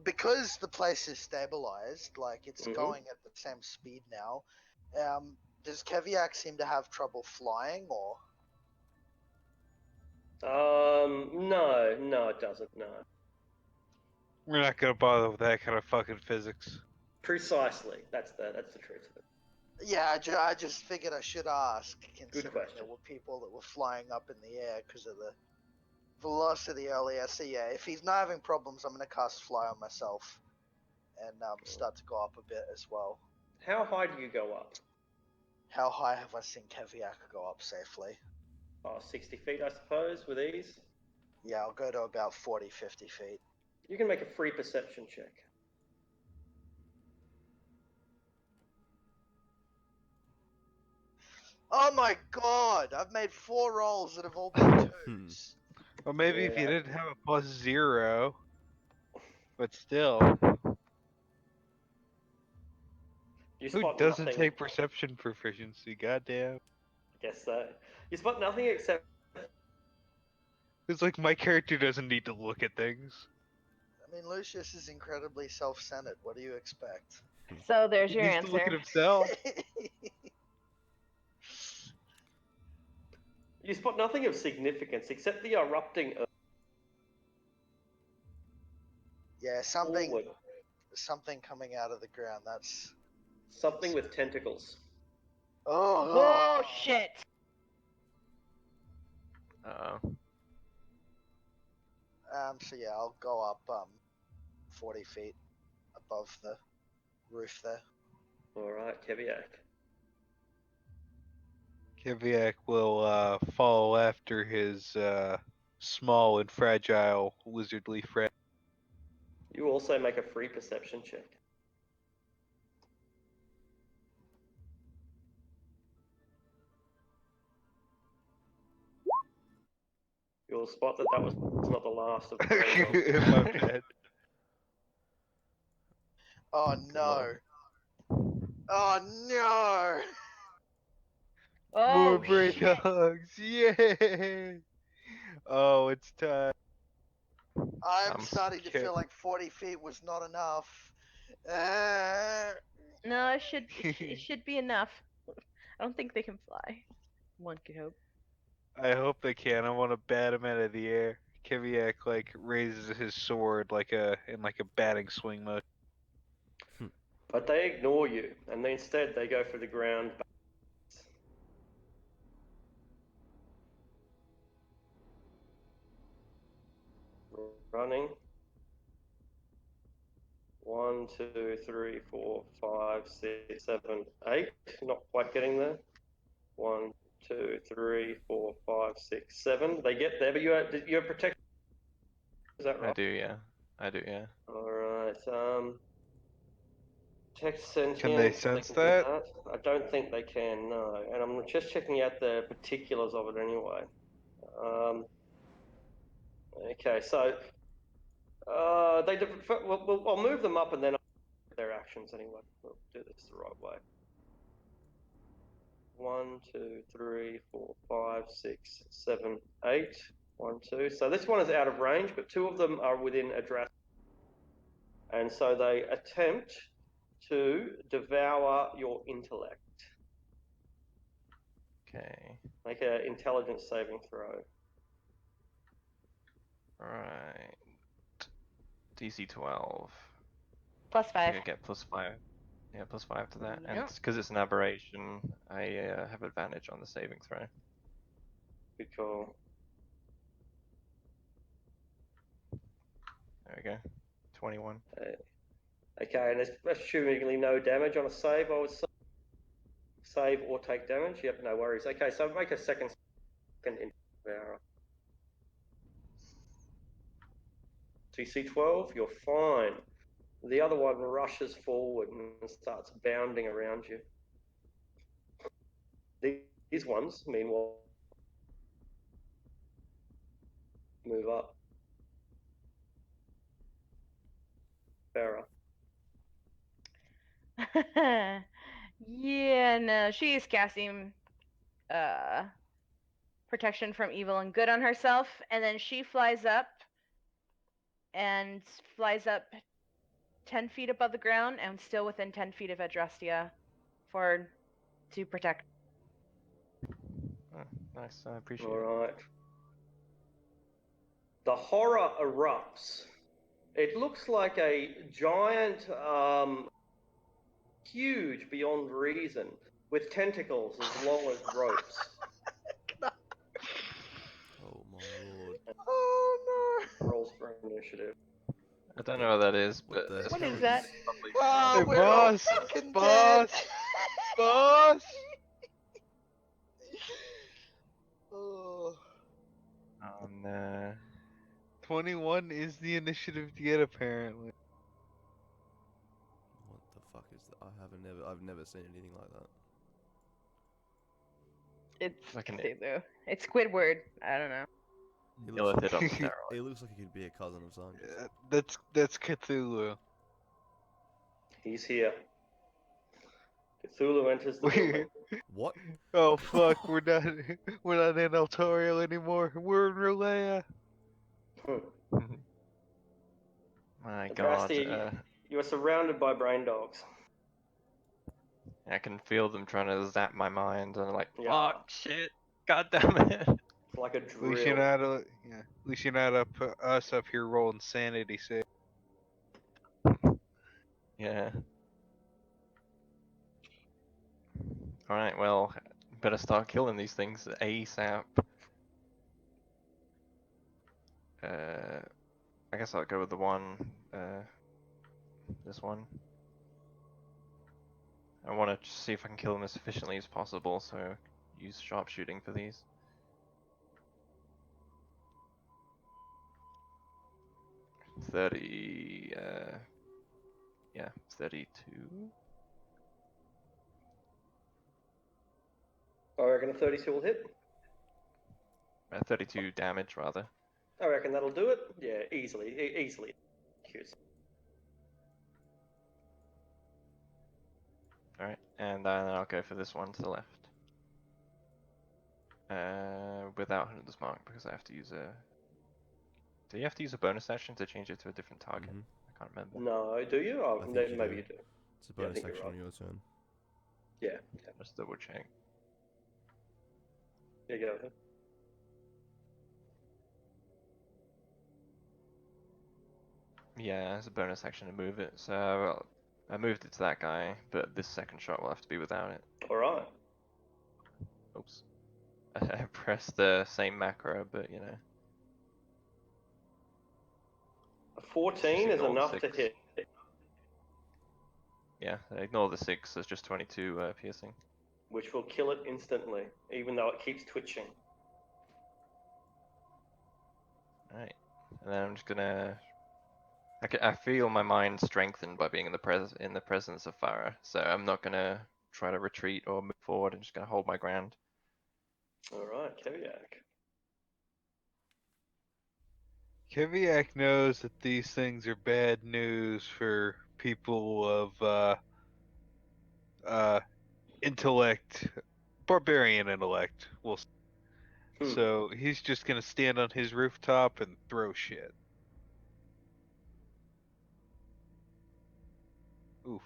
Because the place is stabilized, like it's going at the same speed now. Does Keviak seem to have trouble flying, or? No, it doesn't. No, We're not gonna bother with that kind of fucking physics. precisely. That's the truth of it. Yeah, I just figured I should ask, considering question. there were people that were flying up in the air because of the velocity earlier. So yeah, if he's not having problems, I'm gonna cast Fly on myself and start to go up a bit as well. How high do you go up? How high have I seen Keviak go up safely? 60 feet, I suppose, with ease. Yeah, I'll go to about 40, 50 feet. You can make a free perception check. Oh my god! I've made 4 rolls that have all been 2s. Well, maybe if you Yeah. didn't have a +0, but still. You Who spot doesn't nothing. take perception proficiency? Goddamn. I guess so. You spot nothing except. It's like my character doesn't need to look at things. I mean, Lucius is incredibly self-centered. What do you expect? So there's He your needs to look at answer. himself. You spot nothing of significance except the erupting earth Yeah, forward. something coming out of the ground. That's Something with tentacles. Oh shit! So yeah, I'll go up 40 feet above the roof there. All right, Keviak. Keviak will follow after his small and fragile lizardly friend. You also make a free perception check. You'll spot that was not the last of the If I'm dead. Oh no! Oh no! Oh More brain shit! dogs! Yay! Oh, it's time. I'm starting to feel like 40 feet was not enough. No, it should be enough. I don't think they can fly. One could hope. I hope they can. I want to bat him out of the air. Keviak like raises his sword in a batting swing mode. But they ignore you, and instead they go for the ground. Running. 1, 2, 3, 4, 5, 6, 7, 8. Not quite getting there. 1, 2, 3, 4, 5, 6, 7. They get there, but you're protected. Is that right? I do, yeah. All right. Text sentient. Can they sense can do that? I don't think they can. No, and I'm just checking out the particulars of it anyway. Okay, so I'll move them up and then I'll do their actions anyway. We'll do this the right way. 1, 2, 3, 4, 5, 6, 7, 8. 1, 2. So this one is out of range, but 2 of them are within a draft. And so they attempt to devour your intellect. Okay. Make an intelligence saving throw. Alright. DC 12. +5. I think I get +5. Yeah, +5 to that. And Yep. because it's an aberration, I have advantage on the saving throw. Good call. There we go. 21. Okay, and there's assumingly no damage on a save, I would say. save or take damage. Yep, no worries. Okay, so make a second power. DC 12, you're fine. The other one rushes forward and starts bounding around you. These ones, meanwhile, move up. Farah. Yeah, no, she's casting protection from evil and good on herself, and then she flies up 10 feet above the ground and still within 10 feet of Adrastia to protect. Oh, nice, I appreciate All it. right. The horror erupts. It looks like a giant, huge beyond reason, with tentacles as long as ropes. Oh my lord. Oh no! Rolls for initiative. I don't know what that is, What but the What hell is that? probably Oh, Hey, we're all boss! fucking Boss! dead. Boss! Oh. Oh no. 21 is the initiative to get, apparently. What the fuck is that? I've never seen anything like that. It's Like an- Cthulhu. It's Squidward. I don't know. He Illithid looks, on he steroids. looks like he could be a cousin of Sandra's. That's Cthulhu. He's here. Cthulhu enters the building. What? Oh fuck, we're not in Altorial anymore. We're in Rulea. My god. Adrastia, you are surrounded by brain dogs. I can feel them trying to zap my mind, and I'm like, Yeah. fuck, shit, god damn it. It's like a At least drill. at least you're not us up here rolling sanity save. Yeah. Alright, well, better start killing these things ASAP. I guess I'll go with the one, this one. I want to see if I can kill them as efficiently as possible, so use sharpshooting for these. Yeah, 32. I reckon a 32 will hit. 32 damage, rather. I reckon that'll do it. Yeah, easily. Easily. Cute. Alright, and then I'll go for this one to the left. Without Hunter's Mark, because I have to use a... Do you have to use a bonus action to change it to a different target? Mhm. I can't remember. No, do you? Oh, I think maybe you you do. do. It's a Yeah, I bonus think you're action on right. your turn. Yeah. Let's double check. There you go. Yeah, it's a bonus action to move it, so I moved it to that guy, but this second shot will have to be without it. Alright. Oops. I pressed the same macro, but you know. A 14 is Ignore the enough to 6. hit. Yeah, ignore the 6, there's just 22 piercing. Which will kill it instantly, even though it keeps twitching. Alright, and then I'm just gonna... I feel my mind strengthened by being in the presence of Farah, so I'm not gonna try to retreat or move forward. I'm just gonna hold my ground. Alright, Keviak. Keviak knows that these things are bad news for people of intellect, barbarian intellect. So he's just gonna stand on his rooftop and throw shit. Oof.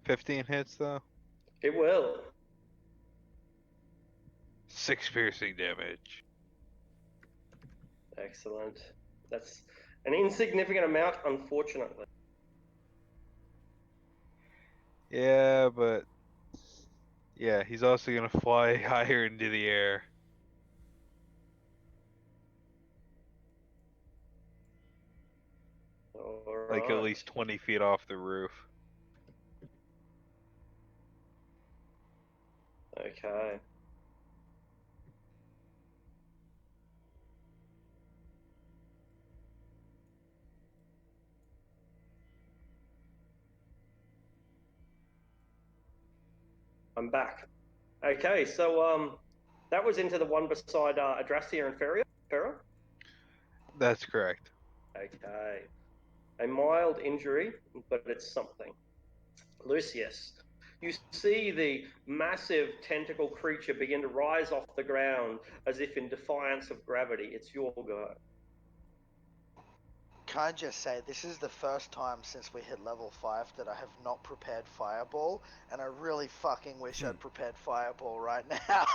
15 hits though. It will. 6 piercing damage. Excellent. That's an insignificant amount, unfortunately. Yeah, but yeah, he's also gonna fly higher into the air. Alright. Like at least 20 feet off the roof. Okay. I'm back. Okay, so that was into the one beside Adrastia and Ferra? That's correct. Okay. A mild injury, but it's something. Lucius, you see the massive tentacle creature begin to rise off the ground as if in defiance of gravity. It's your go. Can I just say, this is the first time since we hit level 5 that I have not prepared Fireball, and I really fucking wish I'd prepared Fireball right now.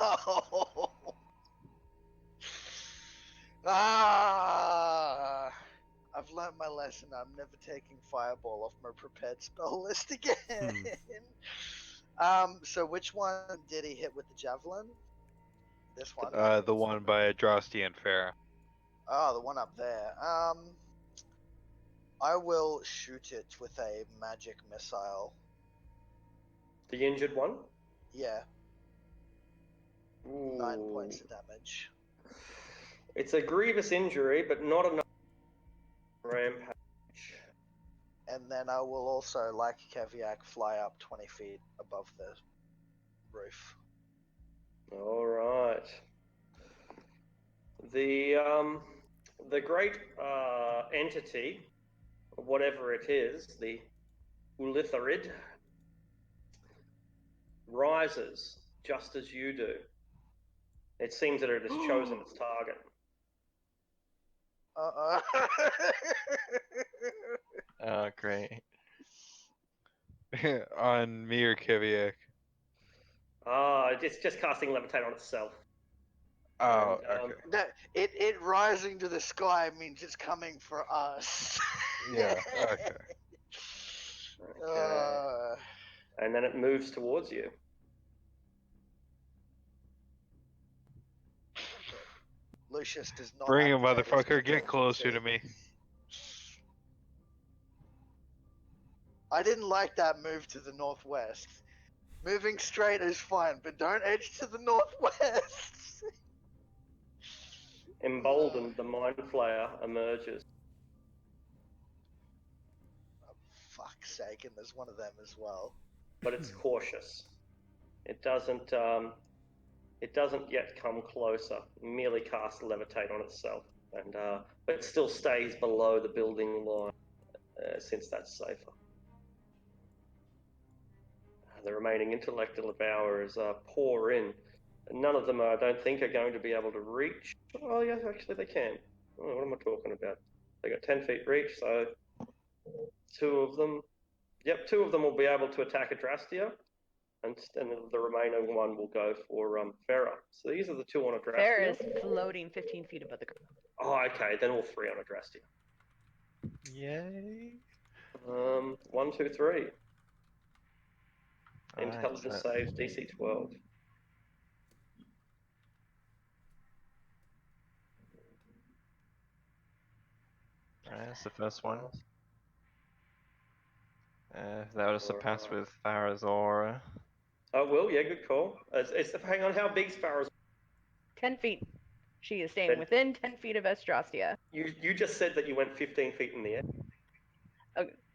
I've learnt my lesson. I'm never taking Fireball off my prepared spell list again. So which one did he hit with the javelin? This one? The one by Adrastia and Farah. Oh, the one up there. I will shoot it with a magic missile. The injured one? Yeah. Ooh. 9 points of damage. It's a grievous injury, but not enough rampage. And then I will also, like Keviak, fly up 20 feet above the roof. All right. The great entity, whatever it is, the Ulitharid, rises just as you do. It seems that it has chosen its target. Oh, great. On me or Keviak? It's just casting levitate on itself. Oh, And, okay. It rising to the sky means it's coming for us. Yeah, okay. Okay. And then it moves towards you. Lucius does not. Bring him, activate his motherfucker. Get closer to contingency. me. I didn't like that move to the northwest. Moving straight is fine, but don't edge to the northwest. Emboldened, the Mind Flayer emerges. Oh, fuck's sake, and there's one of them as well. But it's cautious. It doesn't yet come closer. It merely casts levitate on itself, and but it still stays below the building line, since that's safer. The remaining intellectual devourers pour in. None of them, I don't think, are going to be able to reach. Oh, yes, actually they can. Oh, what am I talking about? They got 10 feet reach, so two of them will be able to attack Adrastia, and the remaining one will go for Farah. So these are the two on Adrastia. Farah is floating 15 feet above the ground. Oh, okay, then all three on Adrastia. Yay. 1, 2, 3. Alright, Intelligence saves DC 12. Alright, that's the first one. That would have surpassed with Farah's aura. Oh, well, yeah, good call. Hang on, how big's Farah's? 10 feet. She is staying Then- within 10 feet of Adrastia. You just said that you went 15 feet in the air.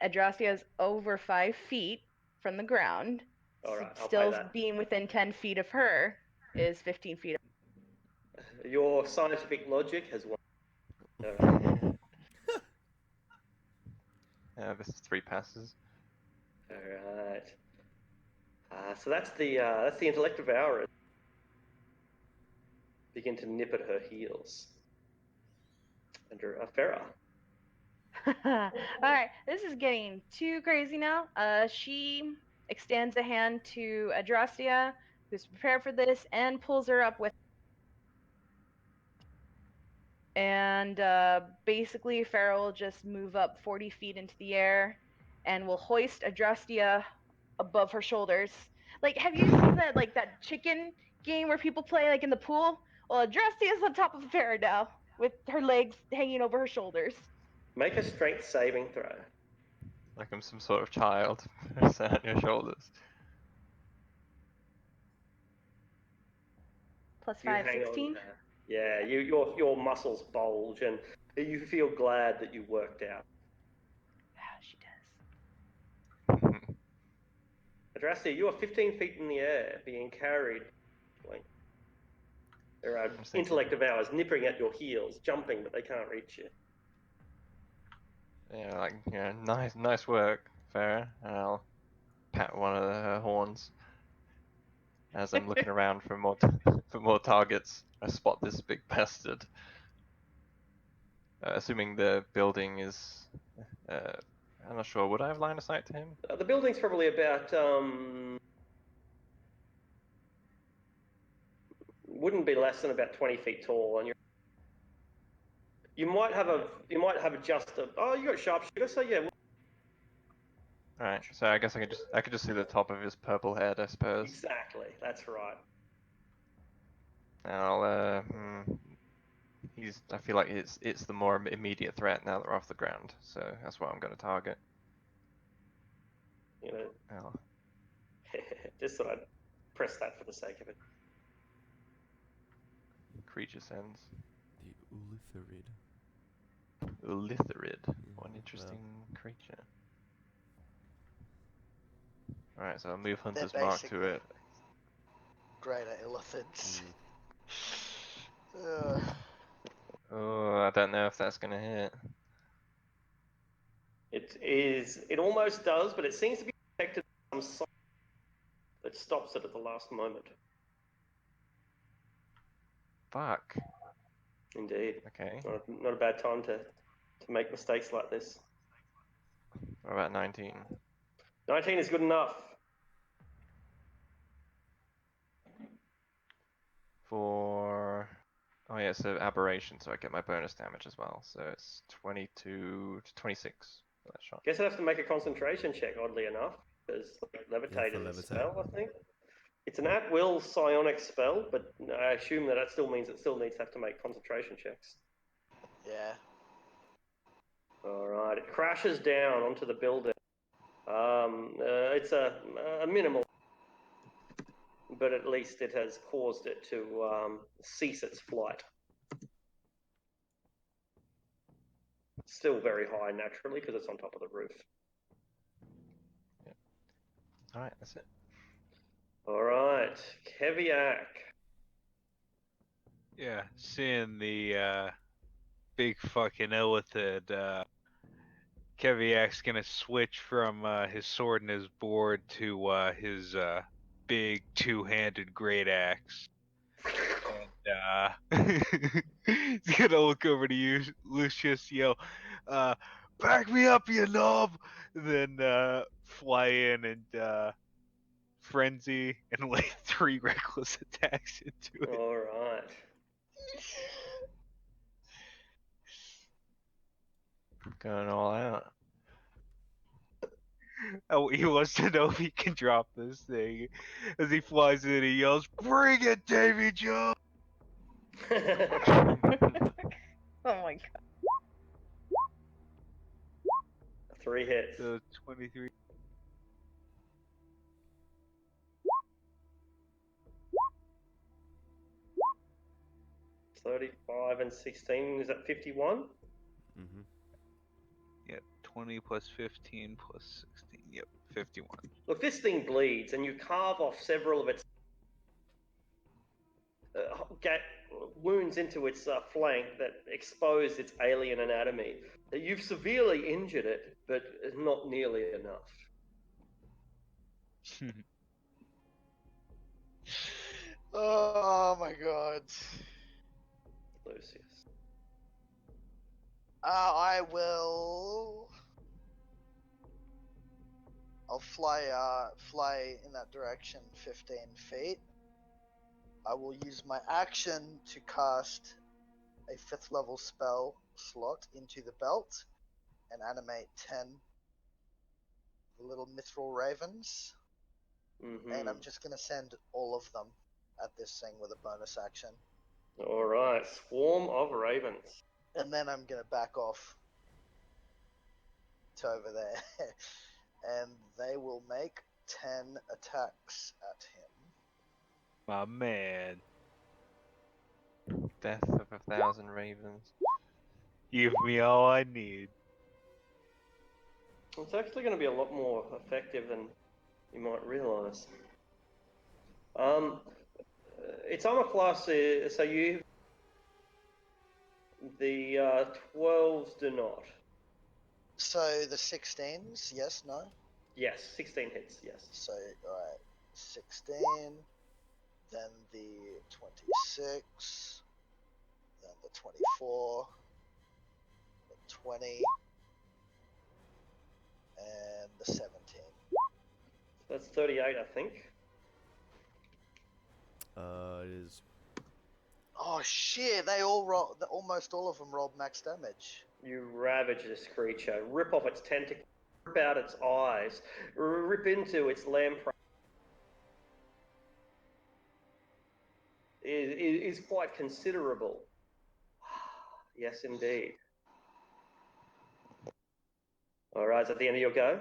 Adrastia is over 5 feet from the ground. All right, I'll Still pay that. being within 10 feet of her is 15 feet. Your scientific logic has won. This is 3 passes. All right. So that's the intellect devourer. Begin to nip at her heels. Under Farah. Alright, this is getting too crazy now. She extends a hand to Adrastia, who's prepared for this, and pulls her up with. And basically, Farah will just move up 40 feet into the air and will hoist Adrastia above her shoulders. Like, have you seen that chicken game where people play like in the pool? Well, Adrastia is on top of Farah now, with her legs hanging over her shoulders. Make a strength saving throw. Like I'm some sort of child sat on your shoulders. Plus You 5, hang on 16. to that. Yeah, your muscles bulge, and you feel glad that you worked out. She does. Adrastia, you are 15 feet in the air, being carried. There are intellect devours nipping at your heels, jumping, but they can't reach you. Yeah, like, yeah, nice work, Farah. And I'll pat one of her horns as I'm looking around for more for more targets. I spot this big bastard. Assuming the building is, I'm not sure. Would I have line of sight to him? The building's probably about wouldn't be less than about 20 feet tall, and you might have just a you got sharpshooter, so yeah. All right. So I guess I could just see the top of his purple head, I suppose. Exactly, that's right. And I'll I feel like it's the more immediate threat now that we're off the ground, so that's what I'm going to target. You know, Oh. just thought I'd press that for the sake of it. Creature sends. The Ulitharid. Ulitharid. What an Yeah, interesting well. creature. Alright, so I'll move Hunter's They're Mark to it. Greater illithids. Oh, I don't know if that's going to hit. It almost does, but it seems to be protected by some sort that stops it at the last moment. Fuck. Indeed. Okay. Not a bad time to make mistakes like this. What about 19? 19 is good enough. For... Oh yeah, so aberration, so I get my bonus damage as well. So it's 22 to 26 for that shot. Guess I'd have to make a concentration check, oddly enough, because levitate for is a levitate. spell, I think. It's an at-will psionic spell, but I assume that still means it still needs to have to make concentration checks. Yeah. Alright, it crashes down onto the building. It's a minimal, but at least it has caused it to cease its flight. Still very high, naturally, because it's on top of the roof. Yep. Alright, that's it. Alright, Keviak. Yeah, seeing the big fucking illithid, Keviak's gonna switch from his sword and his board to his big two-handed great axe. And he's gonna look over to you, Lucius, yell, back me up, you knob! Then fly in and frenzy and lay 3 reckless attacks into it. Alright. Going all out. Oh, he wants to know if he can drop this thing. As he flies in, he yells, "Bring it, Davy Jones!" Oh my god. 3 hits. So 23. 35 and 16, is that 51? Mm-hmm. Yep, 20 plus 15 plus 16. Yep, 51. Look, this thing bleeds, and you carve off several of its wounds into its flank that expose its alien anatomy. You've severely injured it, but not nearly enough. Oh my god. Lucius. I will. I'll fly in that direction 15 feet. I will use my action to cast a 5th level spell slot into the belt and animate 10 little mithril ravens. Mm-hmm. And I'm just going to send all of them at this thing with a bonus action. Alright, swarm of ravens. And then I'm going to back off to over there. And they will make 10 attacks at him. My man. death of 1,000 ravens. Give me all I need. It's actually going to be a lot more effective than you might realise. Its armor class is, so you... The 12s do not. So the 16s, yes, no? Yes, 16 hits, yes. So, alright, 16, then the 26, then the 24, the 20, and the 17. That's 38, I think. It is. Oh shit, they all roll, almost all of them rolled max damage. You ravage this creature, rip off its tentacles, rip out its eyes, rip into its lamprey. It is quite considerable. Yes, indeed. Alright, is that the end of your go?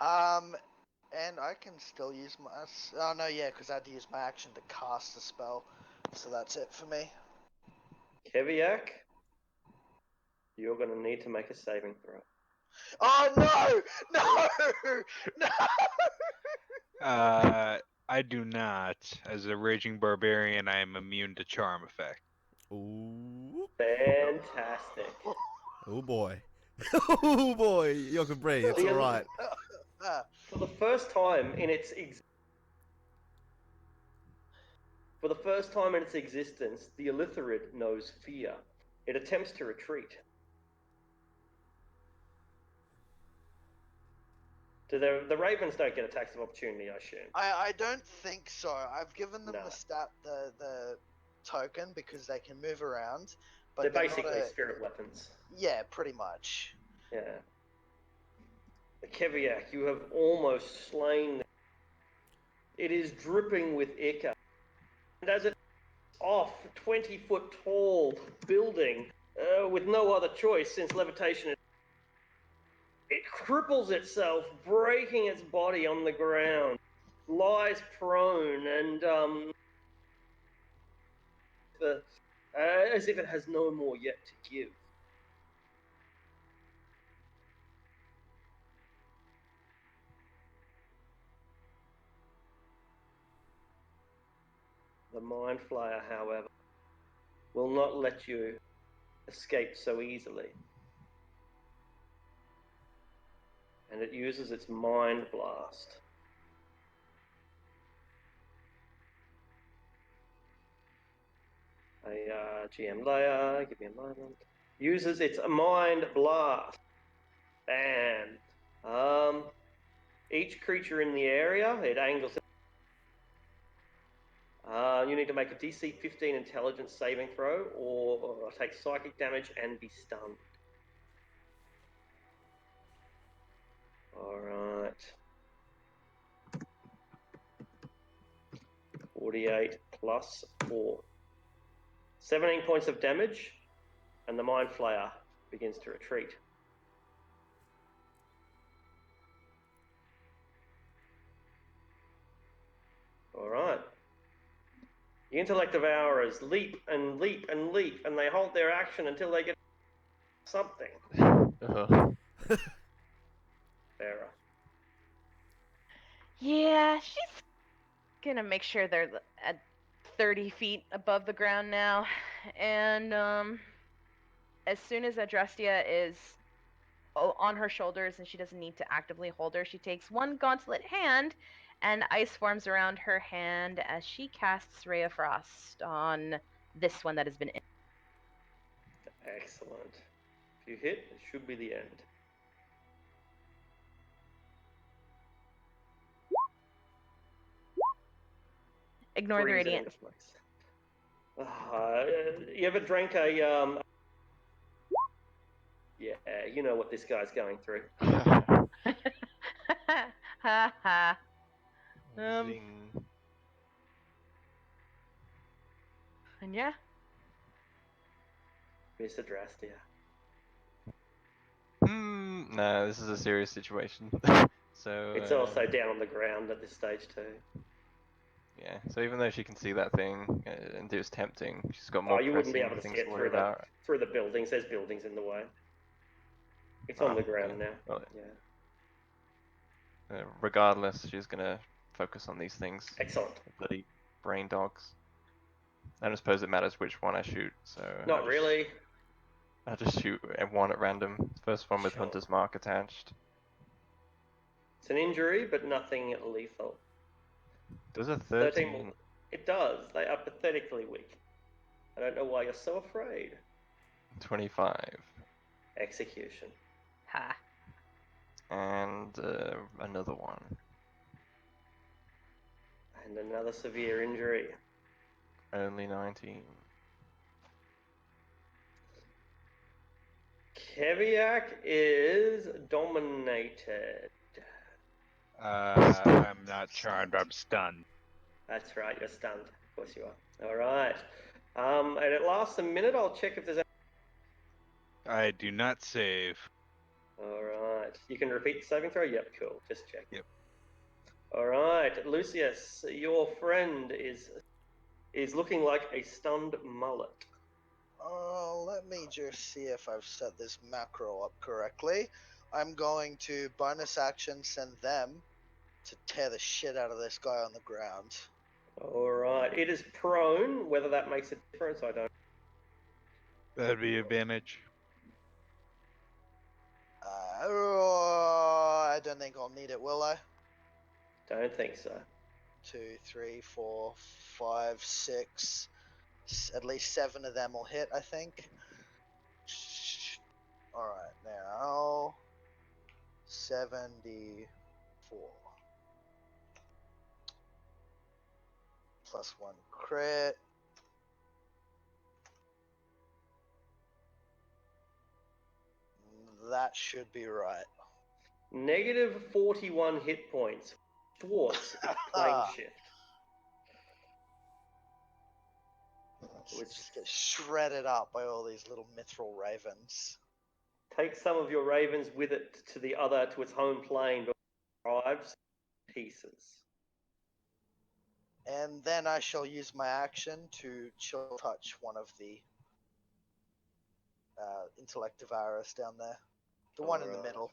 And I can still use my... Oh no, yeah, because I had to use my action to cast the spell. So that's it for me. Keviak, you're going to need to make a saving throw. Oh no! No! No! I do not. As a raging barbarian, I am immune to charm effect. Ooh. Fantastic. Oh boy. Oh boy. You can breathe. It's all right. For the first time in its existence, the Illithrid knows fear. It attempts to retreat. The ravens don't get attacks of opportunity, I assume. I don't think so. I've given them No. the token because they can move around. But They're not basically spirit weapons. Yeah, pretty much. Yeah. The Keviak, you have almost slain. It is dripping with ichor. And as it's off 20-foot tall building with no other choice since levitation, it cripples itself, breaking its body on the ground, lies prone, and as if it has no more yet to give. The Mind Flayer, however, will not let you escape so easily. And it uses its Mind Blast. A GM layer, give me a moment. Uses its Mind Blast. And each creature in the area, it angles it. You need to make a DC 15 intelligence saving throw or take psychic damage and be stunned. Alright. 48 plus 4. 17 points of damage, and the Mind Flayer begins to retreat. Alright. The Intellect Devourers leap and leap and leap, and they hold their action until they get something. Sarah. Yeah, she's gonna make sure they're at 30 feet above the ground now. And as soon as Adrastia is on her shoulders and she doesn't need to actively hold her, she takes one gauntlet hand and ice forms around her hand as she casts Ray of Frost on this one that has been... Excellent. If you hit, it should be the end. Ignore the radiant. You ever drank a yeah, you know what this guy's going through. Ha ha. Zing. And yeah. Miss Adrastia. No, this is a serious situation. So it's also down on the ground at this stage too. Yeah. So even though she can see that thing and it was tempting, she's got more you wouldn't be pressing able to see things it to worry through about. the buildings. There's buildings in the way. It's on the ground now. Well, Yeah. regardless, she's gonna focus on these things. Excellent. Bloody brain dogs. I don't suppose it matters which one I shoot, so Not really. I'll just shoot one at random. First one with Sure. Hunter's Mark attached. It's an injury, but nothing lethal. Does a 13? It does. They are pathetically weak. I don't know why you're so afraid. 25. Execution. Ha. And another one. And another severe injury. Only 19. Keviak is dominated. I'm not charmed. I'm stunned. That's right, you're stunned. Of course you are. Alright. And it lasts a minute. I'll check if there's I do not save. Alright. You can repeat the saving throw? Yep, cool. Just check. Yep. Alright, Lucius, your friend is looking like a stunned mullet. Let me just see if I've set this macro up correctly. I'm going to bonus action send them to tear the shit out of this guy on the ground. Alright, it is prone. Whether that makes a difference, I don't. That'd be advantage. I don't think I'll need it, will I? Don't think so. 2, 3, 4, 5, 6. At least 7 of them will hit, I think. Alright, now 74. Plus 1 crit. That should be right. Negative 41 hit points. Schwartz plane shift. Just get shredded up by all these little mithril ravens. Take some of your ravens with it to its home plane, but drives pieces. And then I shall use my action to chill touch one of the intellect devourers down there. The one in the middle.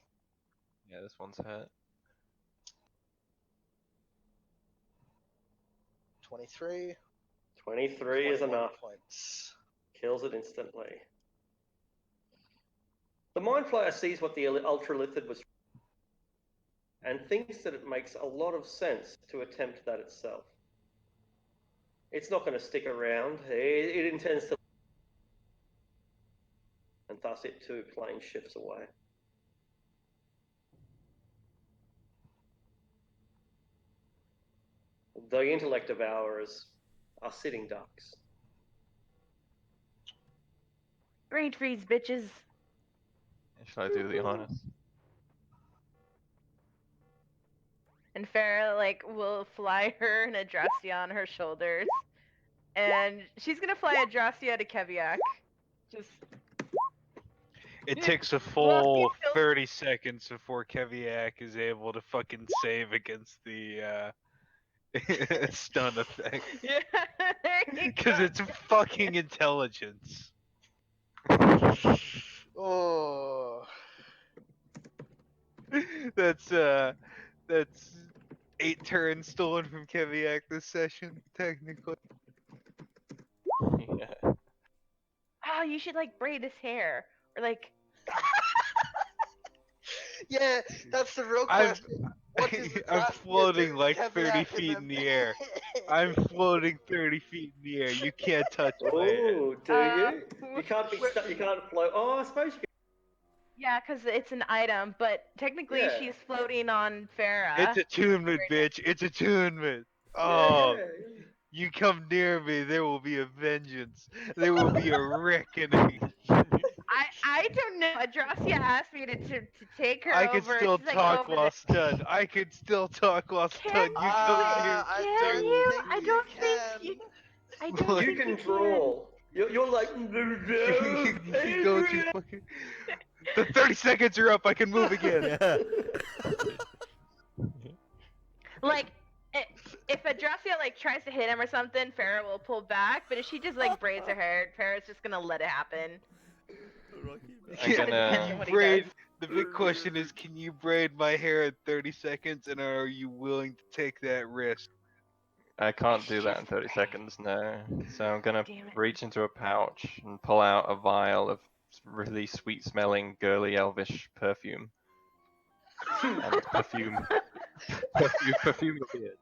Yeah, this one's hurt. 23. 23 is 21 enough. points. Kills it instantly. The Mind Flayer sees what the Ultralithid was and thinks that it makes a lot of sense to attempt that itself. It's not going to stick around. It intends to, and thus it too plane shifts away. The intellect devourers are sitting ducks. Brain freeze, bitches. Should I do the honors? And Farah, like, will fly her and Adrastia on her shoulders. And she's gonna fly Adrastia to Keviak. Just... It takes a full 30 seconds before Keviak is able to fucking save against the stun effect. Yeah, there you Because go. it's fucking intelligence. Oh. That's 8 turns stolen from Keviak this session, technically. Yeah. Oh, you should, like, braid his hair. Or, like... Yeah, that's the real question. What does the I'm Adrastia floating do like to 30 Keviak feet in the air. I'm floating 30 feet in the air. You can't touch my head. Oh, do you? You can't be stuck. You can't float. Oh, I suppose you can. Yeah, because it's an item, but technically Yeah. she's floating on Farah. It's attunement, bitch. It's attunement. Oh, Yeah. you come near me, there will be a vengeance. There will be a reckoning. I don't know. Adrastia asked me to take her I over. can still She's like, talk over while there. stunned. I can still talk while Can stunned. You come near. I Can don't you? think I you don't can. think you. I don't Look. You think can you draw. You're like. You can go to fucking. The 30 seconds are up. I can move again. Yeah. Like, if Adrastia like tries to hit him or something, Farrah will pull back. But if she just like braids her hair, Farrah's just gonna let it happen. I'm Kinda depends on what he braid. does. The big question is, can you braid my hair in 30 seconds, and are you willing to take that risk? I can't do that in 30 seconds, no. So I'm gonna Damn it. reach into a pouch and pull out a vial of really sweet-smelling, girly, elvish perfume. And perfume your beard.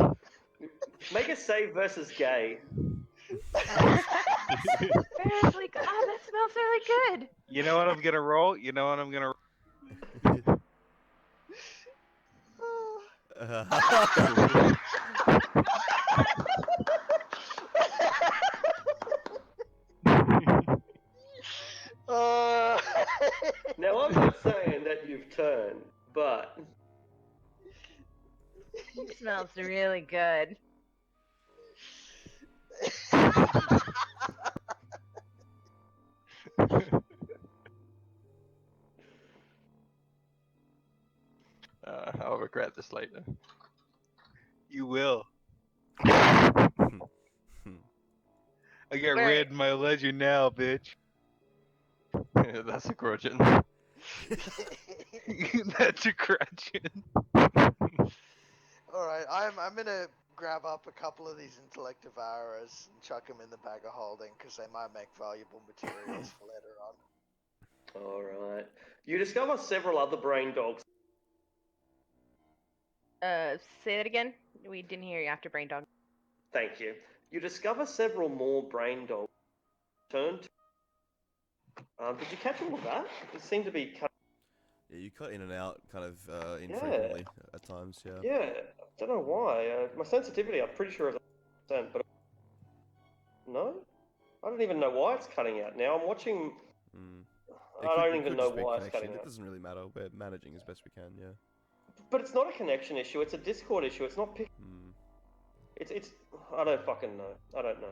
Make a save versus gay. Farrah's like, oh, that smells really good. You know what I'm gonna roll? You know what I'm gonna? Uh, Now, I'm not saying that you've turned, but It smells really good. I'll regret this later. You will. I got Where- red in my ledger now, bitch. That's a grudgeon. That's a correction. Alright, I'm gonna grab up a couple of these intellect devourers and chuck them in the bag of holding because they might make valuable materials for later on. alright. You discover several other brain dogs. Say that again. We didn't hear you after brain dog. Thank you. You discover several more brain dogs. Turn to. Did you catch all of that? It seemed to be cut. Yeah, you cut in and out kind of infrequently at times, yeah. Yeah, I don't know why. My sensitivity, I'm pretty sure is 100%, but no, I don't even know why it's cutting out. Now I'm watching. I don't even know why it's cutting It out. doesn't really matter. We're managing as best we can, yeah. But it's not a connection issue. It's a Discord issue. It's not pick. It's. I don't fucking know. I don't know.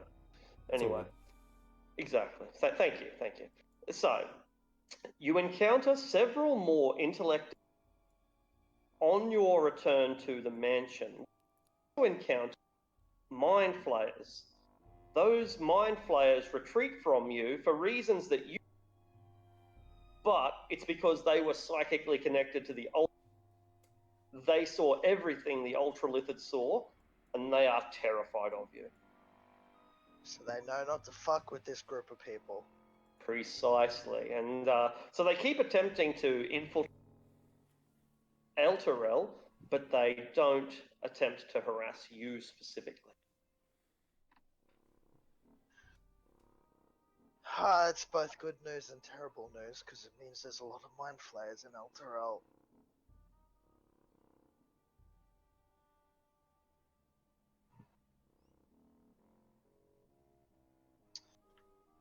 Anyway, alright. exactly. Thank you. So, you encounter several more intellect on your return to the mansion. You encounter mind flayers. Those mind flayers retreat from you for reasons that you. But it's because they were psychically connected to the old. They saw everything the Ultralithid saw, and they are terrified of you. So they know not to fuck with this group of people. Precisely. And so they keep attempting to infiltrate Elturel, but they don't attempt to harass you specifically. It's both good news and terrible news because it means there's a lot of mind flayers in Elturel.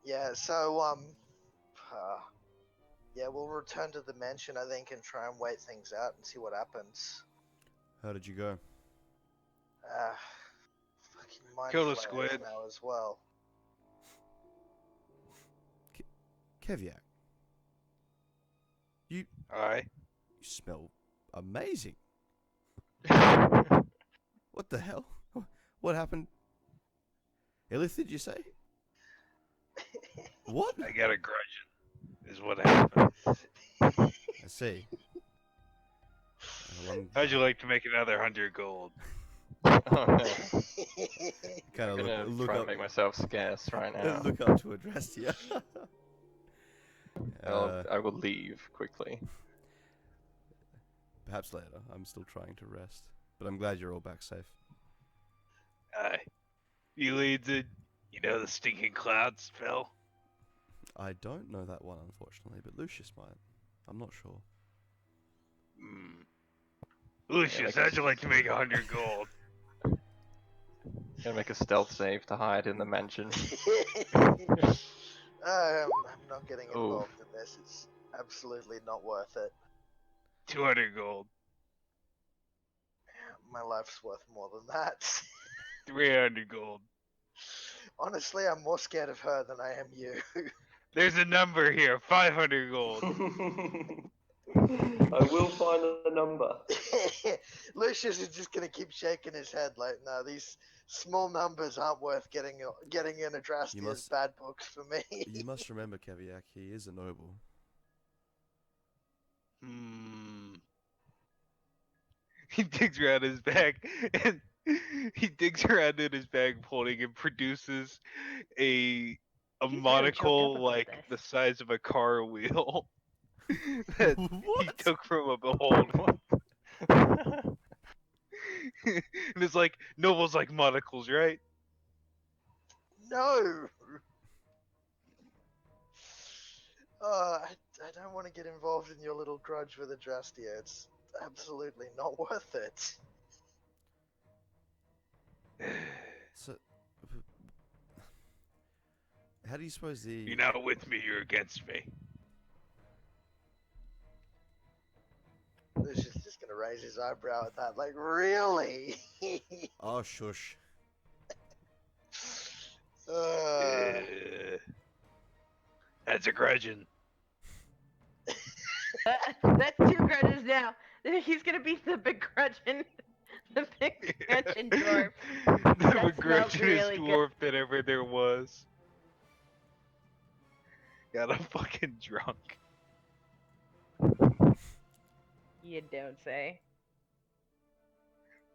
Yeah, so yeah, we'll return to the mansion, I think, and try and wait things out and see what happens. How did you go? Fucking mind Kill the flayers squid. now as well. Keviak. You Aye. smell amazing. What the hell? What happened? Elith, did you say? What? I got a grudge. Is what happened. I see. How'd you like to make another 100 gold? Oh no. Kind I'm of gonna look try up. and make myself scarce right now. Look up to Adrastia. I will leave quickly. Perhaps later. I'm still trying to rest, but I'm glad you're all back safe. Aye. You lead the, the stinking cloud spell? I don't know that one, unfortunately, but Lucius might. I'm not sure. Lucius, how'd you like to make 100 gold? Gonna make a stealth save to hide in the mansion. I'm not getting involved in this. It's absolutely not worth it. 200 gold. My life's worth more than that. 300 gold. Honestly, I'm more scared of her than I am you. There's a number here, 500 gold. I will find the number. Lucius is just gonna keep shaking his head like, no, these small numbers aren't worth getting in Adrastia's bad books for me. You must remember, Keviak, he is a noble. He digs around his bag and he digs around in his bag holding and produces a He's really monocle choked up like about the this. size of a car wheel that he What? took from a behold. And it's like nobles like monocles, right? No. I don't want to get involved in your little grudge with Adrastia. It's absolutely not worth it. So, how do you suppose the... You're not with me, you're against me. Lucius is just gonna raise his eyebrow at that. Like, really? Oh, shush. That's a grudging. That's 2 grudges now. He's gonna be the begrudging, the begrudging dwarf. The That smelled begrudgingest really good. dwarf that ever there was. Got him fucking drunk. You don't say.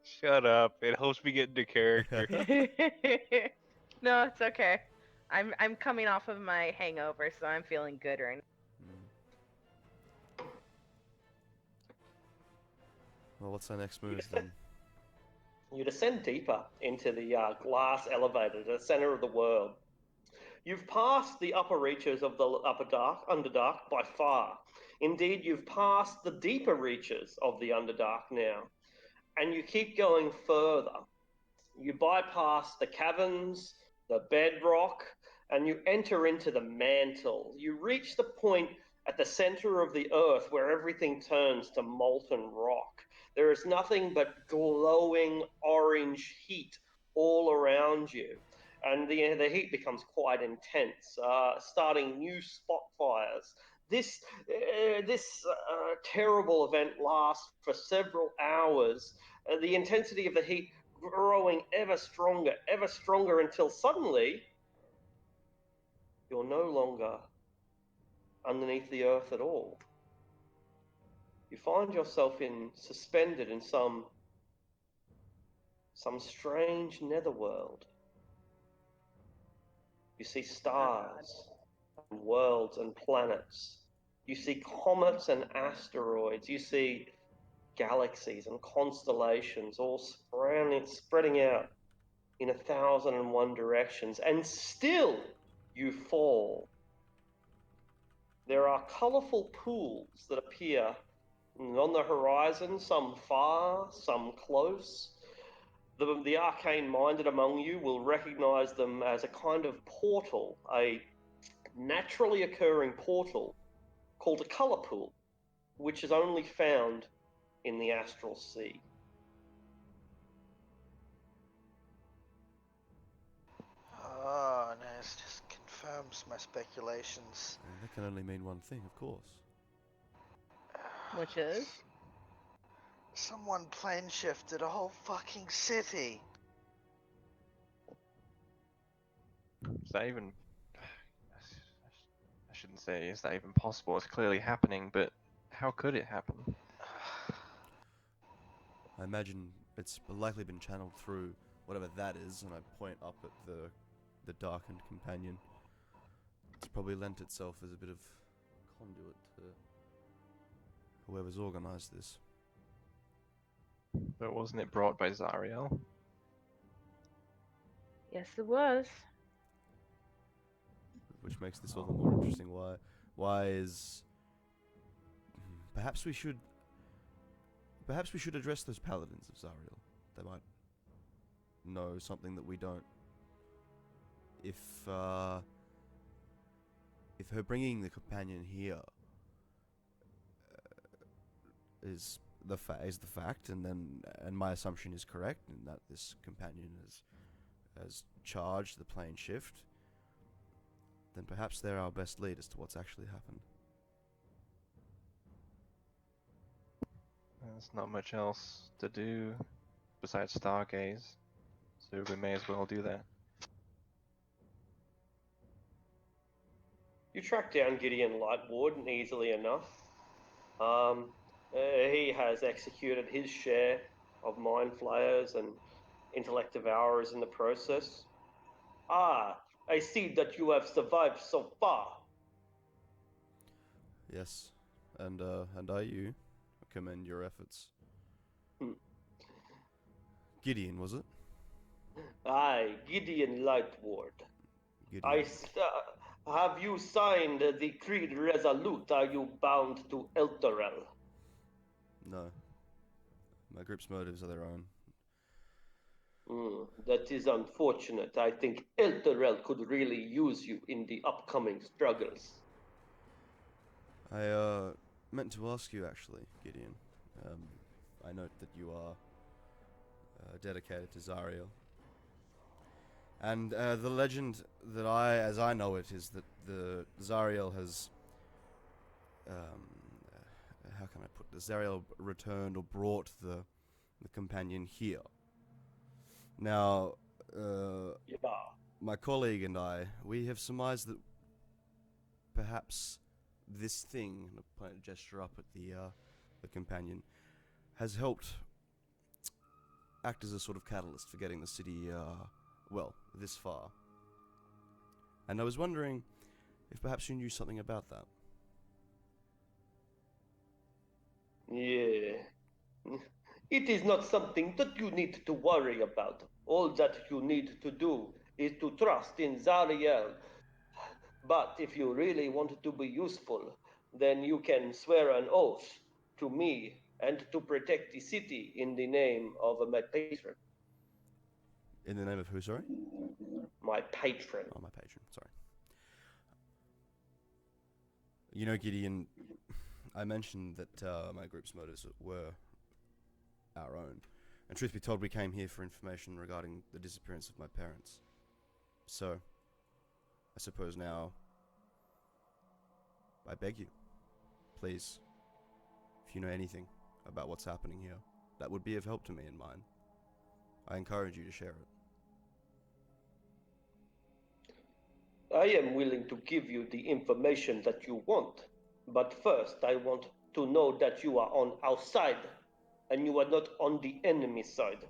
Shut up. It helps me get into character. No, it's okay. I'm coming off of my hangover, so I'm feeling good right now. Well, what's our next move then? You descend deeper into the glass elevator to the center of the world. You've passed the upper reaches of the Underdark by far. Indeed, you've passed the deeper reaches of the Underdark now. And you keep going further. You bypass the caverns, the bedrock, and you enter into the mantle. You reach the point at the center of the earth where everything turns to molten rock. There is nothing but glowing orange heat all around you. And the heat becomes quite intense, starting new spot fires. This terrible event lasts for several hours. The intensity of the heat growing ever stronger until suddenly you're no longer underneath the earth at all. You find yourself suspended in some strange netherworld. You see stars and worlds and planets. You see comets and asteroids. You see galaxies and constellations all spreading out in 1,001 directions, and still you fall. There are colourful pools that appear on the horizon, some far, some close. The arcane-minded among you will recognise them as a kind of portal, a naturally occurring portal called a colour pool, which is only found in the astral sea. Oh, no, this just confirms my speculations. Well, that can only mean one thing, of course. Which is? Someone plane shifted a whole fucking city. Is that even... I shouldn't say is that even possible. It's clearly happening, but how could it happen? I imagine it's likely been channeled through whatever that is, and I point up at the darkened companion. It's probably lent itself as a bit of conduit to whoever's organised this. But wasn't it brought by Zariel? Yes, it was. Which makes this all the more interesting. Why is... Perhaps we should address those paladins of Zariel. They might know something that we don't. If her bringing the companion here is the fact, and my assumption is correct, and that this companion has charged the plane shift, then perhaps they're our best lead as to what's actually happened. There's not much else to do besides stargaze, so we may as well do that. You track down Gideon Lightward easily enough. He has executed his share of mind flayers and intellect devourers in the process. Ah, I see that you have survived so far. Yes, and I commend your efforts. Gideon, was it? Aye, Gideon Lightward. Gideon. Have you signed the Creed Resolute? Are you bound to Elturel? No. My group's motives are their own. That is unfortunate. I think Elturel could really use you in the upcoming struggles. I meant to ask you actually, Gideon. I note that you are dedicated to Zariel. And the legend that as I know it, is that the Zariel has, how can I put this? Zariel returned or brought the companion here. Now, my colleague and I, we have surmised that perhaps this thing, and I point a gesture up at the companion, has helped act as a sort of catalyst for getting the city, this far. And I was wondering if perhaps you knew something about that. Yeah. It is not something that you need to worry about. All that you need to do is to trust in Zariel. But if you really want to be useful, then you can swear an oath to me and to protect the city in the name of my patron. In the name of who, sorry? My patron. Oh, my patron, sorry. You know, Gideon, I mentioned that my group's motives were our own. And truth be told, we came here for information regarding the disappearance of my parents. So, I suppose now, I beg you, please, if you know anything about what's happening here, that would be of help to me and mine, I encourage you to share it. I am willing to give you the information that you want, but first I want to know that you are on our side, and you are not on the enemy side.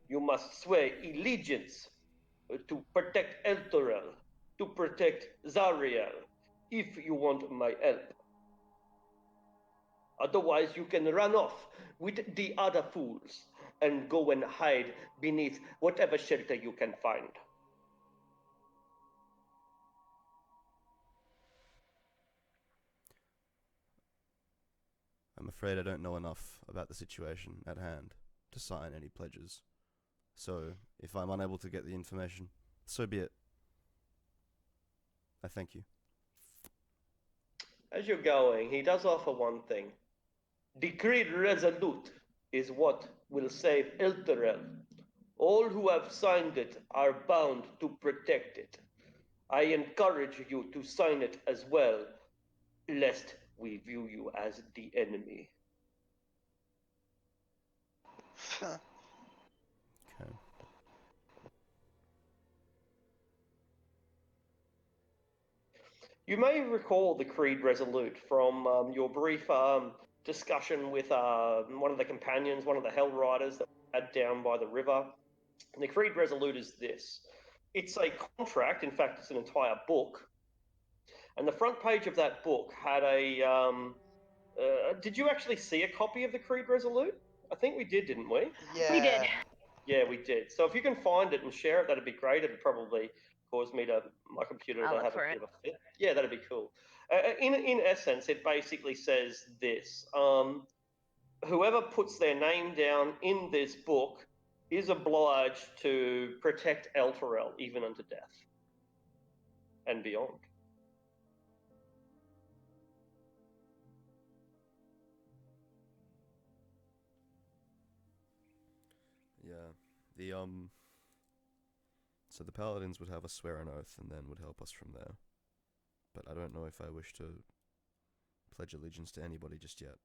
You must swear allegiance to protect Elturel, to protect Zariel, if you want my help. Otherwise, you can run off with the other fools and go and hide beneath whatever shelter you can find. I'm afraid I don't know enough about the situation at hand to sign any pledges. So, if I'm unable to get the information, so be it. I thank you. As you're going, he does offer one thing. The Creed Resolute is what will save Elturel. All who have signed it are bound to protect it. I encourage you to sign it as well, lest we view you as the enemy. Okay. You may recall the Creed Resolute from your brief discussion with one of the companions, one of the Hell Riders that had down by the river. And the Creed Resolute is this. It's a contract, in fact, it's an entire book. And the front page of that book had did you actually see a copy of the Creed Resolute? I think we did, didn't we? Yeah. We did. Yeah, we did. So if you can find it and share it, that'd be great. It'd probably cause my computer I'll to look have a for bit it. of a fit. Yeah, that'd be cool. In essence, it basically says this. Whoever puts their name down in this book is obliged to protect Elturel even unto death and beyond. Yeah. So the paladins would have us swear an oath and then would help us from there. But I don't know if I wish to pledge allegiance to anybody just yet.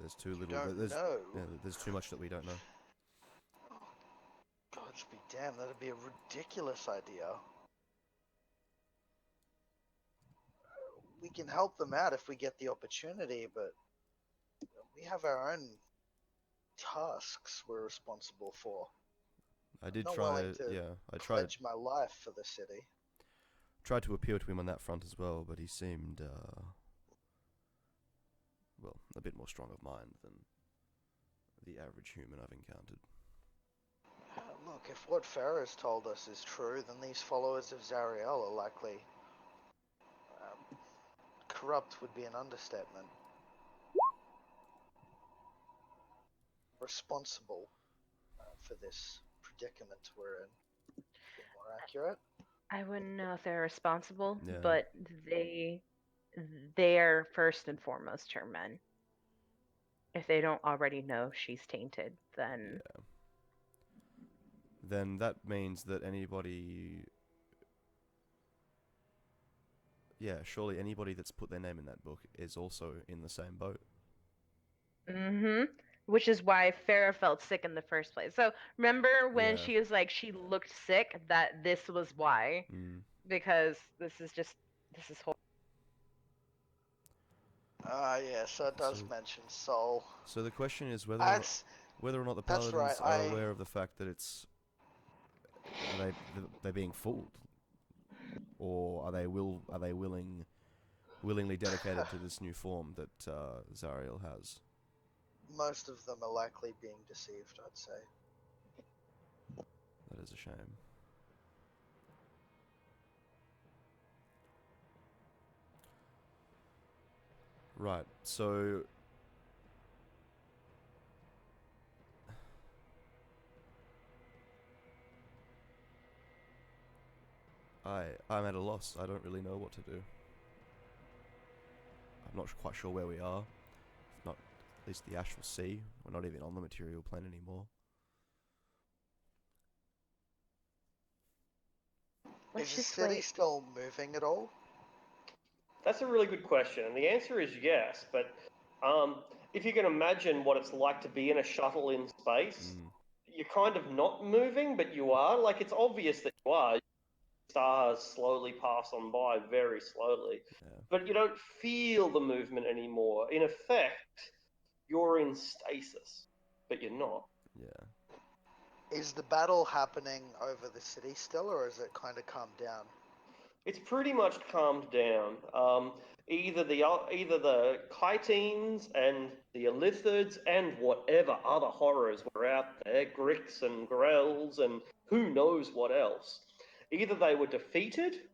There's too You little. don't There's know. yeah, there's too much that we don't know. God be damned, that'd be a ridiculous idea. We can help them out if we get the opportunity, but we have our own tasks we're responsible for. I did Not try. willing to Yeah, I Pledge my life for the city. tried to appeal to him on that front as well, but he seemed, well, a bit more strong of mind than the average human I've encountered. Look, if what Farah's told us is true, then these followers of Zariel are likely corrupt would be an understatement. Responsible for this predicament we're in. Be more accurate. I wouldn't know if they're responsible, Yeah. but they're first and foremost her men. If they don't already know she's tainted, then Then that means that anybody... Yeah, surely anybody that's put their name in that book is also in the same boat. Which is why Farah felt sick in the first place. So remember when Yeah. she was like she looked sick, that this was why. Because this is horrible. Yeah, so it does mention soul. So the question is whether or not the that's paladins right, are aware of the fact that it's... Are they being fooled? Or are they willingly dedicated to this new form that Zariel has? Most of them are likely being deceived, I'd say. That is a shame. Right, so... I'm at a loss. I don't really know what to do. I'm not quite sure where we are. If not, at least the Astral Sea. We're not even on the material plane anymore. Is the city still moving at all? That's a really good question, and the answer is yes. But if you can imagine what it's like to be in a shuttle in space, you're kind of not moving, but you are. Like, it's obvious that you are. Stars slowly pass on by very slowly, but you don't feel the movement anymore. In effect, you're in stasis, but you're not. Yeah. Is the battle happening over the city still, or is it kind of calmed down? It's pretty much calmed down. Either the Kytines and the Illithids and whatever other horrors were out there, Gricks and Grells and who knows what else. Either they were defeated,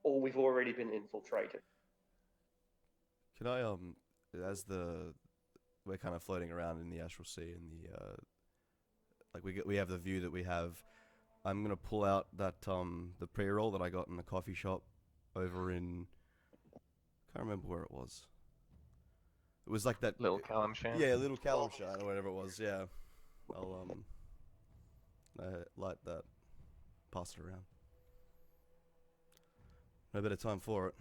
or we've already been infiltrated. Can I, we're kind of floating around in the Astral Sea and we have the view that we have. I'm gonna pull out that, the pre-roll that I got in the coffee shop over in, can't remember where it was. It was like that... Little Calamshan? Yeah, Little Calamshan or whatever it was, yeah. I'll, light that. Pass it around. No better time for it.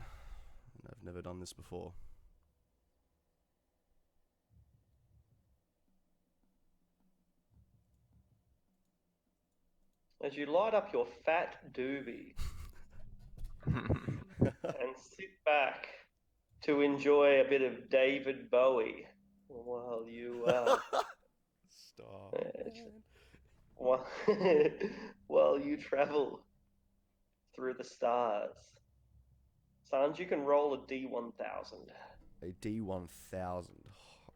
I've never done this before. As you light up your fat doobie and sit back to enjoy a bit of David Bowie while you Stop. while you travel through the stars. Sans, you can roll a D1000. A D1000.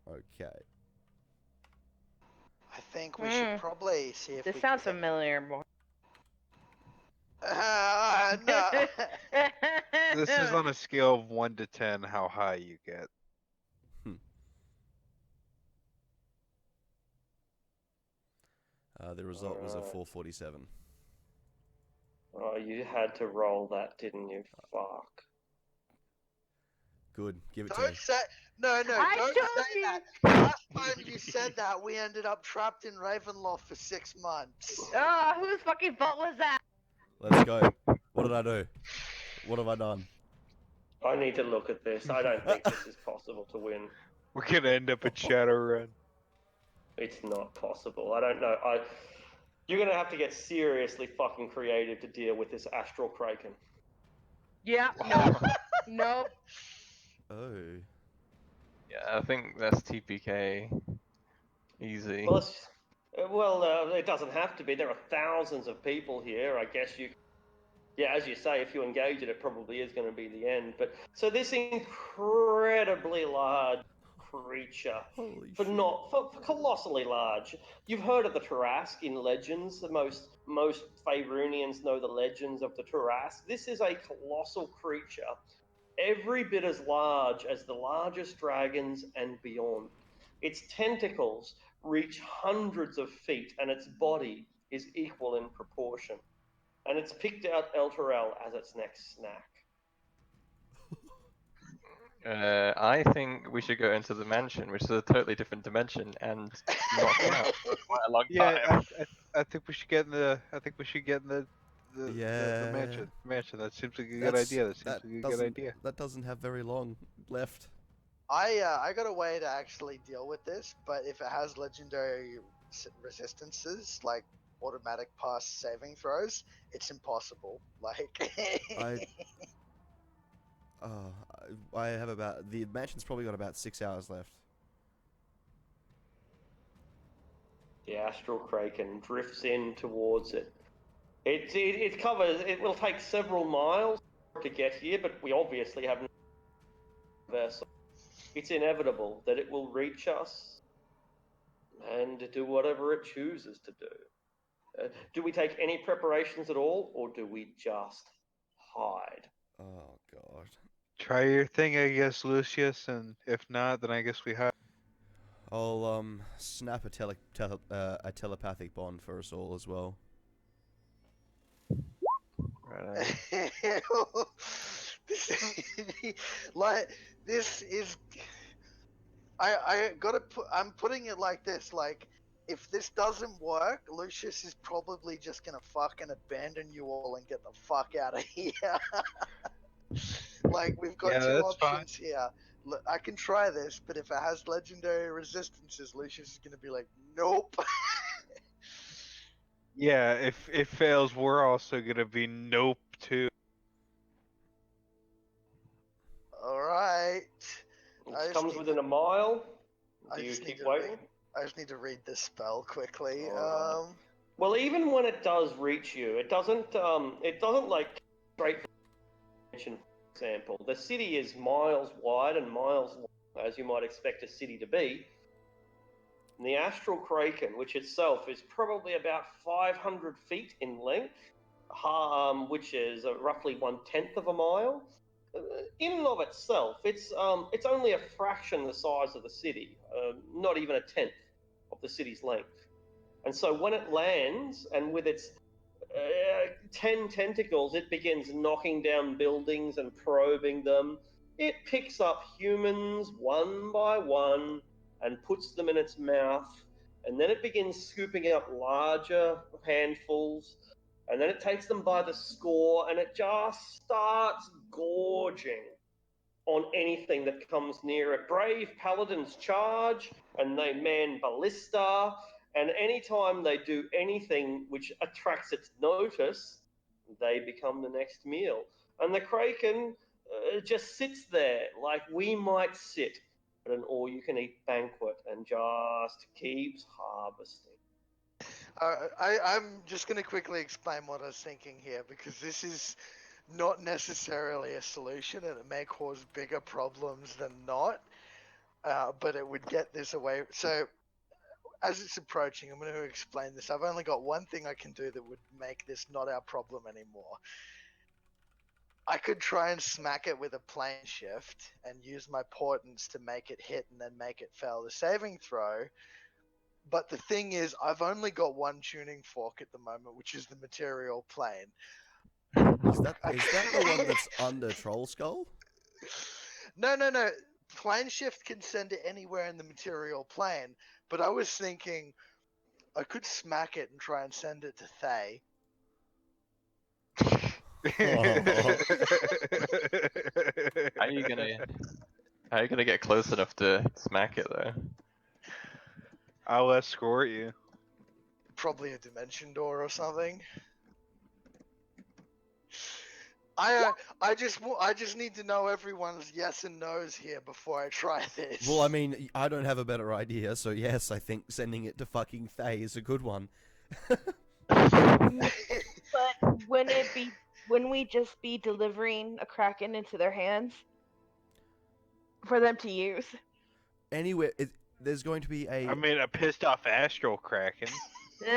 Okay. I think we should probably see if this we sounds can... familiar more. No. This is on a scale of 1 to 10 how high you get. The result was a 447. Oh, you had to roll that, didn't you? Fuck. Good. Give it to Don't me. say... No, don't say that. Last time you said that, we ended up trapped in Ravenloft for 6 months. Oh, whose fucking fault was that? Let's go. What did I do? What have I done? I need to look at this. I don't think this is possible to win. We're gonna end up at Shadowrun. It's not possible. I don't know. You're gonna have to get seriously fucking creative to deal with this astral kraken. Yeah, no, no. Oh. Yeah, I think that's TPK. Easy. Well, it doesn't have to be. There are thousands of people here. I guess you. Yeah, as you say, if you engage it, it probably is going to be the end. But so this incredibly large creature, Holy for shit. not for colossally large. You've heard of the Tarask in legends. The most Faerunians know the legends of the Tarask. This is a colossal creature, every bit as large as the largest dragons and beyond. Its tentacles reach hundreds of feet, and its body is equal in proportion. And it's picked out Elturel as its next snack. I think we should go into the mansion, which is a totally different dimension, and not come out for quite a long Yeah, time. I think we should get in the. I think we should get in the Yeah. mansion. Mansion. That seems like a good idea. That seems like a good idea. That doesn't have very long left. I got a way to actually deal with this, but if it has legendary resistances like automatic pass saving throws, it's impossible. Like I have about the mansion's probably got about 6 hours left. The astral kraken drifts in towards it. It covers. It will take several miles to get here, but we obviously have no vessel. It's inevitable that it will reach us and do whatever it chooses to do. Do we take any preparations at all, or do we just hide? Oh god. Try your thing, I guess, Lucius, and if not, then I guess we have. I'll snap a a telepathic bond for us all as well. Right. this is I gotta put. I'm putting it like this. Like, if this doesn't work, Lucius is probably just gonna fucking abandon you all and get the fuck out of here. Like, we've got two options here. Look, I can try this, but if it has legendary resistances, Lucius is gonna be like, nope. Yeah, if it fails, we're also gonna be nope too. All right. It comes within a mile. Do you keep waiting? I just need to read this spell quickly. Right. Well, even when it does reach you, it doesn't like straight from for example. The city is miles wide and miles long, as you might expect a city to be. And the astral kraken, which itself is probably about 500 feet in length, which is roughly 1/10 of a mile. In and of itself, it's only a fraction the size of the city, not even a tenth of the city's length. And so when it lands, and with its 10 tentacles, it begins knocking down buildings and probing them. It picks up humans one by one and puts them in its mouth, and then it begins scooping up larger handfuls. And then it takes them by the score, and it just starts gorging on anything that comes near it. Brave paladins charge, and they man ballista, and anytime they do anything which attracts its notice, they become the next meal. And the kraken just sits there like we might sit at an all-you-can-eat banquet and just keeps harvesting. I'm just going to quickly explain what I was thinking here, because this is not necessarily a solution, and it may cause bigger problems than not, but it would get this away. So, as it's approaching, I'm going to explain this. I've only got one thing I can do that would make this not our problem anymore. I could try and smack it with a plane shift and use my portents to make it hit and then make it fail the saving throw. But the thing is, I've only got one tuning fork at the moment, which is the material plane. Is that the one that's under Troll Skull? No. Plane shift can send it anywhere in the material plane, but I was thinking I could smack it and try and send it to Thay. How are you gonna How are you gonna get close enough to smack it though? I'll escort you. Probably a dimension door or something. I just need to know everyone's yes and no's here before I try this. Well, I mean, I don't have a better idea, so yes, I think sending it to fucking Faye is a good one. But wouldn't we just be delivering a kraken into their hands for them to use? Anyway, there's going to be a... I mean, a pissed off astral kraken.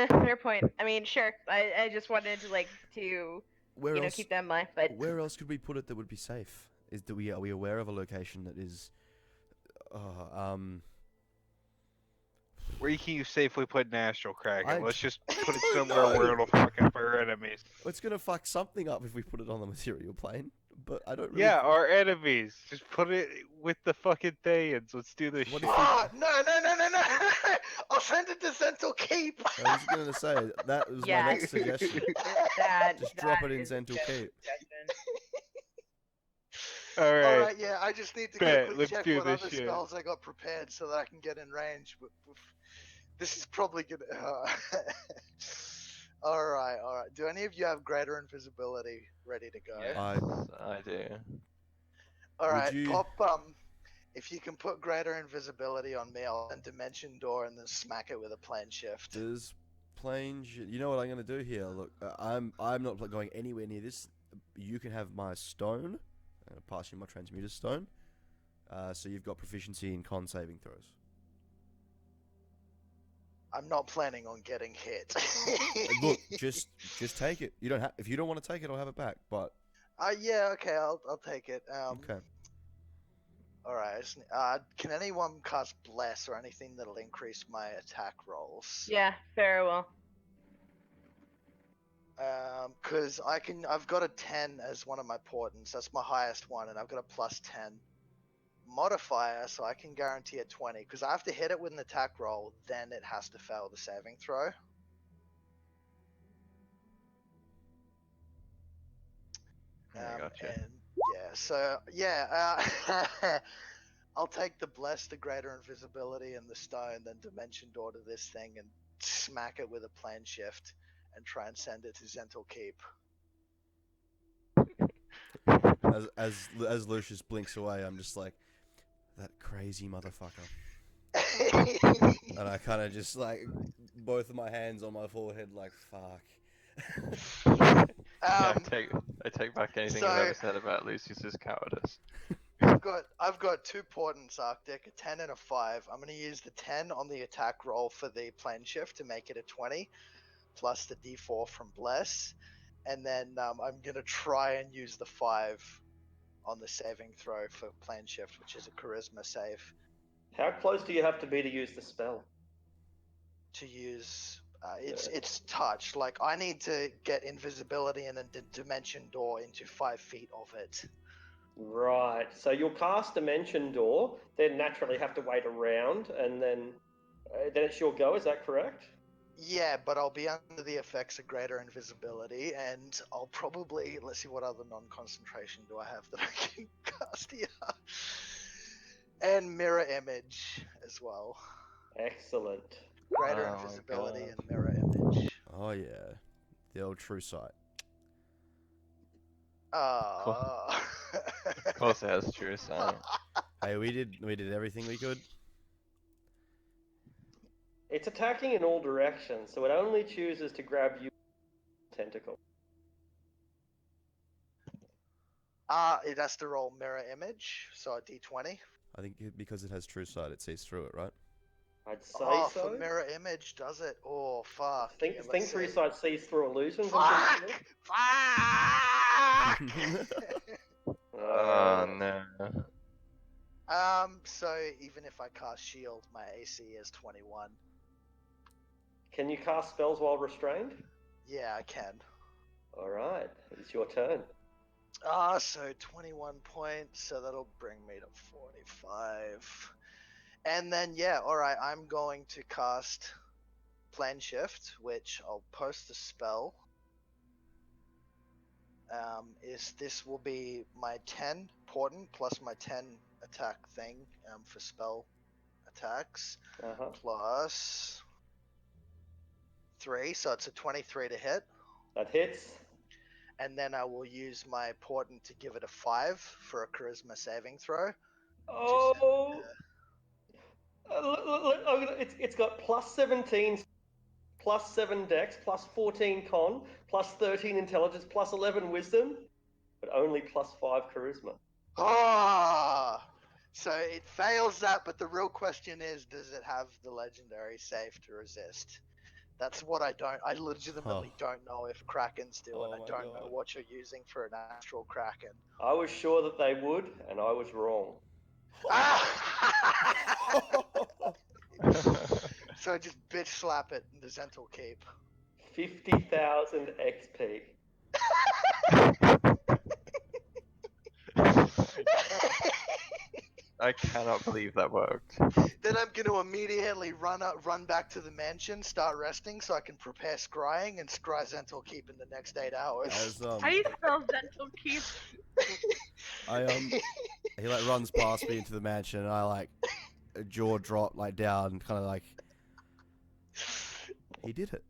Fair point. I mean, sure. I just wanted to Where else? keep that in mind. But Where else could we put it that would be safe? Are we aware of a location that is, Where you can safely put an astral kraken. I Let's just put it don't somewhere know. where it'll fuck up our enemies. it's gonna fuck something up if we put it on the material plane. But I don't really... Yeah, our enemies. Just put it with the fucking Thayans. Let's do this What shit. if we- Ah, no! I'll send it to Zental Keep. I was gonna say that was Yeah. my next suggestion. Just drop it in Zental Keep. Alright. Alright, yeah, I just need to Bet, quickly let's check do what this other shit. spells I got prepared so that I can get in range. This is probably gonna... Alright. Do any of you have greater invisibility ready to go? Yes, I do. Alright, you- pop, if you can put greater invisibility on me, I'll send dimension door and then smack it with a plane shift. Does plane... You know what I'm gonna do here? Look, I'm not going anywhere near this. You can have my stone. I'm gonna pass you my transmuter stone. So you've got proficiency in con saving throws. I'm not planning on getting hit. Look, just take it. You don't have... If you don't want to take it, I'll have it back. But Yeah, okay, I'll take it. okay. Alright, can anyone cast Bless or anything that'll increase my attack rolls? yeah, very well. Cause I've got a 10 as one of my portents, that's my highest one, and I've got a plus 10 modifier, so I can guarantee a 20, because I have to hit it with an attack roll, then it has to fail the saving throw. I gotcha. And yeah, so yeah, I'll take the Bless, the greater invisibility, and the stone, then dimension door to this thing and smack it with a plane shift and try and send it to Zental Keep. As Lucius blinks away, I'm just like, that crazy motherfucker. And I kind of just like, both of my hands on my forehead, like, fuck. I take back anything so- I've ever said about Lucius's cowardice. I've got two portents, Arctic, a 10 and a 5. I'm gonna use the 10 on the attack roll for the plane shift to make it a 20, plus the D4 from Bless, and then I'm gonna try and use the 5 on the saving throw for plane shift, which is a charisma save, How close do you have to be to use the spell? to use. It's touch. Like I need to get invisibility and then dimension door into 5 feet of it. Right. So you'll cast Dimension Door, then naturally have to wait around, and then it's your go. Is that correct? Yeah, but I'll be under the effects of greater invisibility, and I'll probably... Let's see, what other non-concentration do I have that I can cast here? And mirror image as well. Excellent. Greater Oh my invisibility God. and mirror image. Oh yeah, the old true sight. Of course it has true sight. Hey, we did everything we could. It's attacking in all directions, so it only chooses to grab you tentacle. It has to roll mirror image, so a d20. I think because it has true sight, it sees through it, right? I'd say Oh, so. for mirror image, does it? Oh, fuck. Think Yeah, let's True see. Sight sees through illusions. Fuck! Fuck! Oh no. So even if I cast shield, my AC is 21. Can you cast spells while restrained? Yeah, I can. All right, it's your turn. So 21 points, so that'll bring me to 45. And then, yeah, alright, I'm going to cast Plane Shift, which I'll post the spell. is this will be my 10 portent plus my 10 attack thing for spell attacks plus 3, so it's a 23 to hit. That hits. And then I will use my portent to give it a 5 for a charisma saving throw. Oh! It's got plus 17, plus 7 dex, plus 14 con, plus 13 intelligence, plus 11 wisdom, but only plus 5 charisma. Ah! So it fails that, but the real question is, does it have the legendary save to resist? That's what I legitimately don't know if Krakens do, and I don't know what you're using for an astral Kraken. I was sure that they would, and I was wrong. So just bitch slap it in the Zental Keep. 50,000 XP. I cannot believe that worked. Then I'm going to immediately run back to the mansion, start resting, so I can prepare scrying and scry Zental Keep in the next 8 hours. How do you spell Zental Keep? He like runs past me into the mansion, and I like jaw drop like down, kind of like he did it.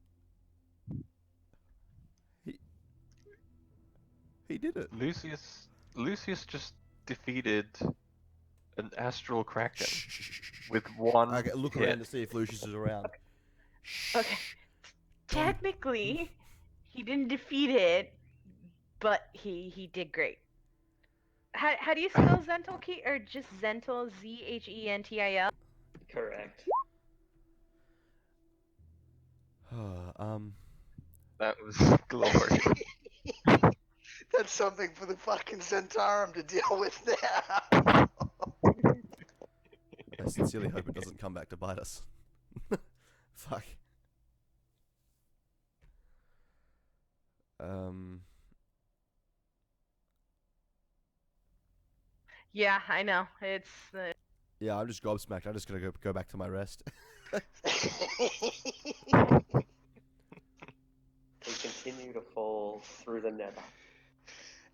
He did it. Lucius just defeated an astral kraken with one. I look hit. around to see if Lucius is around. Okay. Technically, he didn't defeat it, but he did great. How do you spell Zental Keep, or just Zental, Zhentil? Correct. That was glorious. That's something for the fucking Zentarum to deal with now. I sincerely hope it doesn't come back to bite us. Fuck. Yeah, I know. It's. Yeah, I'm just gobsmacked. I'm just gonna go back to my rest. We continue to fall through the nether.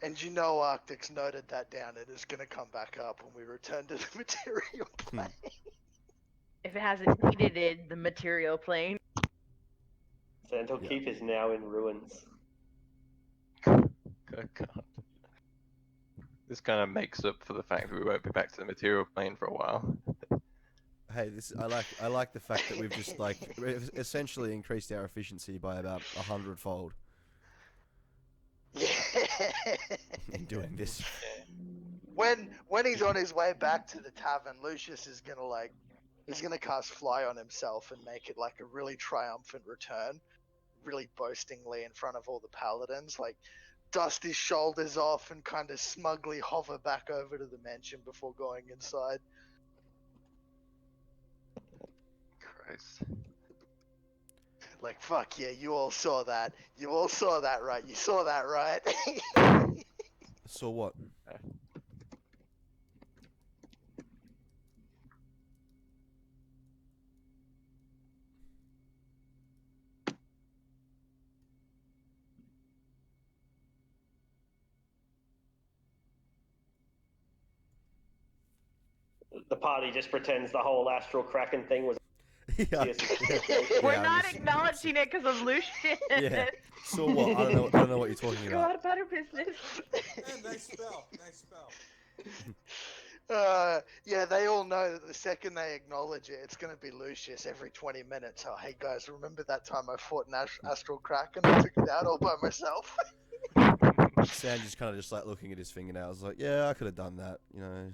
And you know Arctic's noted that down. It is going to come back up when we return to the material plane. If it hasn't needed the material plane. Zental Keep is now in ruins. Good God. This kind of makes up for the fact that we won't be back to the material plane for a while. Hey, I like the fact that we've just like essentially increased our efficiency by about 100-fold. Yeah. In doing this. When he's on his way back to the tavern, Lucius is gonna cast Fly on himself and make it like a really triumphant return, really boastingly in front of all the paladins, like dust his shoulders off and kind of smugly hover back over to the mansion before going inside. Christ. Like, fuck yeah, you all saw that. You all saw that, right? You saw that, right? Saw what? The party just pretends the whole astral kraken thing was. We're not acknowledging it because of Lucius. Yeah. So what? I don't know what you're talking Go about. out about her business. Nice spell. Nice spell. Yeah, they all know that the second they acknowledge it, it's going to be Lucius every 20 minutes. Oh, hey guys, remember that time I fought an astral kraken? I took it out all by myself. Sam just kind of just like looking at his fingernails, like, yeah, I could have done that, you know.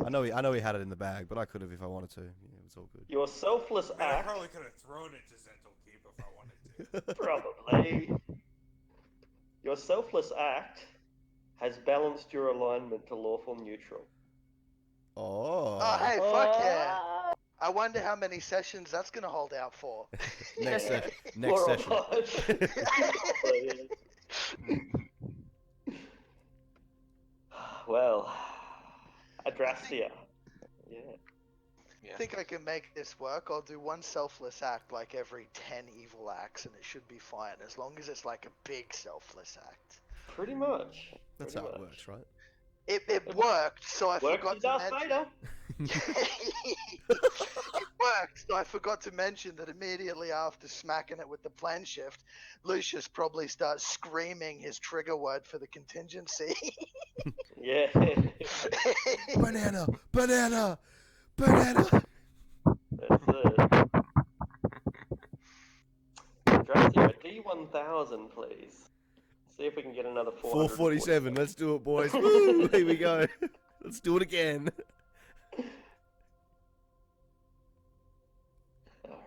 I know he had it in the bag, but I could have if I wanted to. Yeah, it's all good. Your selfless I act. probably could have thrown it to Zental Keep if I wanted to. Probably. Your selfless act has balanced your alignment to lawful neutral. Oh. Oh, hey, fuck yeah. I wonder how many sessions that's going to hold out for. Next session. Well, Adrastia. Yeah. I think I can make this work. I'll do one selfless act like every 10 evil acts, and it should be fine, as long as it's like a big selfless act. Pretty much. That's how it works, right? It worked, so I Worked forgot for to Darth mention. Vader. It worked, so I forgot to mention that immediately after smacking it with the plan shift, Lucius probably starts screaming his trigger word for the contingency. Yeah. Banana! Banana! Banana! That's it. Drastia, D1000, please. See if we can get another 447. Let's do it, boys. Woo! Here we go. Let's do it again. Alright.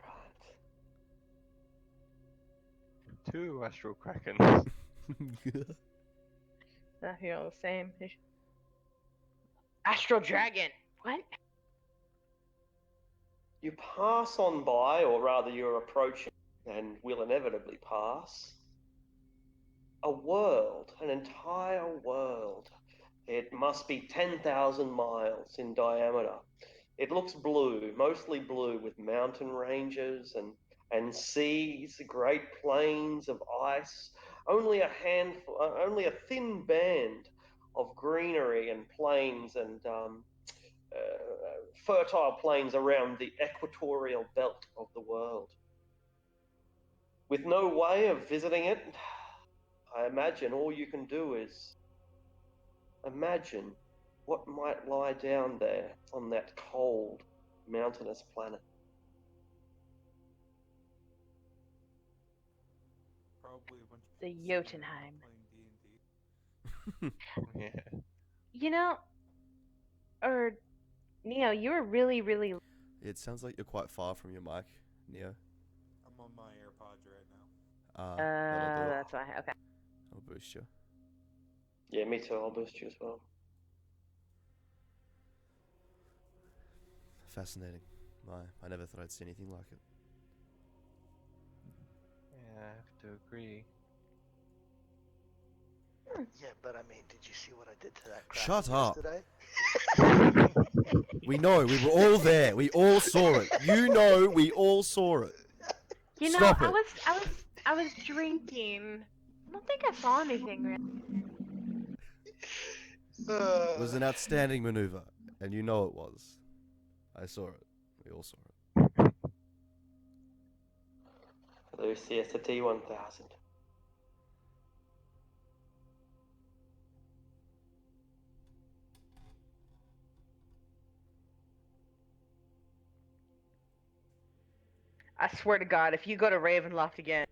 2 astral krakens. I feel the same. Astral dragon. What? You pass on by, or rather you're approaching, and will inevitably pass, a world, an entire world. It must be 10,000 miles in diameter. It looks blue, mostly blue, with mountain ranges and seas, great plains of ice, only a thin band of greenery and plains and fertile plains around the equatorial belt of the world. With no way of visiting it, I imagine all you can do is imagine what might lie down there on that cold, mountainous planet. Probably a bunch of The people sitting Jotunheim. around playing D&D. Yeah. You know, or Neo, you were really, really. It sounds like you're quite far from your mic, Neo. I'm on my AirPods right now. That'll do it. That's why. Okay. I'll boost you. Yeah, me too. I'll boost you as well. Fascinating. I never thought I'd see anything like it. Yeah, I have to agree. Yeah, but I mean, did you see what I did to that crap Shut up. yesterday? We know. We were all there. We all saw it. You know, we all saw it. You know, Stop I it. was drinking. I don't think I saw anything. It was an outstanding maneuver, and you know it was. I saw it. We all saw it. Lucius, a D1000. I swear to God, if you go to Ravenloft again,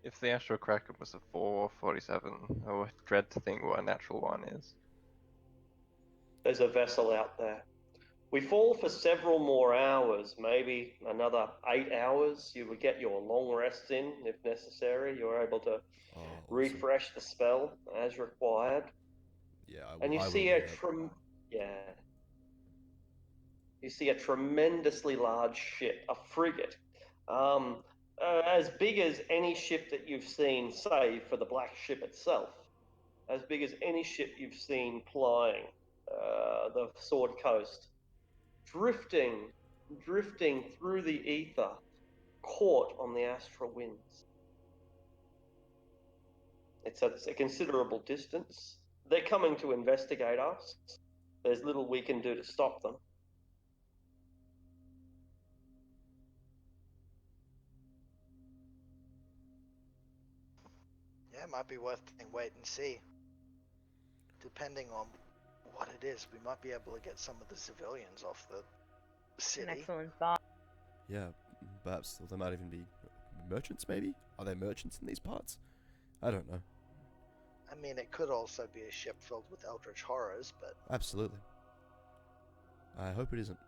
If the astral kraken was a 447, I would dread to think what a natural one is. There's a vessel out there. We fall for several more hours, maybe another 8 hours. You would get your long rest in if necessary. You're able to Awesome. refresh the spell as required. Yeah, And you I see will do that. you see a tremendously large ship, a frigate, as big as any ship that you've seen, save for the black ship itself, as big as any ship you've seen plying the Sword Coast, drifting through the ether, caught on the astral winds. It's a considerable distance. They're coming to investigate us. There's little we can do to stop them. Yeah, it might be worth playing wait and see. Depending on what it is, we might be able to get some of the civilians off the an city. excellent thought. Yeah, perhaps they might even be merchants, maybe? Are there merchants in these parts? I don't know. I mean, it could also be a ship filled with eldritch horrors, but Absolutely. I hope it isn't.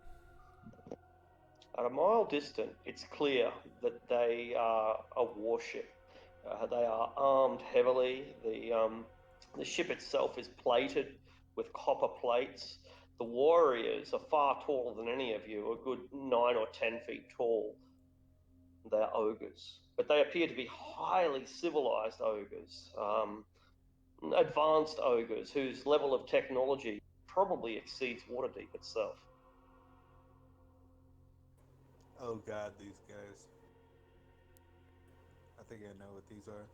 At a mile distant, it's clear that they are a warship. They are armed heavily. The ship itself is plated with copper plates. The warriors are far taller than any of you, a good 9 or 10 feet tall. They're ogres, but they appear to be highly civilized ogres, advanced ogres whose level of technology probably exceeds Waterdeep itself. Oh god, these guys. I think I know what these are.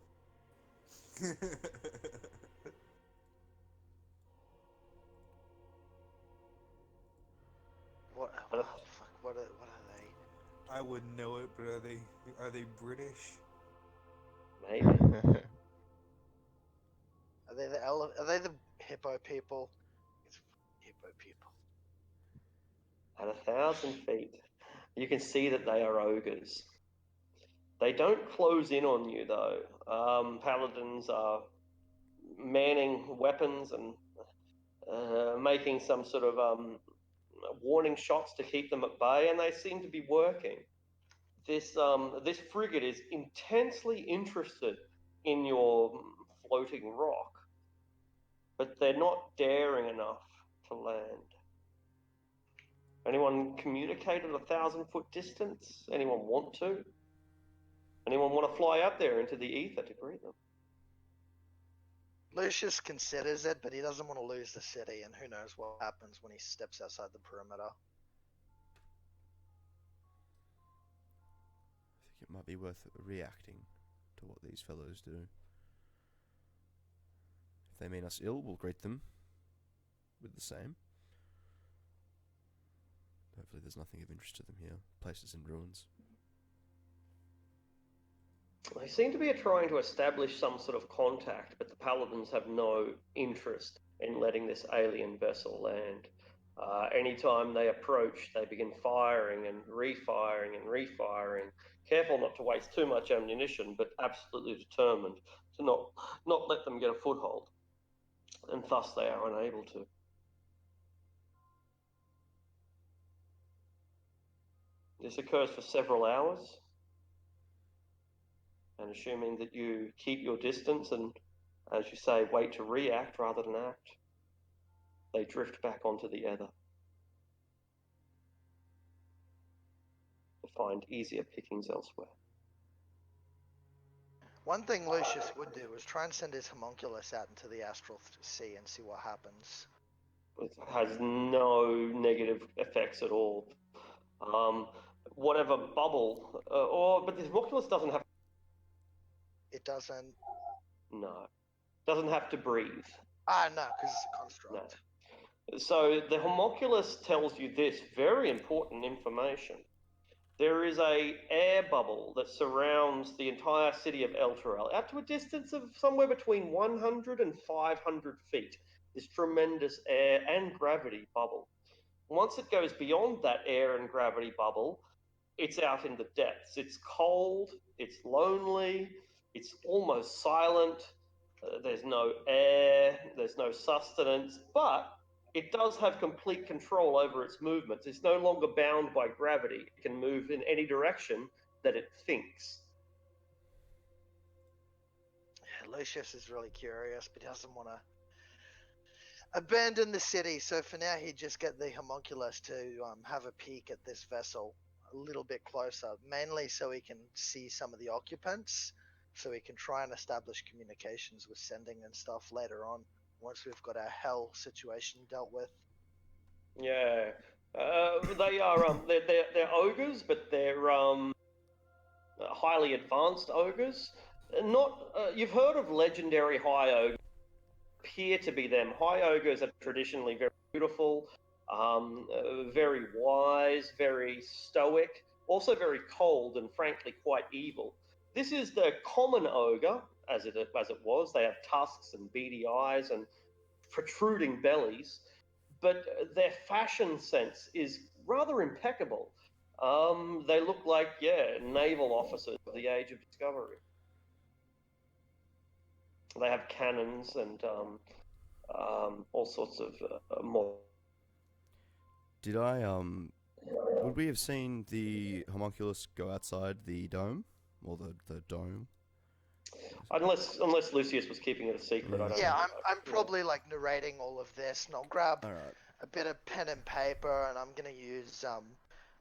What? Oh, fuck. What are they? I wouldn't know it, but are they British? Maybe. Are they the Are they the hippo people? It's hippo people. At 1,000 feet, you can see that they are ogres. They don't close in on you, though. Paladins are manning weapons and making some sort of warning shots to keep them at bay, and they seem to be working. This frigate is intensely interested in your floating rock, but they're not daring enough to land. Anyone communicate at 1,000-foot distance? Anyone want to? Anyone want to fly up there into the ether to greet them? Lucius considers it, but he doesn't want to lose the city, and who knows what happens when he steps outside the perimeter. I think it might be worth reacting to what these fellows do. If they mean us ill, we'll greet them with the same. Hopefully there's nothing of interest to them here. Place is in ruins. They seem to be trying to establish some sort of contact, but the Paladins have no interest in letting this alien vessel land. Anytime they approach, they begin firing and refiring and refiring, careful not to waste too much ammunition, but absolutely determined to not let them get a foothold, and thus they are unable to. This occurs for several hours, and assuming that you keep your distance and, as you say, wait to react rather than act, they drift back onto the Ether to find easier pickings elsewhere. One thing Lucius would do is try and send his homunculus out into the astral sea and see what happens. It has no negative effects at all. Whatever bubble, but the homunculus doesn't have. It doesn't. No, doesn't have to breathe. Ah, no, because it's a construct. No. So the homunculus tells you this very important information. There is a air bubble that surrounds the entire city of Elturel, out to a distance of somewhere between 100 and 500 feet. This tremendous air and gravity bubble. Once it goes beyond that air and gravity bubble, it's out in the depths. It's cold, it's lonely, it's almost silent. There's no air, there's no sustenance, but it does have complete control over its movements. It's no longer bound by gravity. It can move in any direction that it thinks. Yeah, Lucius is really curious, but he doesn't want to abandon the city. So for now, he'd just get the homunculus to have a peek at this vessel a little bit closer, mainly so he can see some of the occupants, so he can try and establish communications with sending and stuff later on, once we've got our hell situation dealt with. Yeah, they are they're ogres, but they're highly advanced ogres. Not you've heard of legendary high ogres? Appear to be them. High ogres are traditionally very beautiful, very wise, very stoic, also very cold and frankly quite evil. This is the common ogre, as it was. They have tusks and beady eyes and protruding bellies, but their fashion sense is rather impeccable. They look like, naval officers of the Age of Discovery. They have cannons and all sorts of more. Would we have seen the homunculus go outside the dome? Or the dome? Unless Lucius was keeping it a secret, I don't know. Yeah, I'm probably like narrating all of this, and I'll grab a bit of pen and paper, and I'm gonna use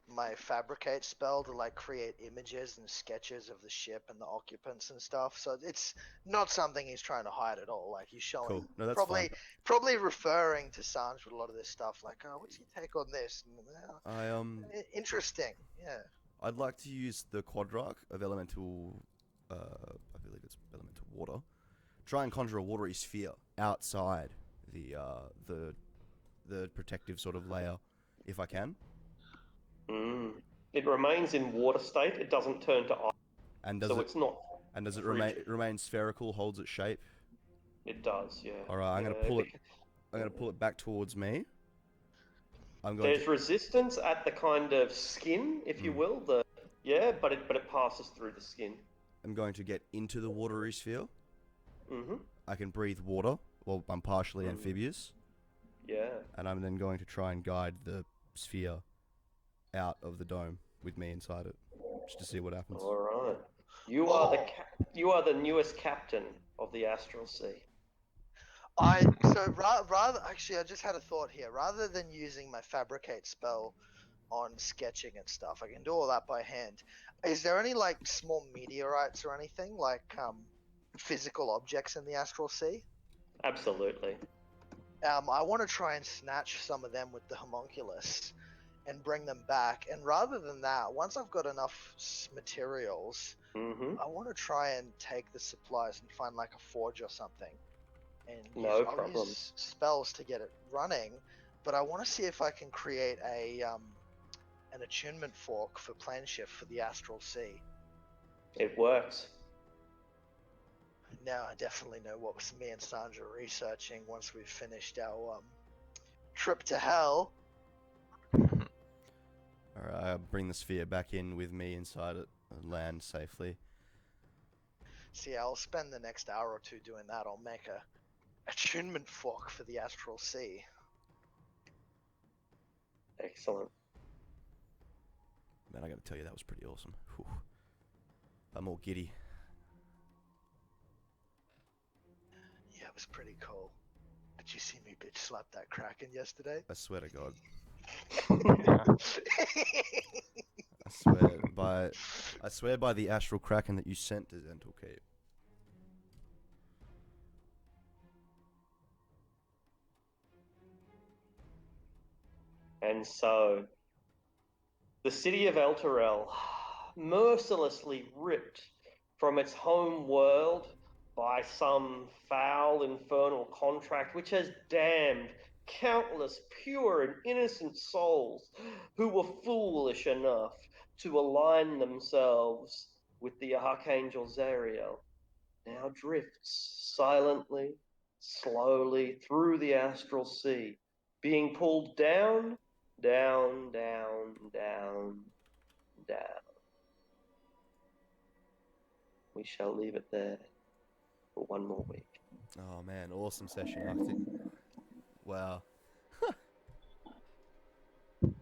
my fabricate spell to like create images and sketches of the ship and the occupants and stuff. So it's not something he's trying to hide at all. Like he's showing, cool. No, that's probably referring to Sanj with a lot of this stuff. Like, oh, what's your take on this? And, I interesting, yeah. I'd like to use the quadrock of elemental, I believe it's elemental water. Try and conjure a watery sphere outside the protective sort of layer, if I can. It remains in water state. It doesn't turn to ice. And does So it? it's not. And does it frigid. remain spherical? Holds its shape. It does, yeah. All right, I'm Yeah, gonna pull it. I'm gonna pull it back towards me. There's resistance at the kind of skin, if you will. But it passes through the skin. I'm going to get into the watery sphere. Mm-hmm. I can breathe water. Well, I'm partially amphibious. Yeah. And I'm then going to try and guide the sphere out of the dome with me inside it, just to see what happens. All right. You are the newest captain of the Astral Sea. Rather actually, I just had a thought here. Rather than using my fabricate spell on sketching and stuff, I can do all that by hand. Is there any like small meteorites or anything like physical objects in the Astral Sea? Absolutely. I want to try and snatch some of them with the homunculus and bring them back. And rather than that, once I've got enough materials, I want to try and take the supplies and find like a forge or something. And I'll use spells to get it running, but I want to see if I can create an attunement fork for plane shift for the Astral Sea. It works. Now I definitely know what me and Sandra are researching once we've finished our trip to hell. Alright, I'll bring the sphere back in with me inside it and land safely. See, I'll spend the next hour or two doing that. I'll make a attunement fork for the Astral Sea. Excellent. Man, I gotta tell you, that was pretty awesome. Whew. I'm all giddy. Yeah, it was pretty cool. Did you see me bitch slap that Kraken yesterday? I swear to God. Yeah. I swear by the astral kraken that you sent to Zental Keep. And so, the city of Elturel, mercilessly ripped from its home world by some foul infernal contract which has damned countless pure and innocent souls who were foolish enough to align themselves with the Archangel Zariel, now drifts silently, slowly through the astral sea, being pulled down, down, down, down, down. We shall leave it there for one more week. Oh man, awesome session, Arctic. Wow.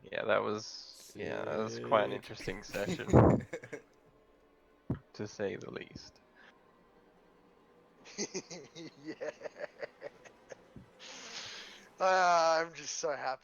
Yeah, that was quite an interesting session, to say the least. Yeah. I'm just so happy.